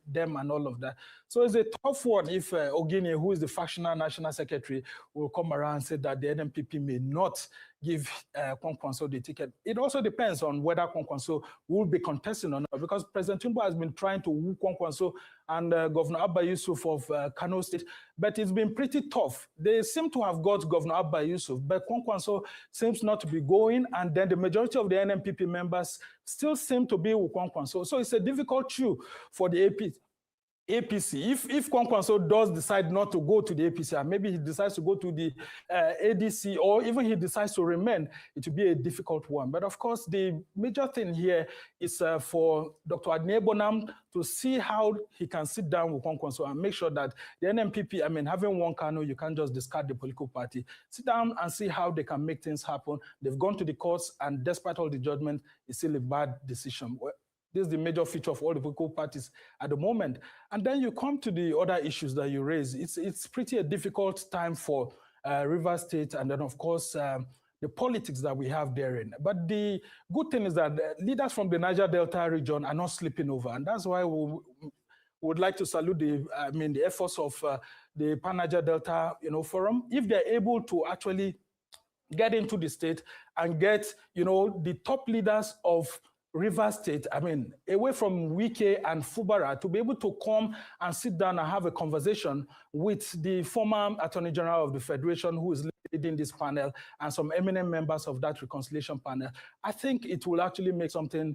them and all of that. So it's a tough one if Ogini, who is the factional national secretary, will come around and say that the NMPP may not give Kwankwaso the ticket. It also depends on whether Kwankwaso will be contesting or not, because President Tinubu has been trying to woo Kwankwaso and Governor Abba Yusuf of Kano State, but it's been pretty tough. They seem to have got Governor Abba Yusuf, but Kwankwaso seems not to be going, and then the majority of the NMPP members still seem to be with Kwankwaso. So it's a difficult chew for the APC. If Kwankwaso does decide not to go to the APC, and maybe he decides to go to the ADC, or even he decides to remain, it will be a difficult one. But of course, the major thing here is for Dr. Aniebonam to see how he can sit down with Kwankwaso and make sure that the NMPP, having one Kano, you can't just discard the political party. Sit down and see how they can make things happen. They've gone to the courts, and despite all the judgment, it's still a bad decision. This is the major feature of all the political parties at the moment. And then you come to the other issues that you raise. It's pretty a difficult time for Rivers State, and then, of course, the politics that we have therein. But the good thing is that leaders from the Niger Delta region are not slipping over, and that's why we would like to salute the efforts of the Pan-Niger Delta Forum. If they're able to actually get into the state and get the top leaders of Rivers State, away from Wike and Fubara, to be able to come and sit down and have a conversation with the former Attorney General of the Federation, who is leading this panel, and some eminent members of that reconciliation panel, I think it will actually make something,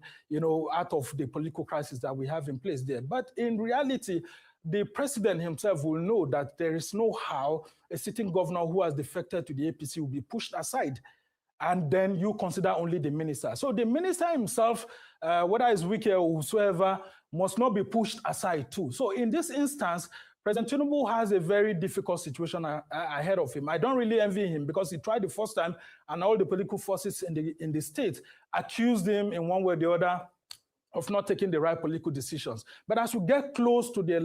out of the political crisis that we have in place there. But in reality, the president himself will know that there is no how a sitting governor who has defected to the APC will be pushed aside, and then you consider only the minister. So the minister himself, whether it's Wike or whosoever, must not be pushed aside too. So in this instance, President Tinubu has a very difficult situation ahead of him. I don't really envy him, because he tried the first time, and all the political forces in the state accused him in one way or the other of not taking the right political decisions. But as we get close to the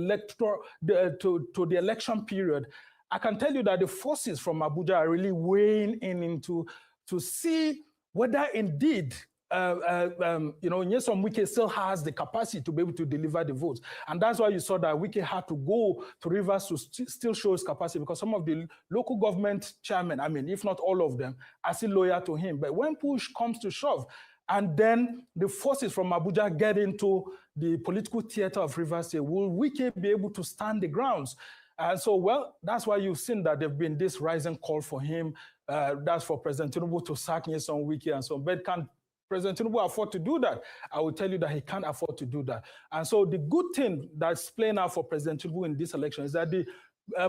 election period, I can tell you that the forces from Abuja are really weighing in to see whether indeed Nyesom Wike still has the capacity to be able to deliver the votes. And that's why you saw that Wike had to go to Rivers to still show his capacity, because some of the local government chairmen, I mean, if not all of them, are still loyal to him. But when push comes to shove, and then the forces from Abuja get into the political theater of Rivers State, will Wike be able to stand the grounds? And so, well, that's why you've seen that there've been this rising call for him. That's for President Tinubu to sack Nyesom Wike and so on. But can President Tinubu afford to do that? I will tell you that he can't afford to do that. And so the good thing that's playing out for President Tinubu in this election is that the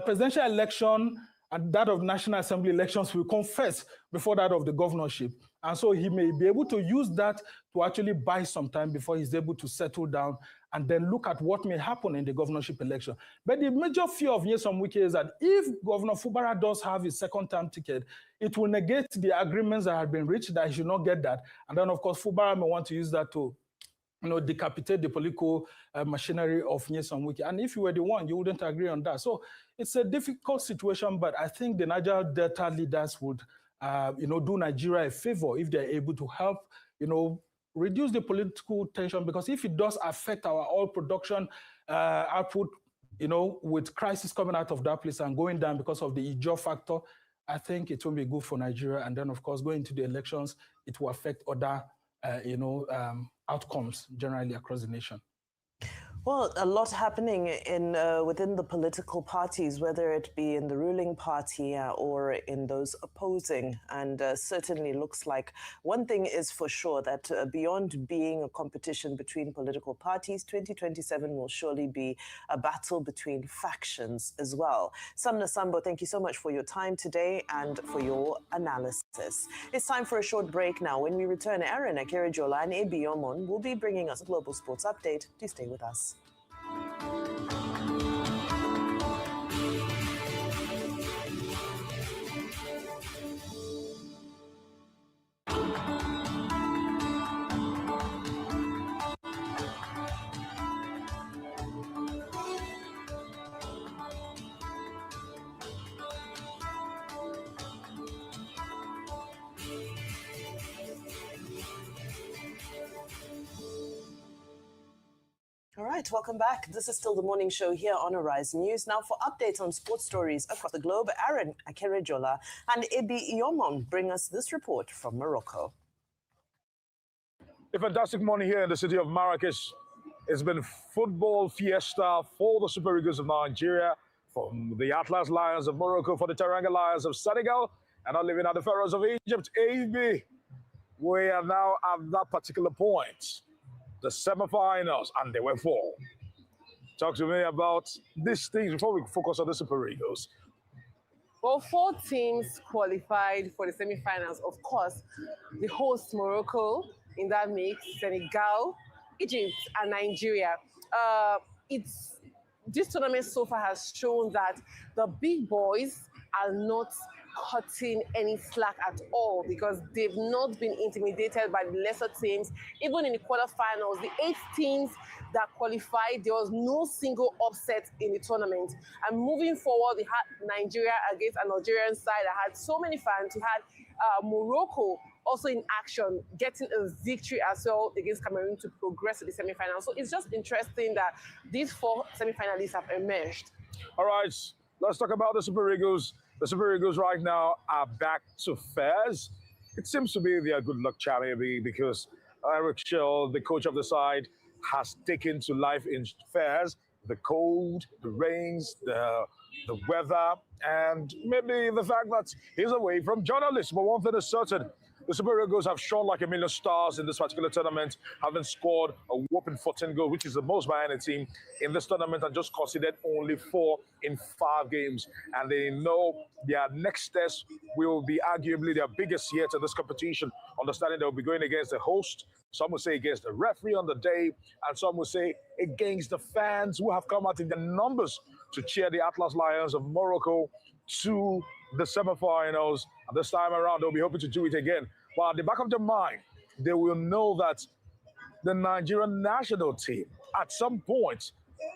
presidential election and that of National Assembly elections will come first before that of the governorship. And so he may be able to use that to actually buy some time before he's able to settle down and then look at what may happen in the governorship election. But the major fear of Nyesom Wike is that if Governor Fubara does have his second-term ticket, it will negate the agreements that have been reached, that he should not get that. And then, of course, Fubara may want to use that to decapitate the political machinery of Nyesom Wike. And if you were the one, you wouldn't agree on that. So it's a difficult situation, but I think the Niger Delta leaders would do Nigeria a favor if they're able to help, reduce the political tension, because if it does affect our oil production output, with crisis coming out of that place and going down because of the Ijaw factor, I think it will be good for Nigeria. And then, of course, going into the elections, it will affect other, outcomes generally across the nation. Well, a lot happening within the political parties, whether it be in the ruling party or in those opposing. And certainly looks like one thing is for sure, that beyond being a competition between political parties, 2027 will surely be a battle between factions as well. Samna Sambo, thank you so much for your time today and for your analysis. It's time for a short break now. When we return, Aaron Akerijola and Ebi Omon will be bringing us a global sports update. Do stay with us. All right, welcome back. This is still the morning show here on Arise News. Now for updates on sports stories across the globe, Aaron Akerijola and Ebi Iomon bring us this report from Morocco. A fantastic morning here in the city of Marrakesh. It's been football fiesta for the Super Eagles of Nigeria, from the Atlas Lions of Morocco, for the Teranga Lions of Senegal, and now living at the Pharaohs of Egypt. AB, we are now at that particular point, the semifinals, and there were 4. Talk to me about these things before we focus on the Super Eagles. Well, 4 teams qualified for the semi-finals. Of course, the host Morocco in that mix, Senegal, Egypt, and Nigeria. This tournament so far has shown that the big boys are not cutting any slack at all, because they've not been intimidated by the lesser teams. Even in the quarterfinals, the 8 teams that qualified, there was no single upset in the tournament. And moving forward, we had Nigeria against an Algerian side that had so many fans. We had Morocco also in action, getting a victory as well against Cameroon to progress to the semi-finals. So it's just interesting that these 4 semi-finalists have emerged. All right, let's talk about the Super Eagles. The Super Eagles right now are back to fairs. It seems to be their good luck charity, because Eric Shell, the coach of the side, has taken to life in fairs the cold, the rains, the weather, and maybe the fact that he's away from journalists. But one thing is certain, the Super Eagles have shone like a million stars in this particular tournament, having scored a whopping 14 goals, which is the most by any team in this tournament, and just conceded only 4 in 5 games. And they know their next test will be arguably their biggest yet in this competition, understanding they'll be going against the host. Some will say against the referee on the day, and some will say against the fans who have come out in their numbers to cheer the Atlas Lions of Morocco to the semifinals. And this time around, they'll be hoping to do it again. But at the back of their mind, they will know that the Nigerian national team at some point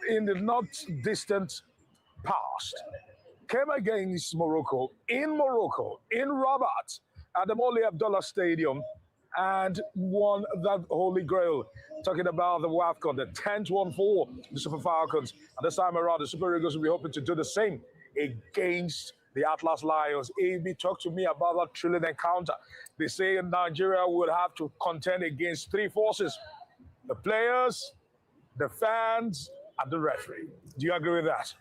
in the not distant past came against Morocco, in Rabat, at the Moli Abdullah Stadium, and won that holy grail. Talking about the WAFCON, the 10th one for the Super Falcons. And this time around, the Super Eagles will be hoping to do the same against the Atlas Lions. AB, talk to me about that thrilling encounter. They say Nigeria would have to contend against three forces: the players, the fans, and the referee. Do you agree with that?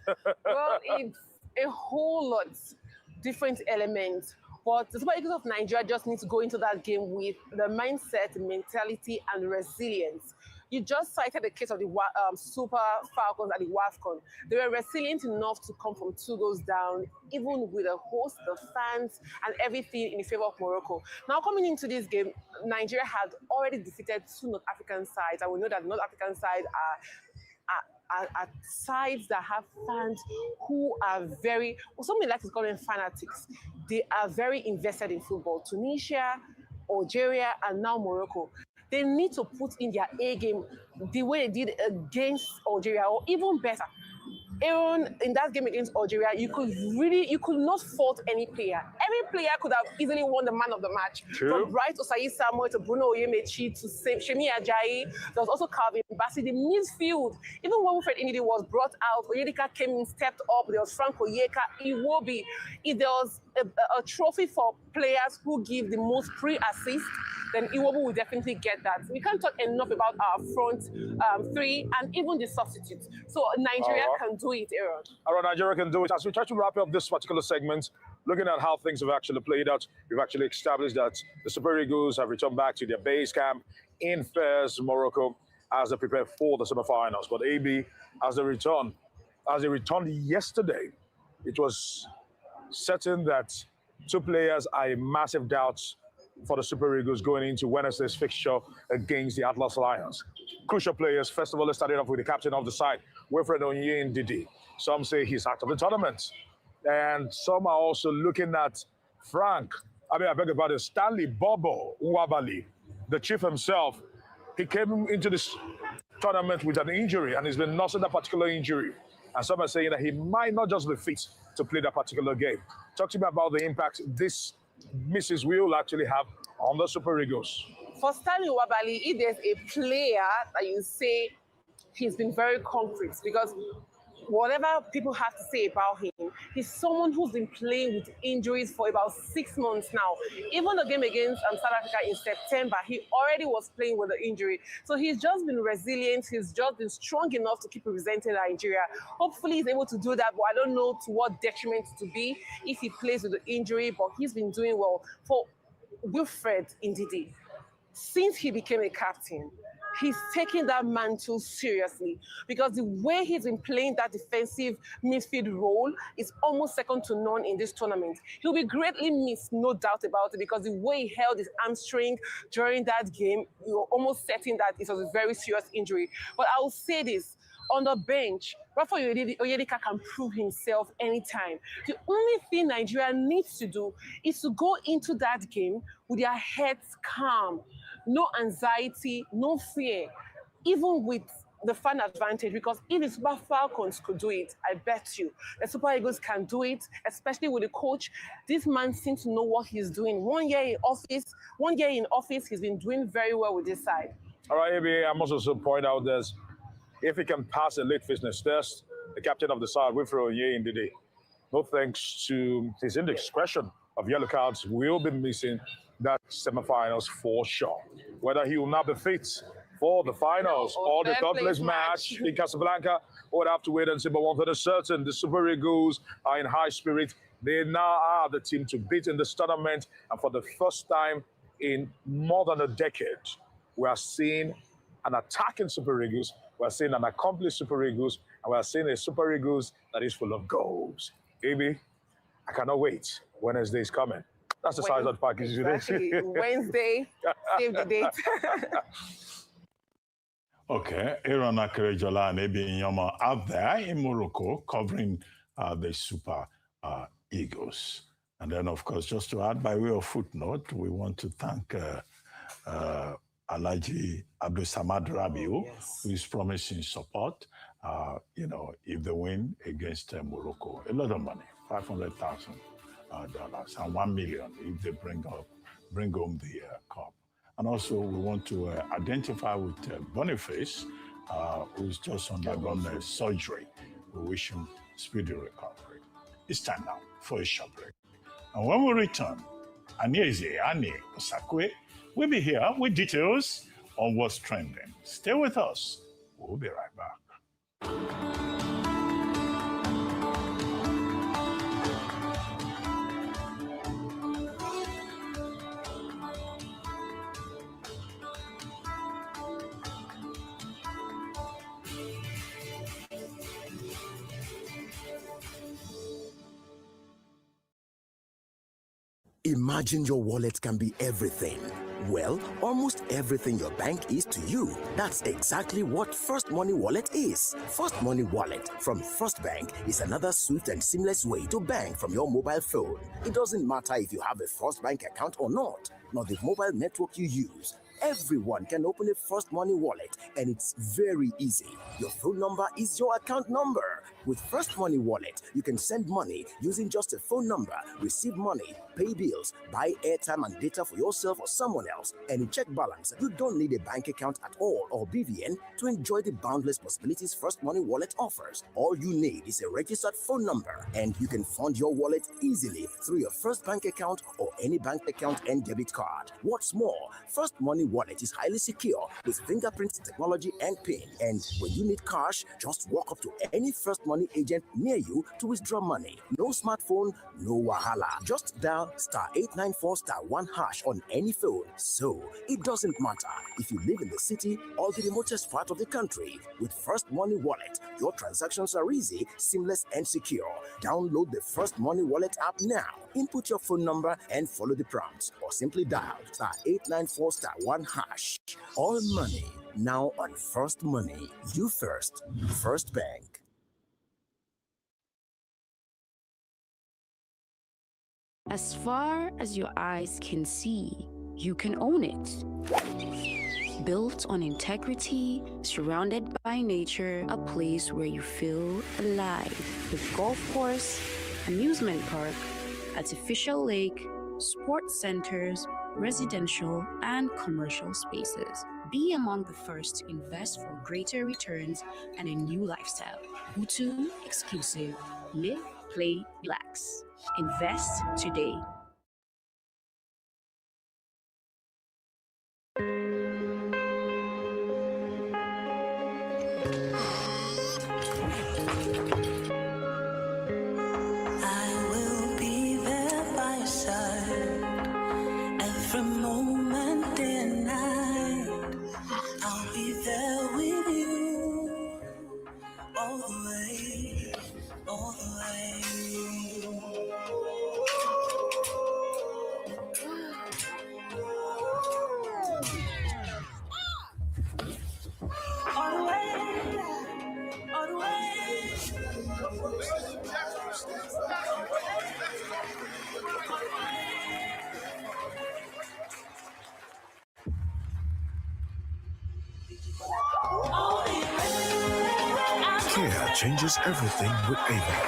Well, it's a whole lot different elements. But the Super Eagles of Nigeria just need to go into that game with the mindset, mentality, and resilience. You just cited the case of the Super Falcons at the WAFCON. They were resilient enough to come from 2 goals down, even with the host, the fans, and everything in favor of Morocco. Now, coming into this game, Nigeria had already defeated 2 North African sides, and we know that North African sides are sides that have fans who are very, well, something like to call them fanatics. They are very invested in football. Tunisia, Algeria, and now Morocco. They need to put in their A game the way they did against Algeria, or even better. Aaron, in that game against Algeria, you could not fault any player. Every player could have easily won the man of the match. True. From Bright Osayi Samuel to Bruno Oyemechi to Shemi Ajayi. There was also Calvin Bassey. The midfield, even when Wilfred Ndidi was brought out, Onyedika came in, stepped up. There was Frank Oyeka, Iwobi. If there was a trophy for players who give the most pre-assist, then Iwobi will definitely get that. We can't talk enough about our front three and even the substitutes. So Nigeria can do it, Aaron. All right, Nigeria can do it. As we try to wrap up this particular segment, looking at how things have actually played out, we've actually established that the Super Eagles have returned back to their base camp in Fez, Morocco, as they prepare for the semifinals. But AB, as they returned yesterday, it was certain that 2 players are a massive doubt for the Super Eagles going into Wednesday's fixture against the Atlas Lions. Crucial players. First of all, let's start it off with the captain of the side, Wilfred Ndidi. Some say he's out of the tournament. And some are also looking at Stanley Bobo Nwabali, the chief himself. He came into this tournament with an injury, and he's been nursing that particular injury. And some are saying that he might not just be fit to play that particular game. Talk to me about the impact this misses will actually have on the Super Eagles. For Stanley Nwabali, if there's a player that you say he's been very concrete, because whatever people have to say about him, he's someone who's been playing with injuries for about 6 months now. Even the game against South Africa in September, he already was playing with the injury. So he's just been resilient. He's just been strong enough to keep representing Nigeria. Hopefully he's able to do that, but I don't know to what detriment to be if he plays with the injury, but he's been doing well. For Wilfred Ndidi, since he became a captain, he's taking that mantle seriously, because the way he's been playing that defensive midfield role is almost second to none in this tournament. He'll be greatly missed, no doubt about it, because the way he held his hamstring during that game, you're almost certain that it was a very serious injury. But I will say this, on the bench, Rafa Oyedika can prove himself anytime. The only thing Nigeria needs to do is to go into that game with their heads calm. No anxiety, no fear, even with the fan advantage, because if the Super Falcons could do it, I bet you the Super Eagles can do it, especially with the coach. This man seems to know what he's doing. 1 year in office, he's been doing very well with this side. All right, ABA, I must also point out this. If he can pass a late fitness test, the captain of the side, Wilfred Ndidi, no thanks to his indiscretion of yellow cards, will be missing that semifinals for sure. Whether he will not be fit for the finals or the third place match in Casablanca, we'll have to wait and see. But one thing is certain, the Super Eagles are in high spirit. They now are the team to beat in this tournament. And for the first time in more than a decade, we are seeing an attacking Super Eagles, we are seeing an accomplished Super Eagles, and we are seeing a Super Eagles that is full of goals. Baby, I cannot wait. Wednesday is coming. That's the size of the package exactly. Today. Wednesday, save the date. Okay, Aaron Akerejola and Ebi Nyoma are there in Morocco covering the Super Eagles. And then, of course, just to add by way of footnote, we want to thank Alhaji Abdul Samad Rabiu, who is promising support, if they win against Morocco. A lot of money, $500,000, and $1 million if they bring home the cup. And also, we want to identify with Boniface, who's just undergone surgery. We wish him speedy recovery. It's time now for a short break. And when we return, Anieze Ani Osakwe will be here with details on what's trending. Stay with us. We'll be right back. Imagine your wallet can be everything. Well, almost everything your bank is to you. That's exactly what First Money Wallet is. First Money Wallet from First Bank is another swift and seamless way to bank from your mobile phone. It doesn't matter if you have a First Bank account or not, nor the mobile network you use. Everyone can open a First Money Wallet, and it's very easy. Your phone number is your account number. With First Money Wallet, you can send money using just a phone number, receive money, pay bills, buy airtime and data for yourself or someone else, and in check balance. You don't need a bank account at all or BVN to enjoy the boundless possibilities First Money Wallet offers. All you need is a registered phone number, and you can fund your wallet easily through your First Bank account or any bank account and debit card. What's more, First Money Wallet is highly secure with fingerprint technology and PIN. And when you need cash, just walk up to any First Money agent near you to withdraw money. No smartphone, no wahala. Just dial *894*1# on any phone. So it doesn't matter if you live in the city or the remotest part of the country. With First Money Wallet, your transactions are easy, seamless, and secure. Download the First Money Wallet app now. Input your phone number and follow the prompts, or simply dial *894*1#. All money now on First Money. You first. First Bank. As far as your eyes can see, you can own it. Built on integrity, surrounded by nature, a place where you feel alive. With golf course, amusement park, artificial lake, sports centers, residential and commercial spaces. Be among the first to invest for greater returns and a new lifestyle. Utu exclusive. Live, play, relax. Invest today. I will be there by your side every moment, day and night. I'll be there with you all the way, all the way. All the way, all the way. Care changes everything with Avon.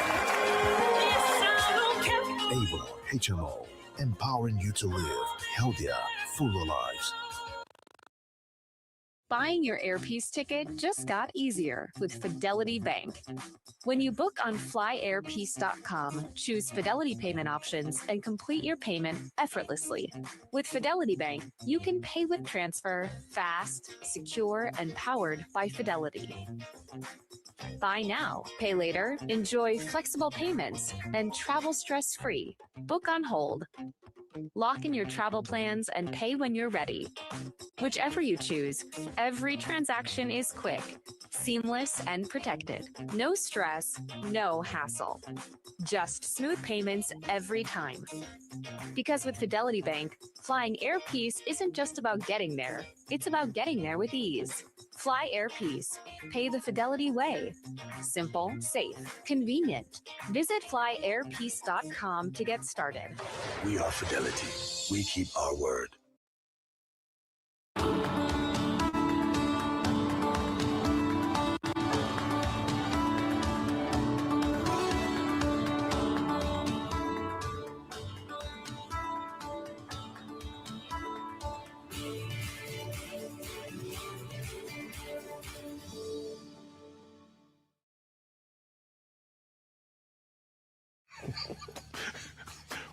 Avon HMO, empowering you to live healthier, fuller lives. Buying your Airpiece ticket just got easier with Fidelity Bank. When you book on flyairpiece.com, choose Fidelity payment options and complete your payment effortlessly. With Fidelity Bank, you can pay with transfer, fast, secure, and powered by Fidelity. Buy now, pay later, enjoy flexible payments, and travel stress-free. Book on hold. Lock in your travel plans and pay when you're ready. Whichever you choose, every transaction is quick, seamless, and protected. No stress, no hassle. Just smooth payments every time. Because with Fidelity Bank, flying Airpiece isn't just about getting there, it's about getting there with ease. Fly Airpiece. Pay the Fidelity way. Simple, safe, convenient. Visit flyairpiece.com to get started. We are Fidelity. We keep our word.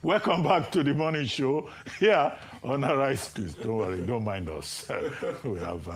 Welcome back to the morning show here on Arise News. Don't worry, don't mind us. We have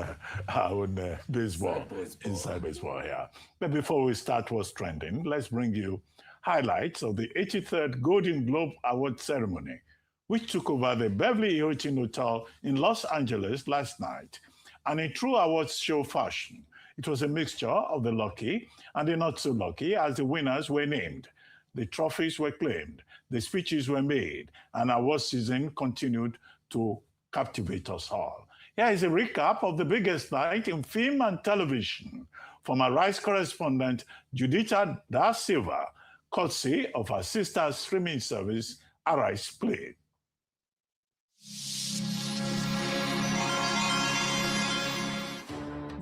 our own baseball, inside baseball here. But before we start what's trending, let's bring you highlights of the 83rd Golden Globe Award ceremony, which took over the Beverly Hilton Hotel in Los Angeles last night. And in true awards show fashion, it was a mixture of the lucky and the not so lucky as the winners were named. The trophies were claimed, the speeches were made, and award season continued to captivate us all. Here is a recap of the biggest night in film and television from our Arise correspondent Judita Da Silva, courtesy of our sister streaming service, Arise Play.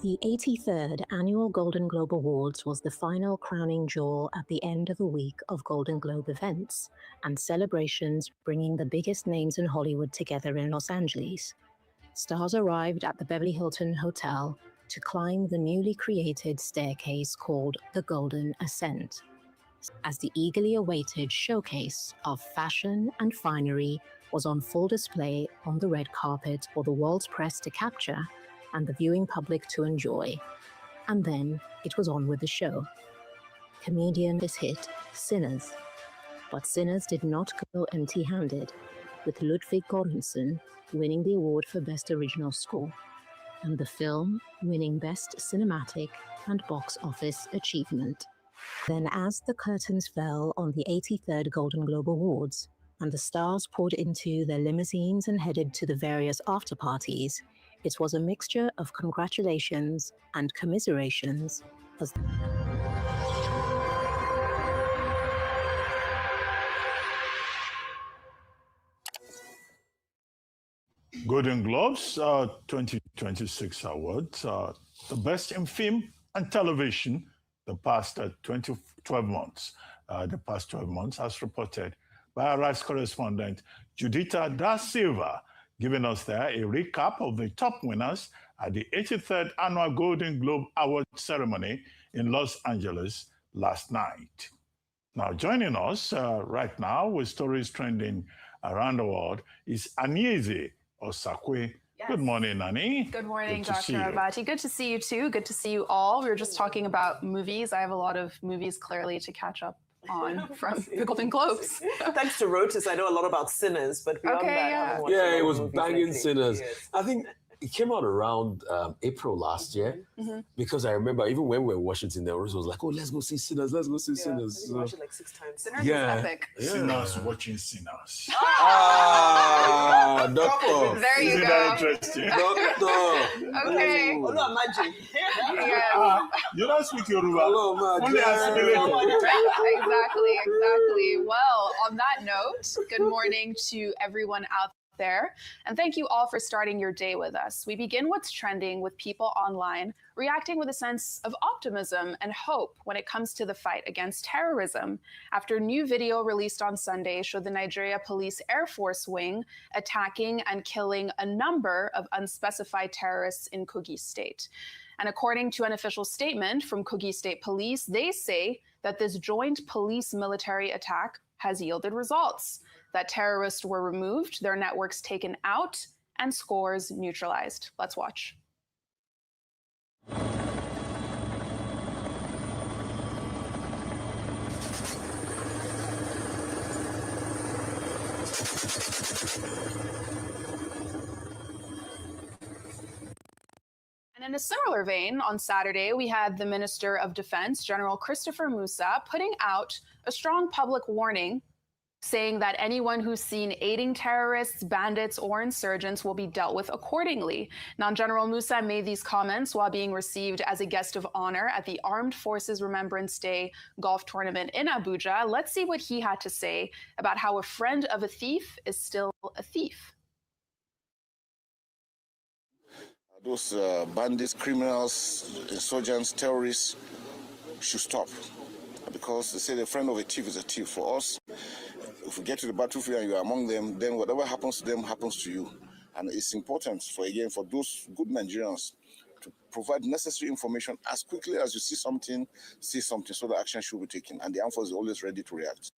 The 83rd Annual Golden Globe Awards was the final crowning jewel at the end of a week of Golden Globe events and celebrations bringing the biggest names in Hollywood together in Los Angeles. Stars arrived at the Beverly Hilton Hotel to climb the newly created staircase called the Golden Ascent, as the eagerly awaited showcase of fashion and finery was on full display on the red carpet for the world's press to capture and the viewing public to enjoy. And then it was on with the show. Comedian hit Sinners. But Sinners did not go empty-handed, with Ludwig Göransson winning the award for Best Original Score, and the film winning Best Cinematic and Box Office Achievement. Then as the curtains fell on the 83rd Golden Globe Awards, and the stars poured into their limousines and headed to the various after-parties, it was a mixture of congratulations and commiserations as Golden Globes 2026 awards, the best in film and television the past 12 months. The past 12 months, as reported by our Arise correspondent Judita Da Silva, giving us there a recap of the top winners at the 83rd Annual Golden Globe Award ceremony in Los Angeles last night. Now, joining us right now with stories trending around the world is Anieze Osakwe. Yes. Good morning, Annie. Good morning, Good to see Dr. you. Abati. Good to see you too. Good to see you all. We were just talking about movies. I have a lot of movies clearly to catch up on from the Golden Globes. Thanks to Rotus, I know a lot about Sinners, but beyond Okay, that, I yeah. haven't watched a Yeah, lot it of was movies banging lately. Sinners. Yes. I think it came out around April last year Mhm. because I remember even when we were in Washington, there was like, oh, let's go see Sinners, let's go see Yeah, I Sinners. think we watched it like 6 times. Sinners Yeah. is epic. Yeah. Sinners watching Sinners. Ah, doctor. There you Isn't go. that interesting? Doctor. Okay. Oh, no, imagine. Yes. You don't speak Yoruba. Hello, man. Only assimilated. Exactly. Well, on that note, good morning to everyone out there. And thank you all for starting your day with us. We begin what's trending with people online reacting with a sense of optimism and hope when it comes to the fight against terrorism, after a new video released on Sunday showed the Nigeria Police Air Force Wing attacking and killing a number of unspecified terrorists in Kogi State. And according to an official statement from Kogi State Police, they say that this joint police-military attack has yielded results, that terrorists were removed, their networks taken out, and scores neutralized. Let's watch. And in a similar vein, on Saturday, we had the Minister of Defense, General Christopher Musa, putting out a strong public warning saying that anyone who's seen aiding terrorists, bandits, or insurgents will be dealt with accordingly. Now, General Musa made these comments while being received as a guest of honor at the Armed Forces Remembrance Day golf tournament in Abuja. Let's see what he had to say about how a friend of a thief is still a thief. Those bandits, criminals, insurgents, terrorists should stop. Because they say the friend of a thief is a thief. For us, if we get to the battlefield and you are among them, then whatever happens to them happens to you. And it's important for those good Nigerians to provide necessary information as quickly as you see something, say something, so the action should be taken. And the armed force is always ready to react.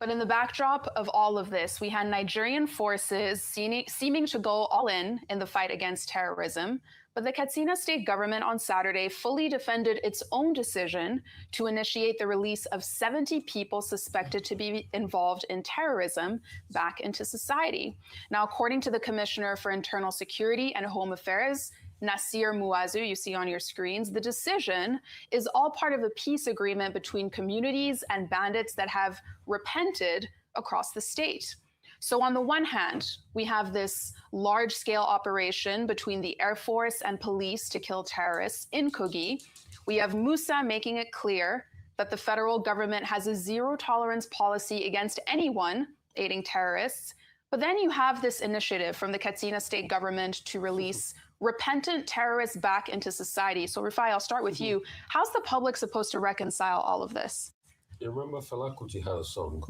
But in the backdrop of all of this, we had Nigerian forces seeming to go all in the fight against terrorism. But the Katsina state government on Saturday fully defended its own decision to initiate the release of 70 people suspected to be involved in terrorism back into society. Now, according to the Commissioner for Internal Security and Home Affairs, Nasir Muazu, you see on your screens, the decision is all part of a peace agreement between communities and bandits that have repented across the state. So on the one hand, we have this large-scale operation between the Air Force and police to kill terrorists in Kogi. We have Musa making it clear that the federal government has a zero-tolerance policy against anyone aiding terrorists. But then you have this initiative from the Katsina state government to release repentant terrorists back into society. So Rufai, I'll start with you. How's the public supposed to reconcile all of this? You remember Fela Kuti had a song,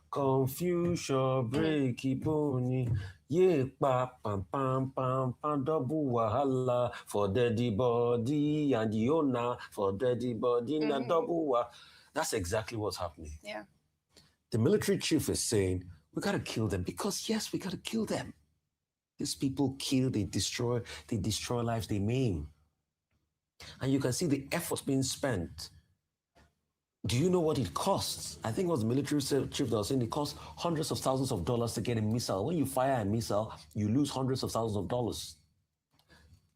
Confusion, breaky bony, yeah, pa, pam, pam, pam, pam, double wahala for daddy body and the owner for daddy body, na double wa. That's exactly what's happening. Yeah. The military chief is saying, we got to kill them because, yes, we got to kill them. These people kill, they destroy lives, they maim. And you can see the efforts being spent. Do you know what it costs? I think it was the military chief that was saying it costs hundreds of thousands of dollars to get a missile. When you fire a missile, you lose hundreds of thousands of dollars.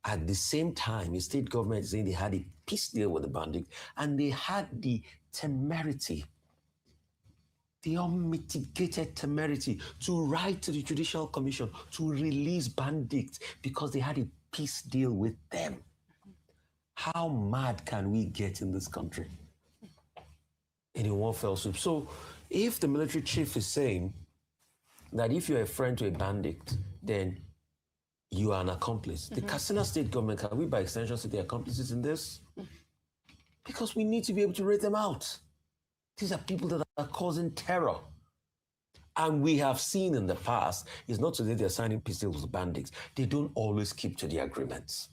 At the same time, the state government is saying they had a peace deal with the bandit, and they had the temerity, the unmitigated temerity to write to the Judicial Commission to release bandits because they had a peace deal with them. How mad can we get in this country? In one fell swoop. So if the military chief is saying that if you're a friend to a bandit, then you are an accomplice. The Katsina state government, can we by extension say they're accomplices in this? Because we need to be able to rate them out. These are people that are causing terror. And we have seen in the past, it's not today they're signing peace deals with bandits. They don't always keep to the agreements.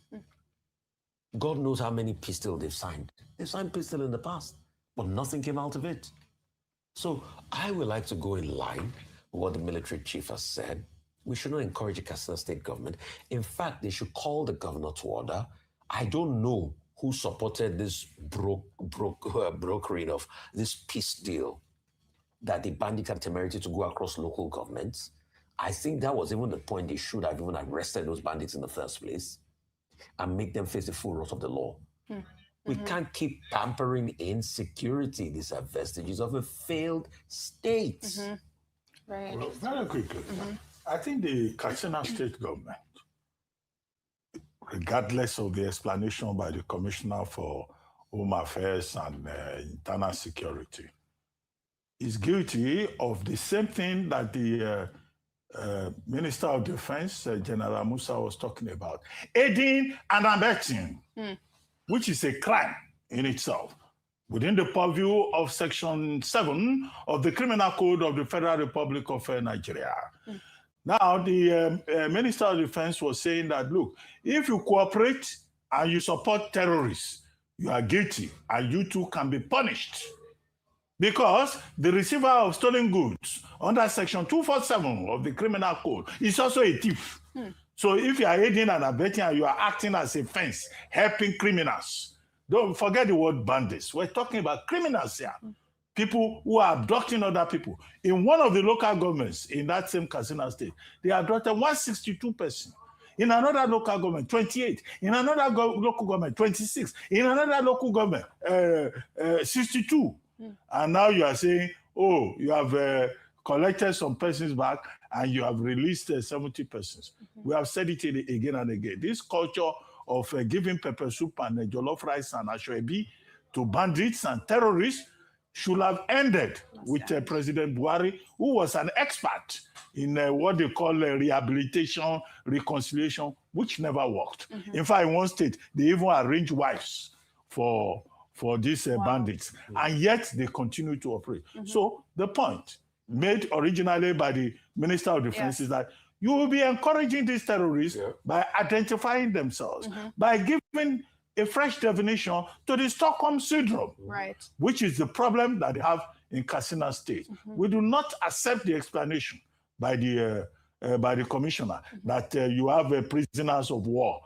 God knows how many peace deals they've signed. They've signed peace deals in the past, but nothing came out of it. So I would like to go in line with what the military chief has said. We should not encourage the Katsina state government. In fact, they should call the governor to order. I don't know who supported this brokering of this peace deal that the bandit had temerity to go across local governments. I think that was even the point they should have even arrested those bandits in the first place and make them face the full wrath of the law. We can't keep pampering insecurity. These are vestiges of a failed state. Right. Well, very quickly, I think the Katsina state government, regardless of the explanation by the Commissioner for Home Affairs and Internal Security, is guilty of the same thing that the Minister of Defense, General Musa, was talking about, aiding and abetting, which is a crime in itself, within the purview of Section 7 of the Criminal Code of the Federal Republic of Nigeria. Now, the Minister of Defense was saying that, look, if you cooperate and you support terrorists, you are guilty and you too can be punished. Because the receiver of stolen goods under Section 247 of the Criminal Code is also a thief. So if you are aiding and abetting and you are acting as a fence, helping criminals, don't forget the word bandits. We're talking about criminals here. People who are abducting other people. In one of the local governments in that same Katsina state, they abducted 162 persons. In another local government, 28. In another local government, 26. In another local government, 62. And now you are saying, oh, you have collected some persons back and you have released 70 persons. We have said it again and again. This culture of giving pepper soup and jollof rice and ashwebi to bandits and terrorists should have ended with President Buhari, who was an expert in what they call rehabilitation, reconciliation, which never worked. In fact, in one state, they even arranged wives for these bandits, and yet they continue to operate. So the point made originally by the Minister of Defense is that you will be encouraging these terrorists by identifying themselves, by giving a fresh definition to the Stockholm Syndrome, which is the problem that they have in Katsina State. We do not accept the explanation by the commissioner that you have prisoners of war,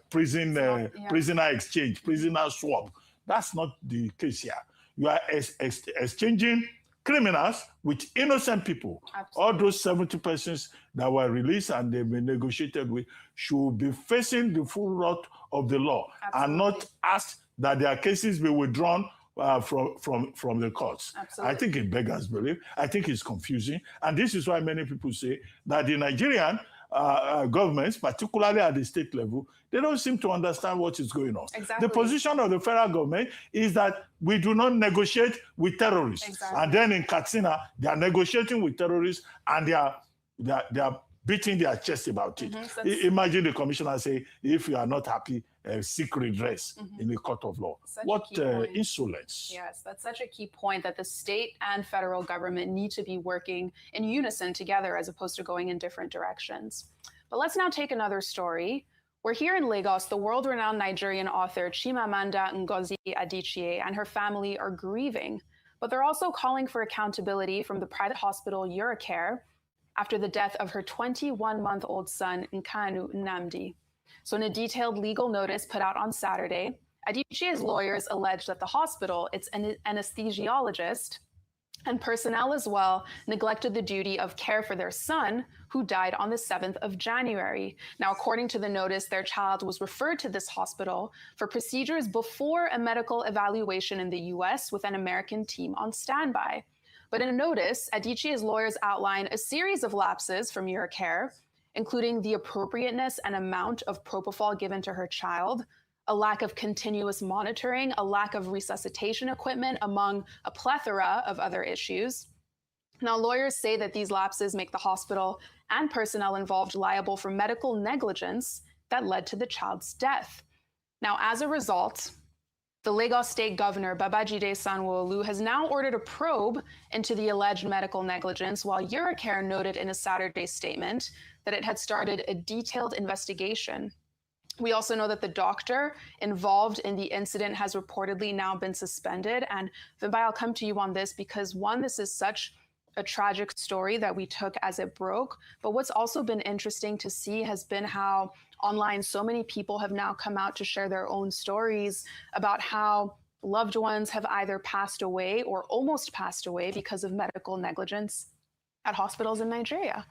prisoner exchange, prisoner swap. That's not the case here. You are exchanging criminals with innocent people. Absolutely. All those 70 persons that were released and they've been negotiated with should be facing the full wrath of the law. Absolutely. And not asked that their cases be withdrawn from the courts. Absolutely. I think it beggars belief. I think it's confusing. And this is why many people say that the Nigerian governments, particularly at the state level, they don't seem to understand what is going on. Exactly. The position of the federal government is that we do not negotiate with terrorists. Exactly. And then in Katsina, they are negotiating with terrorists and they are beating their chest about it. Imagine the commissioner say, if you are not happy, seek redress in the court of law. What insolence. Yes, that's such a key point, that the state and federal government need to be working in unison together as opposed to going in different directions. But let's now take another story. We're here in Lagos. The world-renowned Nigerian author Chimamanda Ngozi Adichie and her family are grieving, but they're also calling for accountability from the private hospital Eurocare after the death of her 21-month-old son, Nkanu Nnamdi. So in a detailed legal notice put out on Saturday, Adichie's lawyers allege that the hospital, its anesthesiologist, and personnel as well, neglected the duty of care for their son, who died on the 7th of January. Now, according to the notice, their child was referred to this hospital for procedures before a medical evaluation in the US with an American team on standby. But in a notice, Adichie's lawyers outline a series of lapses from Eurocare, including the appropriateness and amount of propofol given to her child, a lack of continuous monitoring, a lack of resuscitation equipment, among a plethora of other issues. Now, lawyers say that these lapses make the hospital and personnel involved liable for medical negligence that led to the child's death. Now, as a result, the Lagos State Governor, Babajide Sanwo-Olu, has now ordered a probe into the alleged medical negligence, while Eurocare noted in a Saturday statement that it had started a detailed investigation. We also know that the doctor involved in the incident has reportedly now been suspended. And Vimbai, I'll come to you on this because, one, this is such a tragic story that we took as it broke. But what's also been interesting to see has been how online so many people have now come out to share their own stories about how loved ones have either passed away or almost passed away because of medical negligence at hospitals in Nigeria.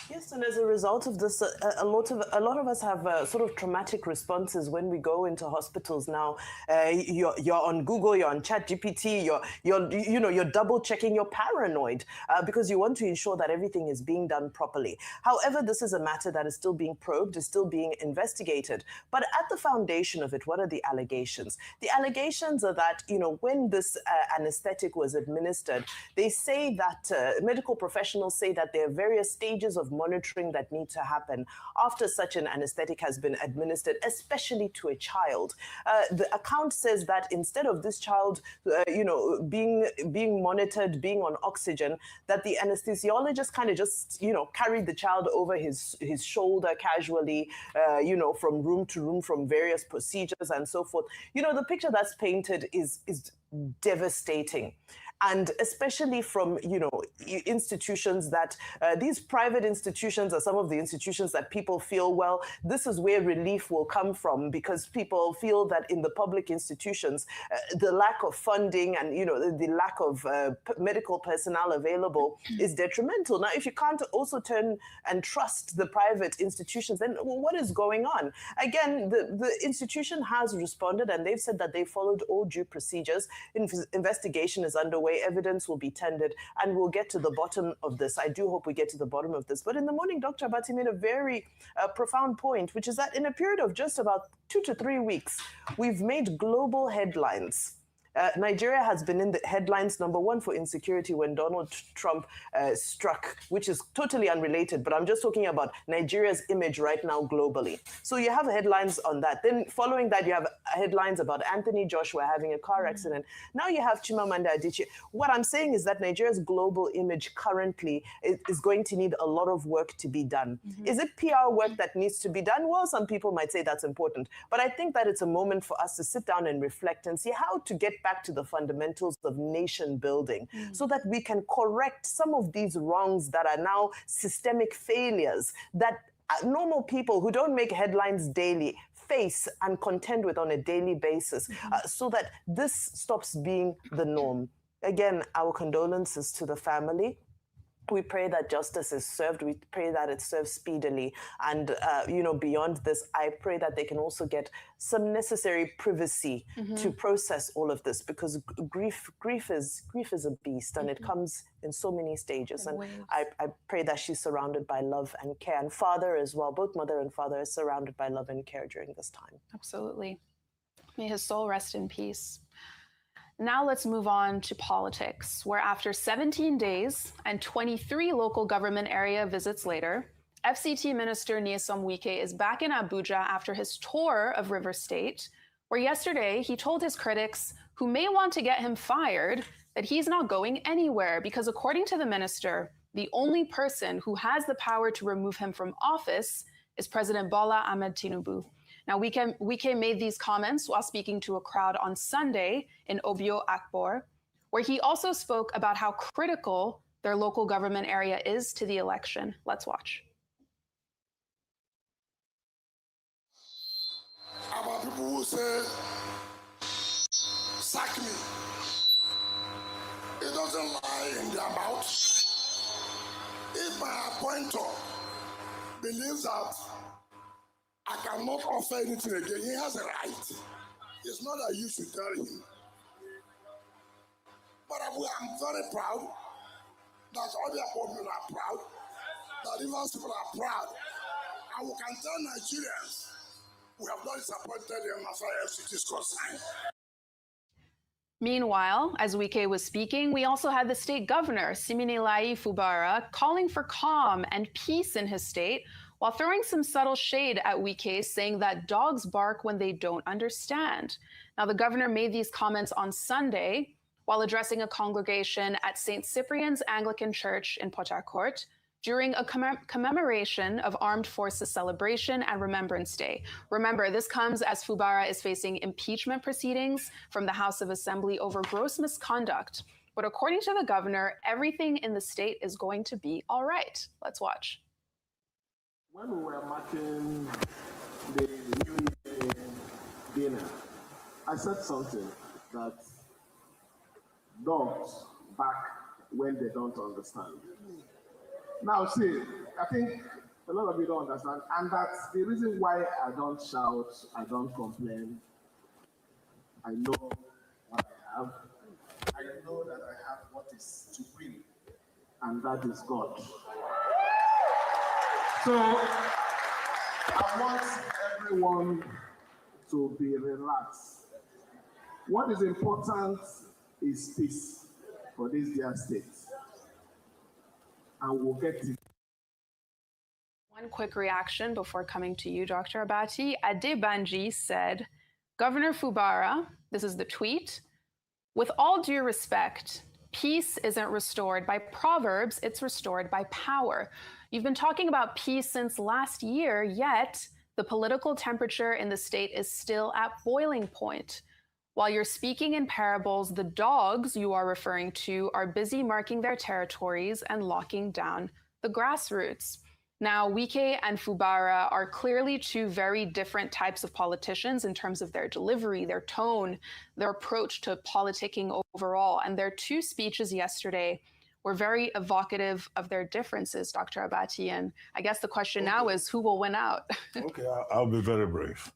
Yes, and as a result of this, a lot of us have sort of traumatic responses when we go into hospitals now. You're on Google, you're on ChatGPT, you're double checking, you're paranoid because you want to ensure that everything is being done properly. However, this is a matter that is still being probed, is still being investigated. But at the foundation of it, what are the allegations? The allegations are that, when this anesthetic was administered, they say that medical professionals say that there are various stages of monitoring that need to happen after such an anesthetic has been administered, especially to a child. The account says that instead of this child, being monitored, being on oxygen, that the anesthesiologist kind of just, carried the child over his shoulder casually, from room to room, from various procedures and so forth. The picture that's painted is devastating. And especially from, institutions that, these private institutions are some of the institutions that people feel, well, this is where relief will come from, because people feel that in the public institutions, the lack of funding and, the lack of medical personnel available is detrimental. Now, if you can't also turn and trust the private institutions, then what is going on? Again, the institution has responded and they've said that they followed all due procedures. Investigation is underway. Evidence will be tendered, and we'll get to the bottom of this. I do hope we get to the bottom of this. But in the morning, Dr. Abati made a very profound point, which is that in a period of just about 2 to 3 weeks, we've made global headlines. Nigeria has been in the headlines #1 for insecurity when Donald Trump struck, which is totally unrelated, but I'm just talking about Nigeria's image right now globally. So you have headlines on that. Then following that, you have headlines about Anthony Joshua having a car accident. Now you have Chimamanda Adichie. What I'm saying is that Nigeria's global image currently is going to need a lot of work to be done. Is it PR work that needs to be done? Well, some people might say that's important, but I think that it's a moment for us to sit down and reflect and see how to get get back to the fundamentals of nation building so that we can correct some of these wrongs that are now systemic failures that normal people who don't make headlines daily face and contend with on a daily basis, so that this stops being the norm. Again, our condolences to the family. We pray that justice is served. We pray that it serves speedily. And, beyond this, I pray that they can also get some necessary privacy to process all of this, because grief is a beast, and it comes in so many stages. And I pray that she's surrounded by love and care. And father as well, both mother and father are surrounded by love and care during this time. Absolutely. May his soul rest in peace. Now let's move on to politics, where after 17 days and 23 local government area visits later, FCT Minister Nyesom Wike is back in Abuja after his tour of River State, where yesterday he told his critics, who may want to get him fired, that he's not going anywhere because, according to the minister, the only person who has the power to remove him from office is President Bola Ahmed Tinubu. Now, Wike made these comments while speaking to a crowd on Sunday in Obio Akbor, where he also spoke about how critical their local government area is to the election. Let's watch. About people who say, sack me. It doesn't lie in their mouth. If my appointer believes that I cannot offer anything again, he has a right. It's not that you should tell him. But I'm very proud that all the people are proud, that even people are proud. And we can tell Nigerians we have not disappointed them as far as it is concerned. Meanwhile, as Wike was speaking, we also had the state governor, Siminalayi Fubara, calling for calm and peace in his state, while throwing some subtle shade at Wike, saying that dogs bark when they don't understand. Now, the governor made these comments on Sunday while addressing a congregation at St. Cyprian's Anglican Church in Port Harcourt during a commemoration of Armed Forces Celebration and Remembrance Day. Remember, this comes as Fubara is facing impeachment proceedings from the House of Assembly over gross misconduct. But according to the governor, everything in the state is going to be all right. Let's watch. When we were marking the New Year dinner, I said something that dogs bark when they don't understand. Now, see, I think a lot of you don't understand, and that's the reason why I don't shout, I don't complain. I know what I have. I know that I have what is supreme, and that is God. So, I want everyone to be relaxed. What is important is peace for this dear state. And we'll get it. One quick reaction before coming to you, Dr. Abati. Adebanji said, Governor Fubara, this is the tweet, with all due respect, peace isn't restored by proverbs, it's restored by power. You've been talking about peace since last year, yet the political temperature in the state is still at boiling point. While you're speaking in parables, the dogs you are referring to are busy marking their territories and locking down the grassroots. Now, Wike and Fubara are clearly two very different types of politicians in terms of their delivery, their tone, their approach to politicking overall. And their two speeches yesterday were very evocative of their differences, Dr. Abati. And I guess the question now is, who will win out? Okay, I'll be very brief.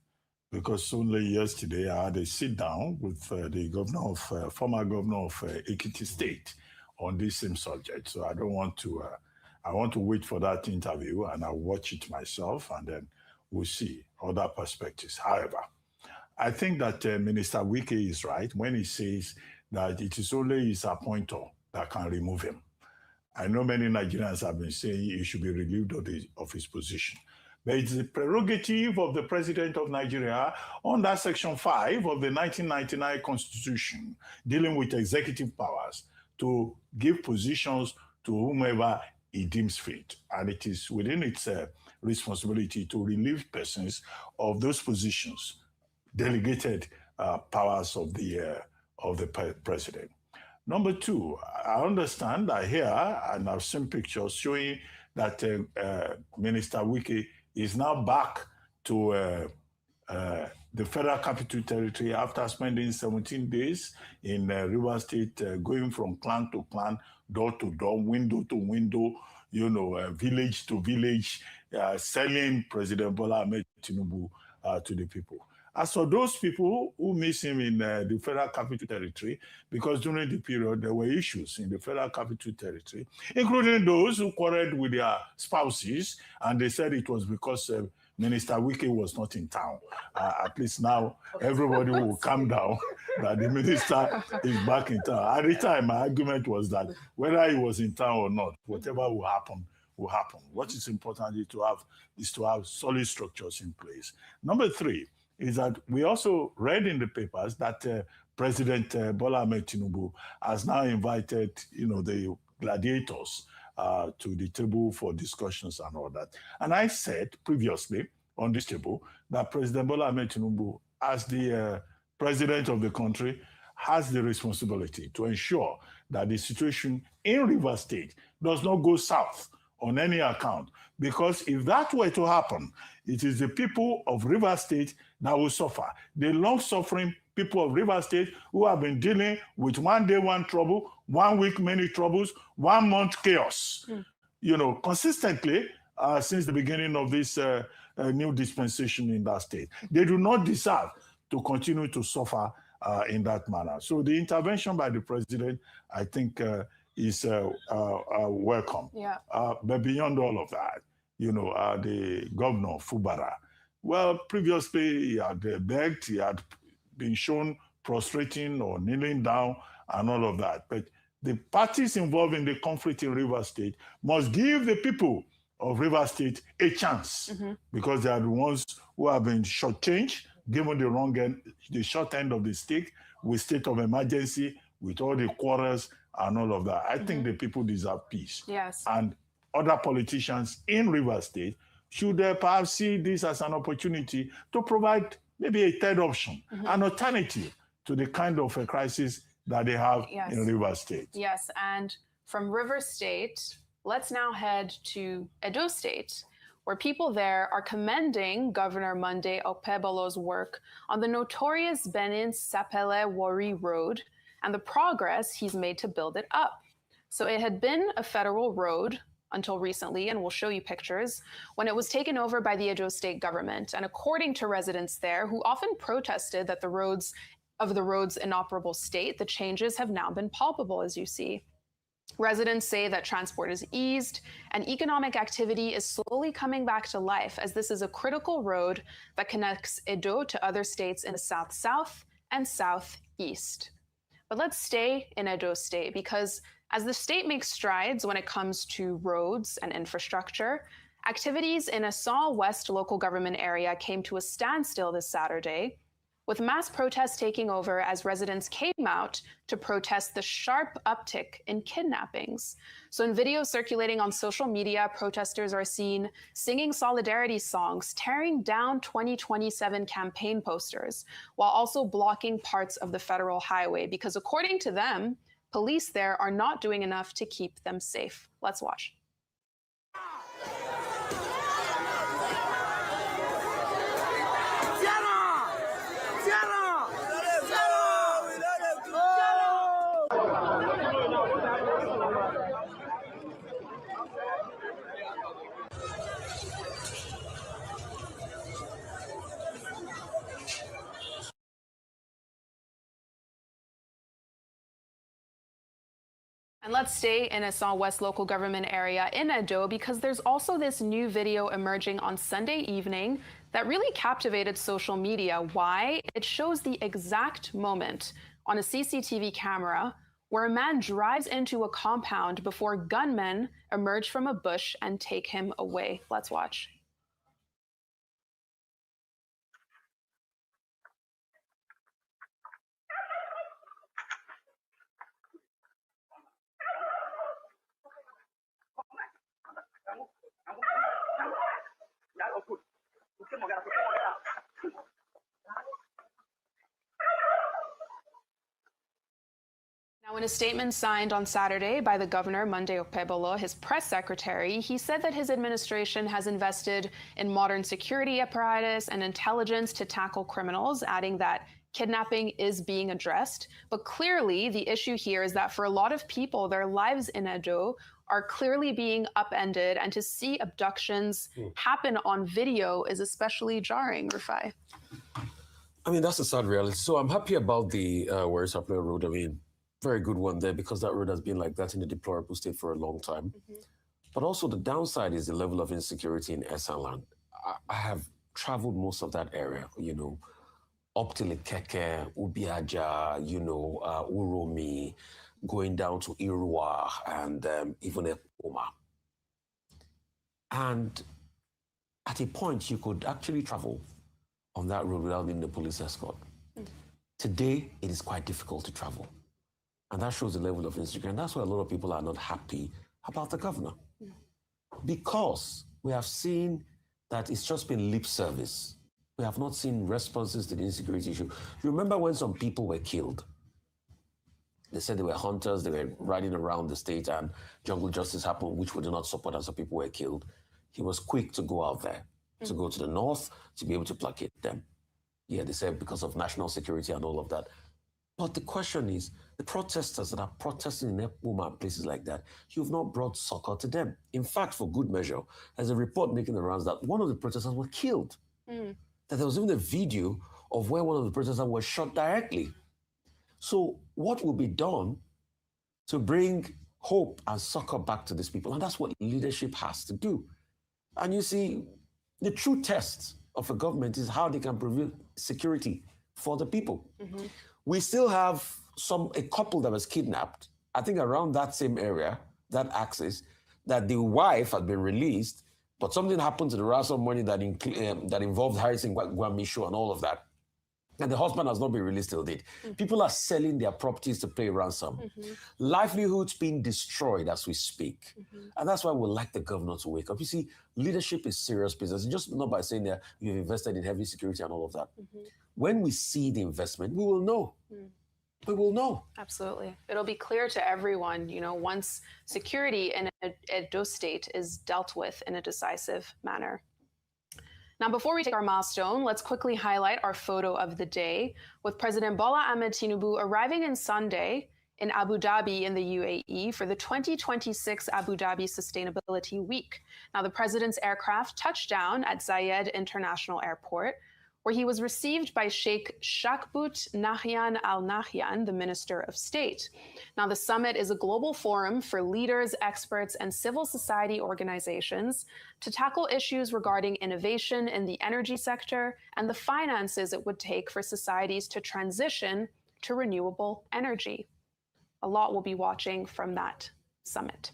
Because only yesterday I had a sit down with the governor of former governor of Ekiti State on this same subject. So I don't want to. I want to wait for that interview and I'll watch it myself, and then we'll see other perspectives. However, I think that Minister Wike is right when he says that it is only his appointer that can remove him. I know many Nigerians have been saying he should be relieved of his position. But it's the prerogative of the President of Nigeria under Section 5 of the 1999 Constitution, dealing with executive powers, to give positions to whomever he deems fit. And it is within its responsibility to relieve persons of those positions, delegated powers of the of the president. Number two, I understand, I hear, and I've seen pictures showing that Minister Wike is now back to the Federal Capital Territory after spending 17 days in Rivers State, going from clan to clan, door to door, window to window, village to village, selling President Bola Ahmed Tinubu to the people. As for those people who miss him in the Federal Capital Territory, because during the period there were issues in the Federal Capital Territory, including those who quarreled with their spouses, and they said it was because Minister Wike was not in town. At least now everybody will calm down that the minister is back in town. At the time, my argument was that whether he was in town or not, whatever will happen, will happen. What is important is to have solid structures in place. Number three is that we also read in the papers that President Bola Ahmed Tinubu has now invited, the gladiators to the table for discussions and all that. And I said previously on this table that President Bola Ahmed Tinubu, as the president of the country, has the responsibility to ensure that the situation in Rivers State does not go south on any account. Because if that were to happen, it is the people of Rivers State that will suffer. The long-suffering people of Rivers State who have been dealing with 1 day, one trouble, 1 week, many troubles, 1 month chaos, consistently since the beginning of this new dispensation in that state. They do not deserve to continue to suffer in that manner. So the intervention by the president, I think, is welcome. Yeah. But beyond all of that, the governor, Fubara, well, previously he had begged, he had been shown prostrating or kneeling down and all of that. But the parties involved in the conflict in Rivers State must give the people of Rivers State a chance, because they are the ones who have been shortchanged, given the wrong end, the short end of the stick, with state of emergency, with all the quarrels and all of that. I think the people deserve peace. Yes. And other politicians in Rivers State should perhaps see this as an opportunity to provide maybe a third option, an alternative to the kind of a crisis that they have in Rivers State. Yes, and from Rivers State, let's now head to Edo State, where people there are commending Governor Monday Okpebholo's work on the notorious Benin Sapele Warri Road and the progress he's made to build it up. So it had been a federal road until recently, and we'll show you pictures, when it was taken over by the Edo State government. And according to residents there, who often protested that the road's inoperable state, the changes have now been palpable, as you see. Residents say that transport is eased and economic activity is slowly coming back to life, as this is a critical road that connects Edo to other states in the south-south and southeast. But let's stay in Edo State, because as the state makes strides when it comes to roads and infrastructure, activities in Asal West local government area came to a standstill this Saturday, with mass protests taking over as residents came out to protest the sharp uptick in kidnappings. So in videos circulating on social media, protesters are seen singing solidarity songs, tearing down 2027 campaign posters, while also blocking parts of the federal highway, because according to them, police there are not doing enough to keep them safe. Let's watch. And let's stay in Asal West local government area in Edo, because there's also this new video emerging on Sunday evening that really captivated social media. Why? It shows the exact moment on a CCTV camera where a man drives into a compound before gunmen emerge from a bush and take him away. Let's watch. In a statement signed on Saturday by the governor, Monday Okpebolo, his press secretary, he said that his administration has invested in modern security apparatus and intelligence to tackle criminals, adding that kidnapping is being addressed. But clearly, the issue here is that for a lot of people, their lives in Edo are clearly being upended, and to see abductions happen on video is especially jarring, Rufai. I mean, that's a sad reality. So I'm happy about the Where is Sapele Road. I mean, very good one there, because that road has been like that in a deplorable state for a long time. But also the downside is the level of insecurity in Esanland. I have traveled most of that area, you know, up to Lekeke, Ubiaja, you know, Uromi, going down to Irua, and even Ekoma. And at a point, you could actually travel on that road without needing a police escort. Today, it is quite difficult to travel. And that shows the level of insecurity. And that's why a lot of people are not happy about the governor. Because we have seen that it's just been lip service. We have not seen responses to the insecurity issue. You remember when some people were killed? They said they were hunters, they were riding around the state, and jungle justice happened, which we do not support, and some people were killed. He was quick to go out there, to go to the north, to be able to placate them. Yeah, they said because of national security and all of that. But the question is, the protesters that are protesting in Ekpoma and places like that, you've not brought succor to them. In fact, for good measure, there's a report making the rounds that one of the protesters was killed. That there was even a video of where one of the protesters was shot directly. So what will be done to bring hope and succor back to these people? And that's what leadership has to do. And you see, the true test of a government is how they can provide security for the people. We still have a couple that was kidnapped, I think around that same area, that axis, that the wife had been released, but something happened to the ransom money that involved Harrison Gwamisho and all of that. And the husband has not been released till date. People are selling their properties to pay ransom. Livelihoods being destroyed as we speak. And that's why we like the governor to wake up. You see, leadership is serious business. Just not by saying that you've invested in heavy security and all of that. When we see the investment, we will know. We will know. Absolutely. It'll be clear to everyone, you know, once security in Edo State is dealt with in a decisive manner. Now, before we take our milestone, let's quickly highlight our photo of the day, with President Bola Ahmed Tinubu arriving on Sunday in Abu Dhabi in the UAE for the 2026 Abu Dhabi Sustainability Week. Now, the president's aircraft touched down at Zayed International Airport, where he was received by Sheikh Shakbut Nahyan Al Nahyan, the Minister of State. Now, the summit is a global forum for leaders, experts, and civil society organizations to tackle issues regarding innovation in the energy sector and the finances it would take for societies to transition to renewable energy. A lot we'll be watching from that summit.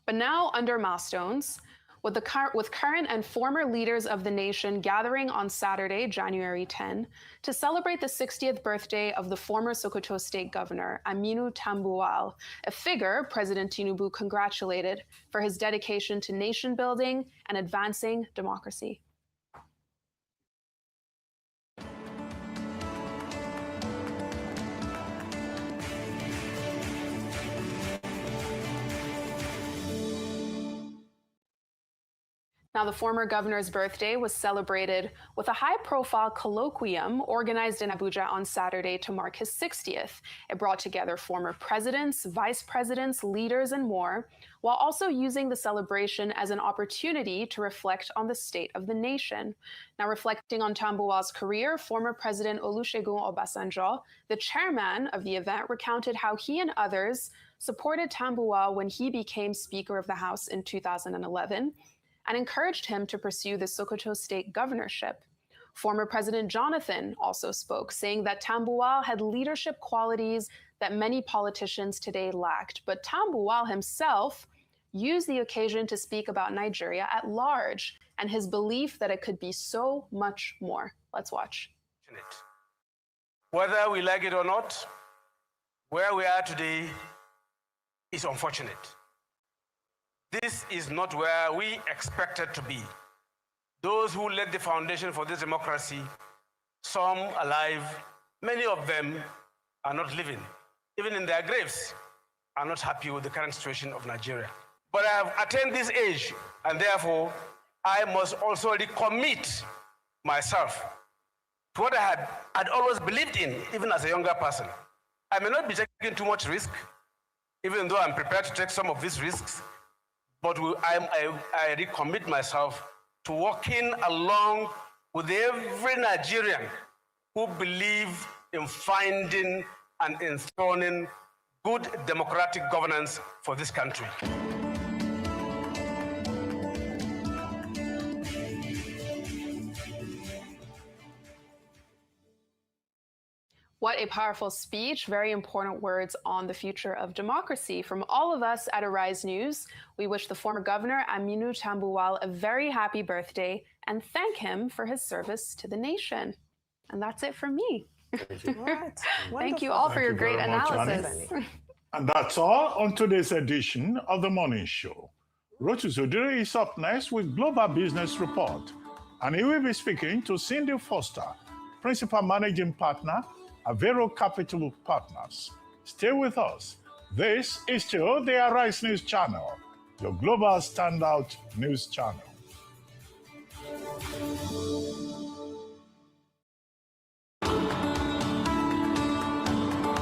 But now, under milestones, with current and former leaders of the nation gathering on Saturday, January 10, to celebrate the 60th birthday of the former Sokoto State Governor, Aminu Tambuwal, a figure President Tinubu congratulated for his dedication to nation building and advancing democracy. Now, the former governor's birthday was celebrated with a high-profile colloquium organized in Abuja on Saturday to mark his 60th. It brought together former presidents, vice presidents, leaders, and more, while also using the celebration as an opportunity to reflect on the state of the nation. Now, reflecting on Tambuwal's career, former President Olusegun Obasanjo, the chairman of the event, recounted how he and others supported Tambuwal when he became Speaker of the House in 2011, and encouraged him to pursue the Sokoto State governorship. Former President Jonathan also spoke, saying that Tambuwal had leadership qualities that many politicians today lacked. But Tambuwal himself used the occasion to speak about Nigeria at large and his belief that it could be so much more. Let's watch. Whether we like it or not, where we are today is unfortunate. This is not where we expected to be. Those who laid the foundation for this democracy, some alive, many of them are not living even in their graves, are not happy with the current situation of Nigeria. But I have attained this age, and therefore, I must also recommit myself to what I had always believed in, even as a younger person. I may not be taking too much risk, even though I'm prepared to take some of these risks, but I recommit myself to working along with every Nigerian who believes in finding and enthroning good democratic governance for this country. What a powerful speech, very important words on the future of democracy. From all of us at Arise News, we wish the former governor, Aminu Tambuwal, a very happy birthday and thank him for his service to the nation. And that's it from me. Thank you. Right. Thank you all for your great analysis. And that's all on today's edition of The Morning Show. Rotus Odiri is up next with Global Business Report, and he will be speaking to Cindy Foster, Principal Managing Partner, Avero Capital Partners. Stay with us. This is still the Arise News Channel, your global standout news channel.